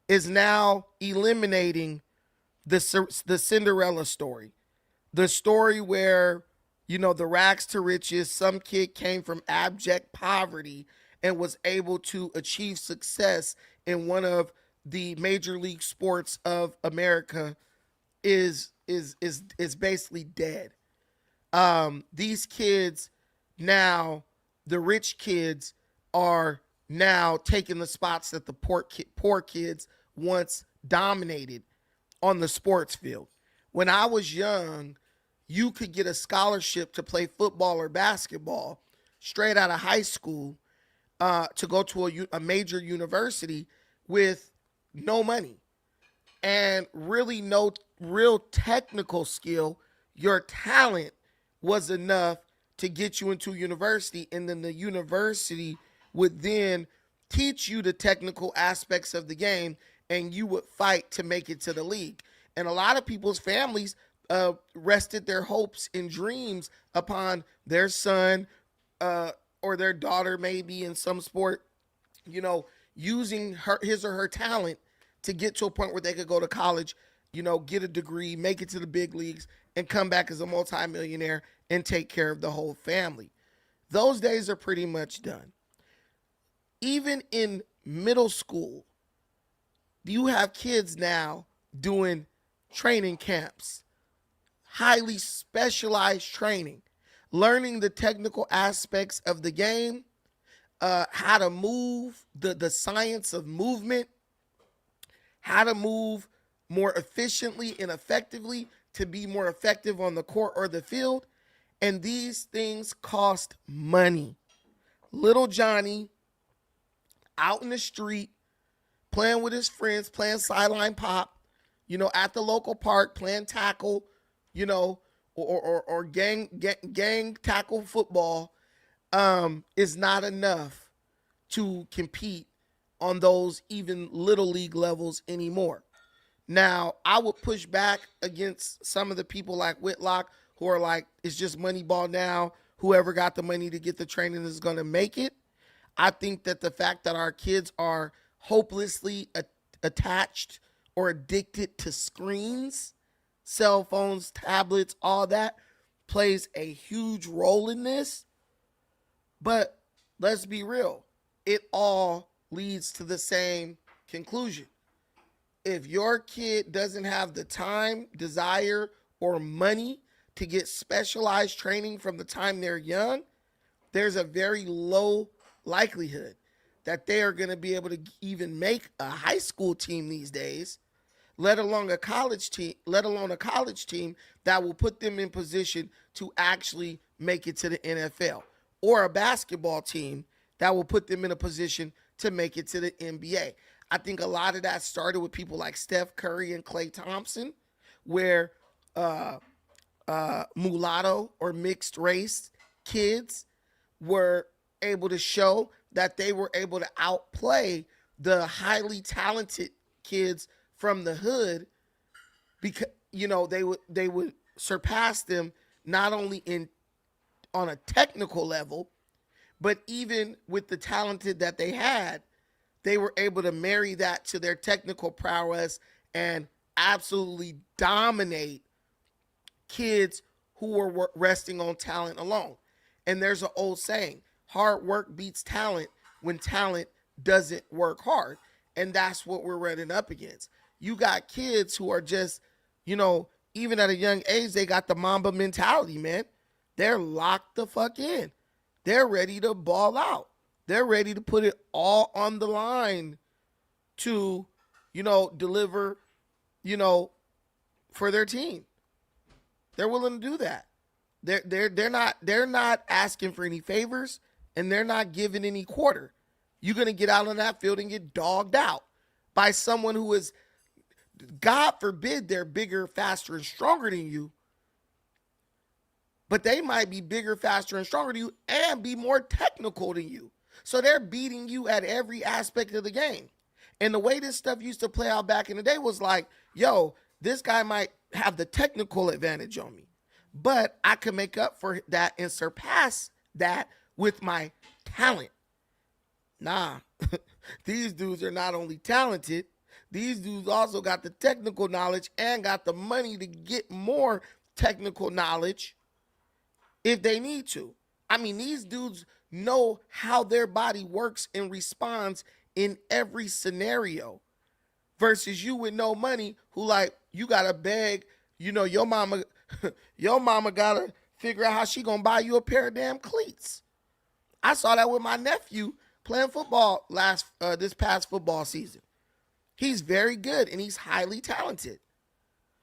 is now eliminating the Cinderella story. The story where, the rags to riches, some kid came from abject poverty and was able to achieve success in one of the major league sports of America is basically dead. These kids now, the rich kids are now taking the spots that the poor kids once dominated on the sports field. When I was young, you could get a scholarship to play football or basketball straight out of high school to go to a major university with no money and really no real technical skill. Your talent was enough to get you into university, and then the university would then teach you the technical aspects of the game, and you would fight to make it to the league. And a lot of people's families rested their hopes and dreams upon their son or their daughter, maybe in some sport, using his or her talent to get to a point where they could go to college, get a degree, make it to the big leagues, and come back as a multimillionaire and take care of the whole family. Those days are pretty much done. Even in middle school, you have kids now doing training camps, highly specialized training, learning the technical aspects of the game, how to move, the science of movement, how to move more efficiently and effectively to be more effective on the court or the field. And these things cost money. Little Johnny out in the street playing with his friends, playing sideline pop, at the local park, playing tackle, or gang tackle football, is not enough to compete on those even little league levels anymore. Now, I would push back against some of the people like Whitlock who are like, it's just money ball now. Whoever got the money to get the training is going to make it. I think that the fact that our kids are hopelessly attached or addicted to screens, cell phones, tablets, all that plays a huge role in this. But let's be real. It all leads to the same conclusion. If your kid doesn't have the time, desire, or money to get specialized training from the time they're young, there's a very low likelihood that they are going to be able to even make a high school team these days, let alone a college team that will put them in position to actually make it to the NFL, or a basketball team that will put them in a position to make it to the NBA. I think a lot of that started with people like Steph Curry and Klay Thompson, where mulatto or mixed race kids were able to show that they were able to outplay the highly talented kids from the hood, because they would surpass them not only on a technical level, but even with the talented that they had, they were able to marry that to their technical prowess and absolutely dominate kids who were resting on talent alone. And there's an old saying, hard work beats talent when talent doesn't work hard. And that's what we're running up against. You got kids who are just, even at a young age, they got the Mamba mentality, man. They're locked the fuck in. They're ready to ball out. They're ready to put it all on the line to, deliver, for their team. They're willing to do that. They're not asking for any favors, and they're not giving any quarter. You're going to get out on that field and get dogged out by someone who is, God forbid, they're bigger, faster, and stronger than you. But they might be bigger, faster, and stronger than you and be more technical than you. So they're beating you at every aspect of the game. And the way this stuff used to play out back in the day was like, yo, this guy might have the technical advantage on me, but I can make up for that and surpass that with my talent. Nah, these dudes are not only talented, these dudes also got the technical knowledge and got the money to get more technical knowledge if they need to. I mean, these dudes know how their body works and responds in every scenario versus you with no money who like you gotta beg, your mama your mama gotta figure out how she gonna buy you a pair of damn cleats. I saw that with my nephew playing football this past football season. He's very good and he's highly talented.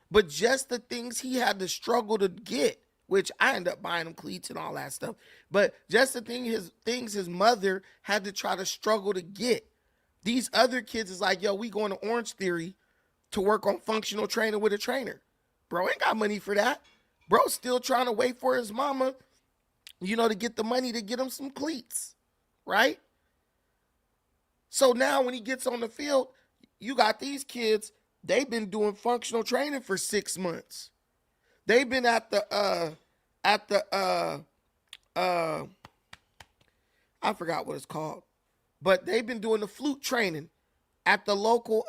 But just the things he had to struggle to get, which I ended up buying him cleats and all that stuff. But just the things his mother had to try to struggle to get. These other kids is like, yo, we going to Orange Theory to work on functional training with a trainer. Bro ain't got money for that. Bro still trying to wait for his mama, to get the money to get him some cleats, right? So now when he gets on the field, you got these kids, they've been doing functional training for 6 months. They've been at the I forgot what it's called, but they've been doing the flute training at the local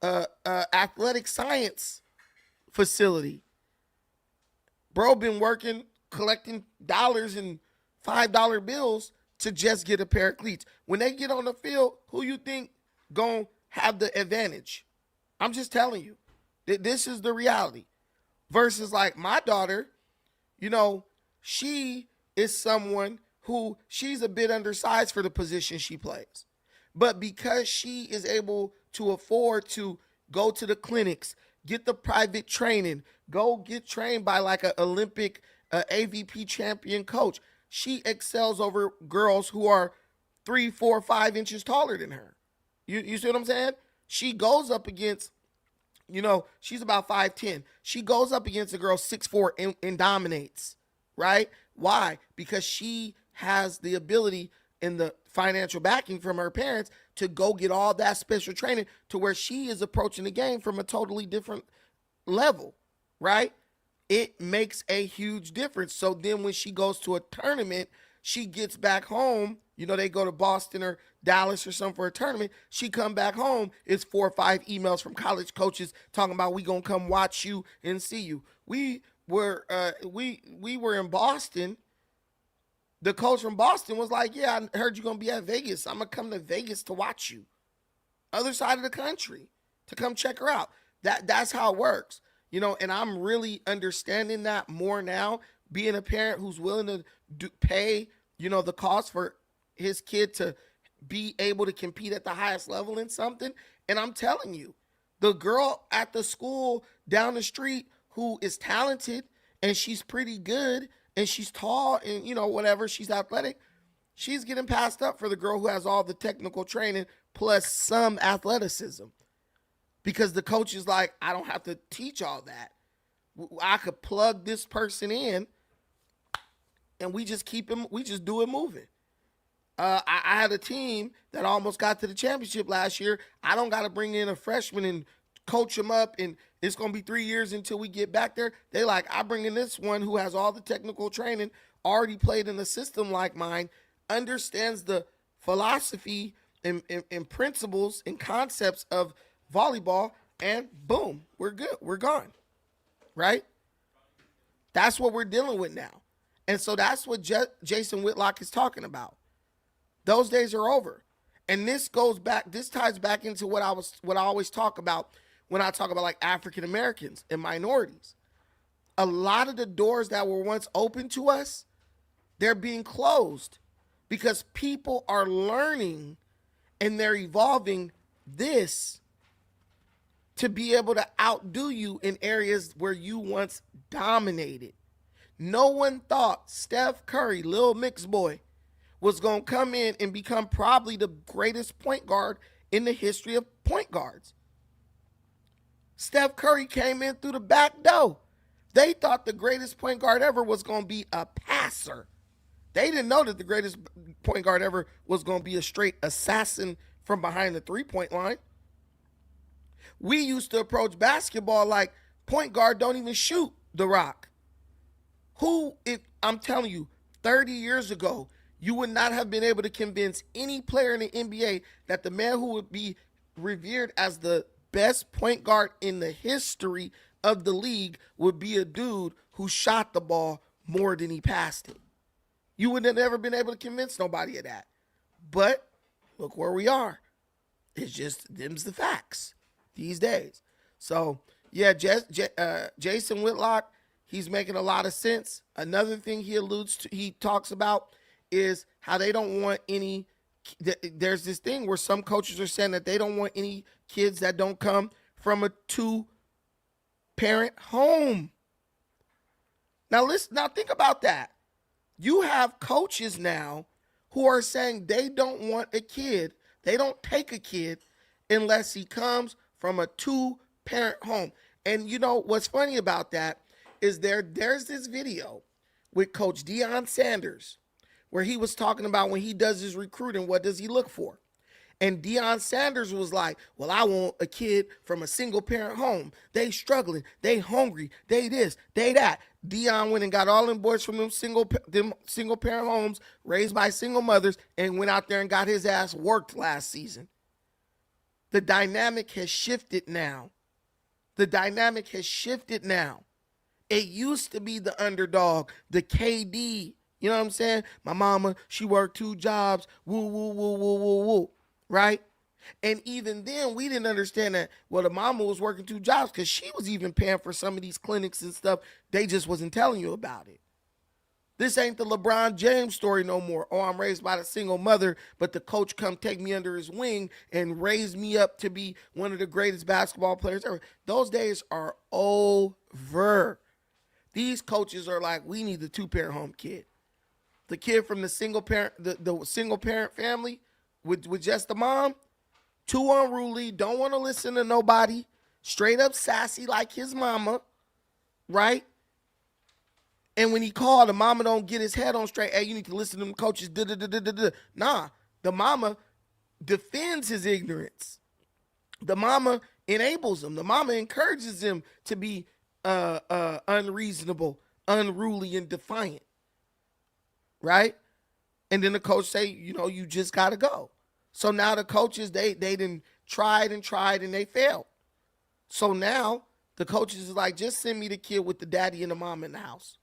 athletic science facility. Bro been working, collecting dollars and $5 bills to just get a pair of cleats. When they get on the field, who you think gonna have the advantage? I'm just telling you. This is the reality. Versus like my daughter, she is someone who she's a bit undersized for the position she plays. But because she is able to afford to go to the clinics, get the private training, go get trained by like an Olympic AVP champion coach, she excels over girls who are 3, 4, 5 inches taller than her. You see what I'm saying? She goes up against, she's about 5'10". She goes up against a girl 6'4" and dominates, right? Why? Because she has the ability and the financial backing from her parents to go get all that special training to where she is approaching the game from a totally different level, right? It makes a huge difference. So then when she goes to a tournament, she gets back home, they go to Boston or Dallas or something for a tournament. She come back home, it's 4 or 5 emails from college coaches talking about we gonna come watch you and see you. We were in Boston. The coach from Boston was like, yeah, I heard you're gonna be at Vegas. I'm gonna come to Vegas to watch you. Other side of the country to come check her out. That's how it works. And I'm really understanding that more now, being a parent who's willing to pay, the cost for his kid to be able to compete at the highest level in something. And I'm telling you, the girl at the school down the street who is talented and she's pretty good and she's tall and, whatever, she's athletic, she's getting passed up for the girl who has all the technical training plus some athleticism. Because the coach is like, I don't have to teach all that. I could plug this person in and we just do it moving. I had a team that almost got to the championship last year. I don't got to bring in a freshman and coach him up and it's going to be 3 years until we get back there. They like, I bring in this one who has all the technical training, already played in a system like mine, understands the philosophy and principles and concepts of volleyball, and boom, we're good. We're gone, right? That's what we're dealing with now. And so that's what Jason Whitlock is talking about. Those days are over. And this ties back into what I always talk about when I talk about like African Americans and minorities. A lot of the doors that were once open to us, they're being closed because people are learning and they're evolving this to be able to outdo you in areas where you once dominated. No one thought Steph Curry, Lil Mix Boy, was going to come in and become probably the greatest point guard in the history of point guards. Steph Curry came in through the back door. They thought the greatest point guard ever was going to be a passer. They didn't know that the greatest point guard ever was going to be a straight assassin from behind the three-point line. We used to approach basketball like point guard don't even shoot the rock. If I'm telling you, 30 years ago, You would not have been able to convince any player in the NBA that the man who would be revered as the best point guard in the history of the league would be a dude who shot the ball more than he passed it. You would have never been able to convince nobody of that. But look where we are. It's just them's the facts these days. So yeah, Jason Whitlock, he's making a lot of sense. Another thing he talks about is how they don't want any. There's this thing where some coaches are saying that they don't want any kids that don't come from a 2-parent home. Now think about that. You have coaches now who are saying they don't want a kid. They don't take a kid unless he comes from a 2-parent home. And you know what's funny about that is there's this video with Coach Deion Sanders where he was talking about when he does his recruiting, what does he look for? And Deion Sanders was like, well, I want a kid from a single-parent home. They struggling. They hungry. They this. They that. Deion went and got all them boys from them single-parent homes raised by single mothers and went out there and got his ass worked last season. The dynamic has shifted now. It used to be the underdog, the KD. You know what I'm saying? My mama, she worked 2 jobs. Woo, woo, woo, woo, woo, woo. Right? And even then, we didn't understand that, well, the mama was working 2 jobs because she was even paying for some of these clinics and stuff. They just wasn't telling you about it. This ain't the LeBron James story no more. Oh, I'm raised by a single mother, but the coach come take me under his wing and raise me up to be one of the greatest basketball players ever. Those days are over. These coaches are like, we need the 2-parent home kid. The kid from the single parent, the single parent family with just the mom, too unruly, don't want to listen to nobody, straight up sassy like his mama, right? And when he called, the mama don't get his head on straight. Hey, you need to listen to them coaches. Nah, the mama defends his ignorance. The mama enables him. The mama encourages him to be unreasonable, unruly, and defiant. Right? And then the coach say, you know, you just got to go. So now the coaches, they done tried and they failed. So now the coaches is like, just send me the kid with the daddy and the mom in the house.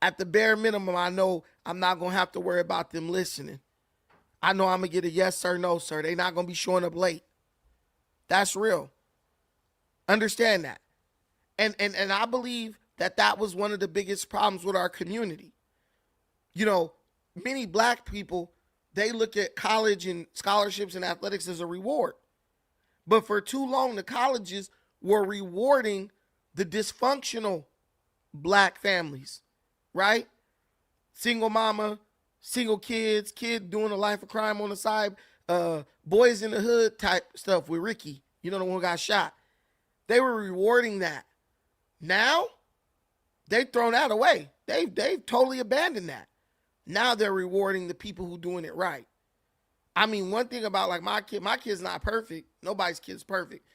At the bare minimum, I know I'm not going to have to worry about them listening. I know I'm going to get a yes sir, no sir. They're not going to be showing up late. That's real. Understand that. And I believe that was one of the biggest problems with our community. You know, many black people, they look at college and scholarships and athletics as a reward. But for too long, the colleges were rewarding the dysfunctional black families, right? Single mama, single kids, kid doing a life of crime on the side, boys in the hood type stuff with Ricky, you know, the one who got shot. They were rewarding that. Now, they've thrown that away. They've totally abandoned that. Now they're rewarding the people who doing it right. I mean, one thing about like my kid's not perfect. Nobody's kid's perfect.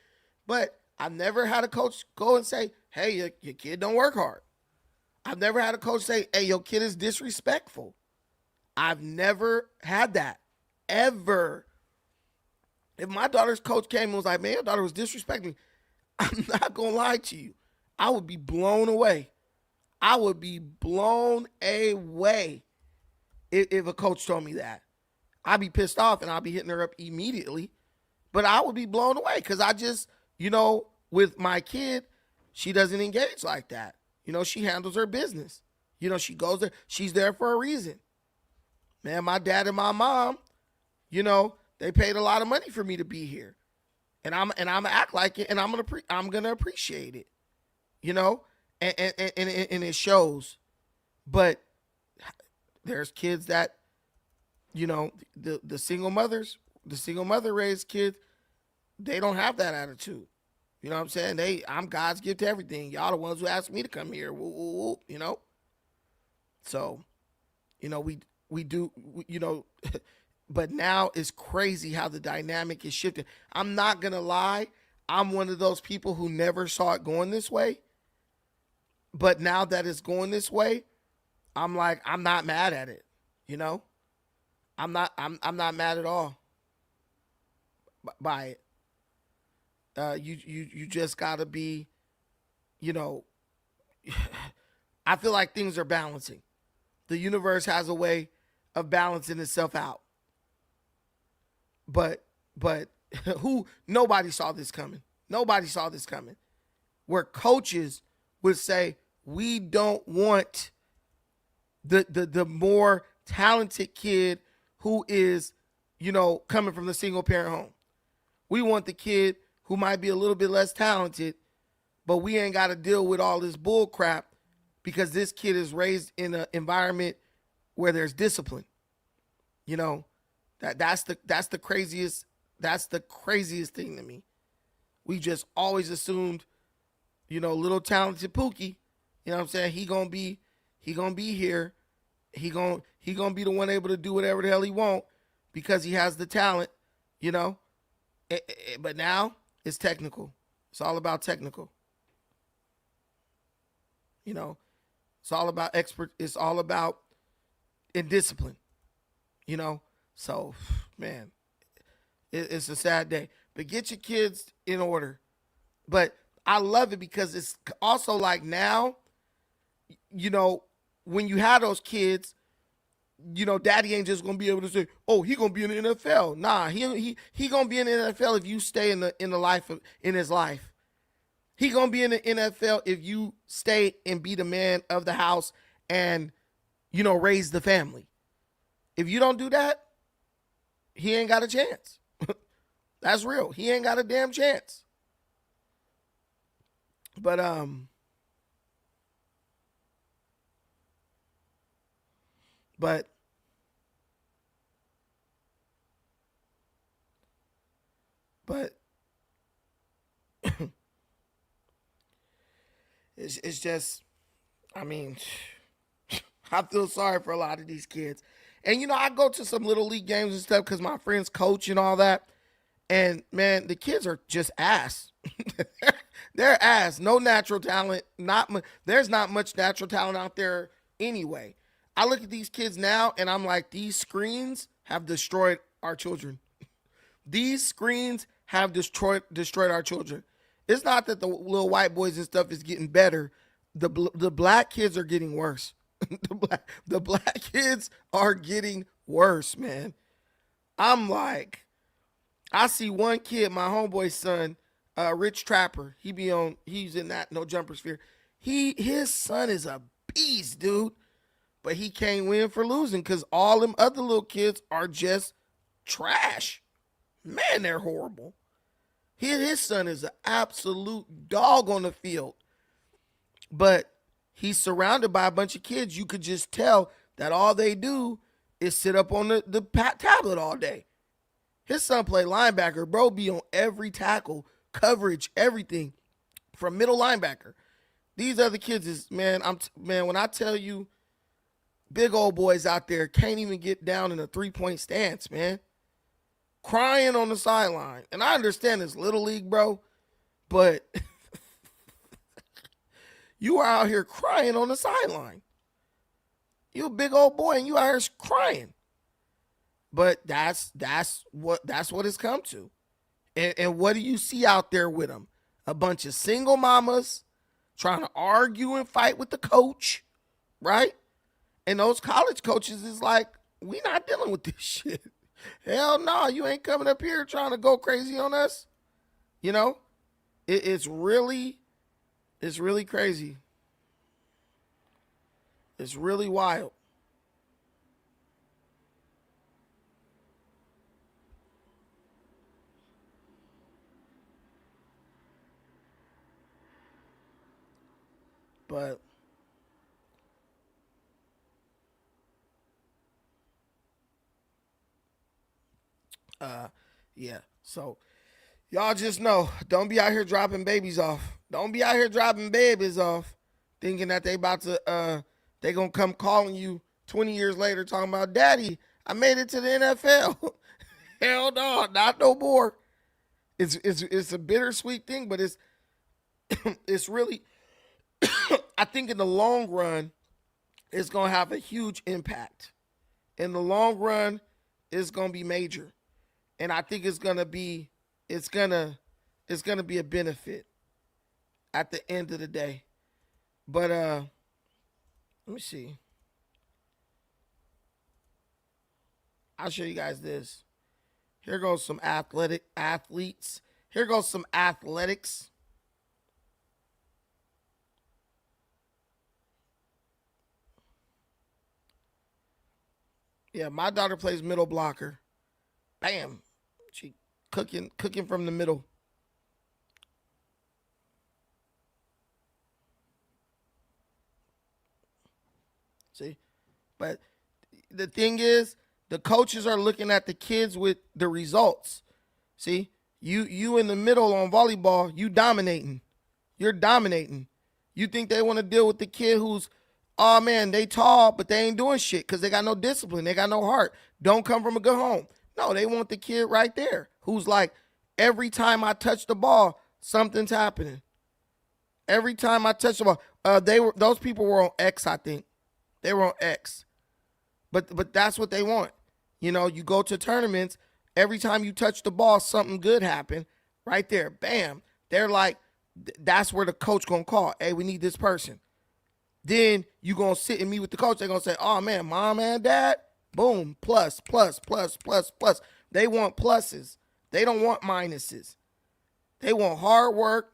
But I've never had a coach go and say, hey, your kid don't work hard. I've never had a coach say, hey, your kid is disrespectful. I've never had that, ever. If my daughter's coach came and was like, man, your daughter was disrespecting me, I'm not going to lie to you. I would be blown away. I would be blown away if a coach told me that. I'd be pissed off and I'd be hitting her up immediately. But I would be blown away because I just, you know, with my kid, she doesn't engage like that. You know, she handles her business. You know, she goes there. She's there for a reason. Man, my dad and my mom, you know, they paid a lot of money for me to be here. And I'm gonna act like it, and I'm gonna appreciate it. You know? And it shows. But there's kids that, you know, the single mother raised kids, they don't have that attitude. You know what I'm saying? I'm God's gift to everything. Y'all the ones who asked me to come here. Woo, woo, woo, you know? So, you know, we do, you know, but now it's crazy how the dynamic is shifting. I'm not going to lie. I'm one of those people who never saw it going this way. But now that it's going this way, I'm like, I'm not mad at it. You know, I'm not mad at all by it. You just gotta be, you know, I feel like things are balancing. The universe has a way of balancing itself out. But nobody saw this coming. Nobody saw this coming. Where coaches would say, we don't want the more talented kid who is, coming from the single parent home. We want the kid who might be a little bit less talented, but we ain't got to deal with all this bull crap because this kid is raised in an environment where there's discipline. That's the craziest thing to me. We just always assumed, little talented Pookie, you know what I'm saying? He gonna be here. He gonna be the one able to do whatever the hell he want because he has the talent, But now it's technical. It's all about technical. It's all about expert. It's all about discipline. So, man, it's a sad day. But get your kids in order. But I love it because it's also like now, when you have those kids, daddy ain't just gonna be able to say, "Oh, he gonna be in the NFL." Nah, he gonna be in the NFL if you stay in his life. He gonna be in the NFL if you stay and be the man of the house and raise the family. If you don't do that, he ain't got a chance. That's real. He ain't got a damn chance. But it's just, I mean, I feel sorry for a lot of these kids. And, I go to some little league games and stuff because my friends coach and all that. And, man, the kids are just ass. They're ass. No natural talent. There's not much natural talent out there anyway. I look at these kids now and I'm like, these screens have destroyed our children. These screens have destroyed our children. It's not that the little white boys and stuff is getting better. The black kids are getting worse. The black kids are getting worse, man. I'm like, I see one kid, my homeboy's son, Rich Trapper. He's in that No Jumper Sphere. His son is a beast, dude. But he can't win for losing because all them other little kids are just trash. Man, they're horrible. His son is an absolute dog on the field. But he's surrounded by a bunch of kids. You could just tell that all they do is sit up on the tablet all day. His son play linebacker. Bro be on every tackle, coverage, everything from middle linebacker. These other kids is, man, when I tell you, big old boys out there can't even get down in a 3-point stance, man. Crying on the sideline. And I understand it's little league, bro, but you are out here crying on the sideline. You a big old boy and you out here crying. But that's what it's come to. And what do you see out there with them? A bunch of single mamas trying to argue and fight with the coach, right? And those college coaches is like, we not dealing with this shit. Hell no, you ain't coming up here trying to go crazy on us. It's really crazy. It's really wild. But yeah. So y'all just know, don't be out here dropping babies off. Don't be out here dropping babies off thinking that they about to they gonna come calling you 20 years later talking about, "Daddy, I made it to the NFL." Hell no, not no more. It's a bittersweet thing, but it's really I think in the long run, it's gonna have a huge impact. In the long run, it's gonna be major, and I think it's gonna be a benefit at the end of the day. But let me see. I'll show you guys this. Here goes some athletes. Here goes some athletics. Yeah, my daughter plays middle blocker. Bam. She cooking from the middle. See? But the thing is, the coaches are looking at the kids with the results. See? You in the middle on volleyball, you dominating. You're dominating. You think they want to deal with the kid who's, oh man, they tall, but they ain't doing shit because they got no discipline. They got no heart. Don't come from a good home. No, they want the kid right there who's like, every time I touch the ball, something's happening. Every time I touch the ball, those people were on X, I think. They were on X. But that's what they want. You know, you go to tournaments, every time you touch the ball, something good happened. Right there, bam. They're like, that's where the coach gonna call. Hey, we need this person. Then you gonna sit and meet with the coach. They're gonna say, oh man, mom and dad, boom, plus, plus, plus, plus, plus. They want pluses. They don't want minuses. They want hard work,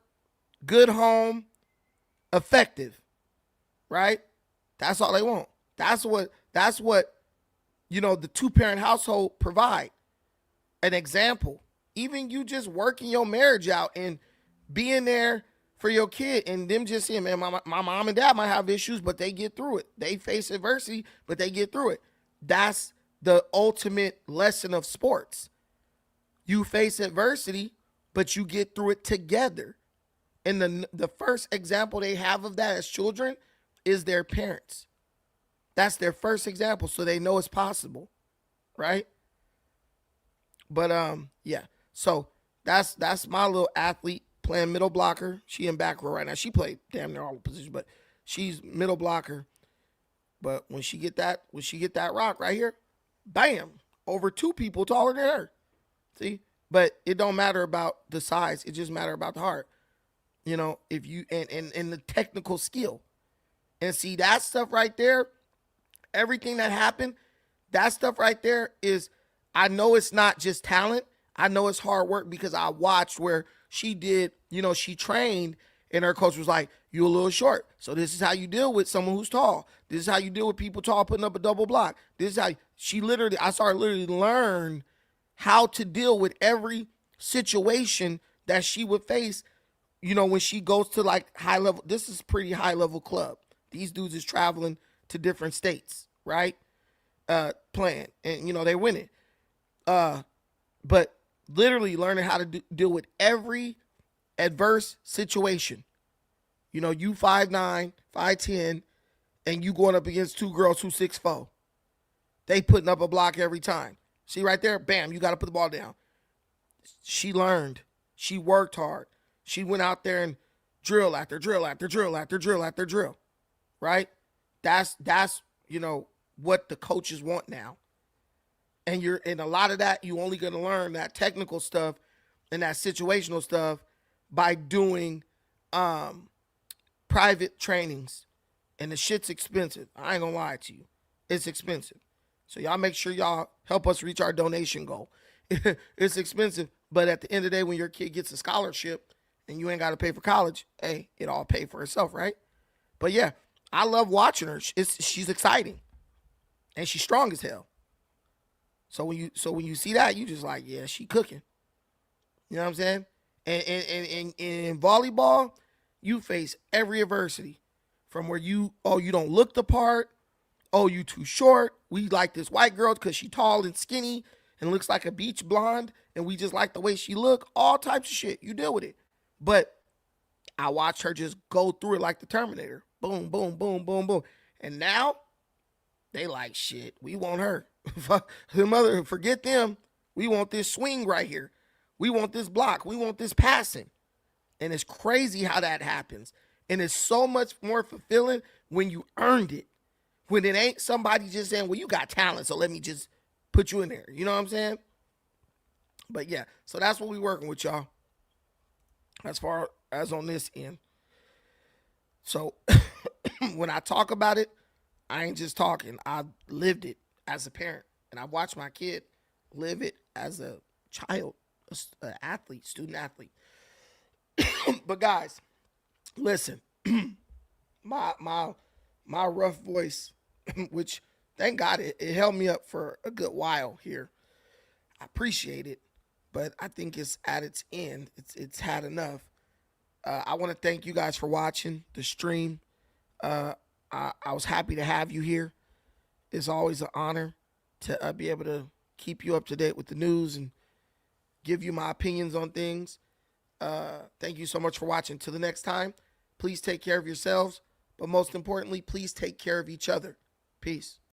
good home, effective. Right? That's all they want. That's what, you know, the two-parent household provide. An example. Even you just working your marriage out and being there for your kid and them just saying, man, my mom and dad might have issues, but they get through it. They face adversity, but they get through it. That's the ultimate lesson of sports. You face adversity, but you get through it together. And the first example they have of that as children is their parents. That's their first example, so they know it's possible, right? But yeah. So that's my little athlete playing middle blocker. She in back row right now. She played damn near all the positions, but she's middle blocker. But when she get that rock right here, bam, over two people taller than her. See? But it don't matter about the size. It just matter about the heart. You know, if you and the technical skill. And see that stuff right there, everything that happened, that stuff right there is, I know it's not just talent. I know it's hard work because I watched where she did, you know, she trained and her coach was like, you a little short. So this is how you deal with someone who's tall. This is how you deal with people tall putting up a double block. This is how I started literally learn how to deal with every situation that she would face, you know, when she goes to like high level. This is pretty high level club. These dudes is traveling to different states, right? Playing. And, you know, they winning. But literally learning how to deal with every adverse situation. You know, you 5'9", 5'10", and you going up against two girls who 6'4". They putting up a block every time. See right there? Bam, you got to put the ball down. She learned. She worked hard. She went out there and drill after drill after drill after drill after drill. Right? That's you know, what the coaches want now. And a lot of that, you only going to learn that technical stuff and that situational stuff by doing private trainings. And the shit's expensive. I ain't gonna lie to you. It's expensive. So y'all make sure y'all help us reach our donation goal. It's expensive, but at the end of the day, when your kid gets a scholarship and you ain't got to pay for college, hey, it all paid for itself, right? But yeah, I love watching her. She's exciting, and she's strong as hell. So when you see that, you just like, yeah, she cooking. You know what I'm saying? And in volleyball, you face every adversity, from where you don't look the part, you too short. We like this white girl because she tall and skinny and looks like a beach blonde, and we just like the way she look. All types of shit. You deal with it. But I watched her just go through it like the Terminator. Boom, boom, boom, boom, boom. And now they like, shit, we want her. Her mother, forget them. We want this swing right here. We want this block. We want this passing. And it's crazy how that happens. And it's so much more fulfilling when you earned it. When it ain't somebody just saying, well, you got talent, so let me just put you in there. You know what I'm saying? But yeah, so that's what we working with, y'all. As far as on this end. So when I talk about it, I ain't just talking. I lived it as a parent, and I watched my kid live it as a child, an athlete, student athlete. But guys, listen, my rough voice, which thank God it held me up for a good while here. I appreciate it, but I think it's at its end. It's had enough. I want to thank you guys for watching the stream. I was happy to have you here. It's always an honor to be able to keep you up to date with the news and give you my opinions on things. Thank you so much for watching. Till the next time, please take care of yourselves. But most importantly, please take care of each other. Peace.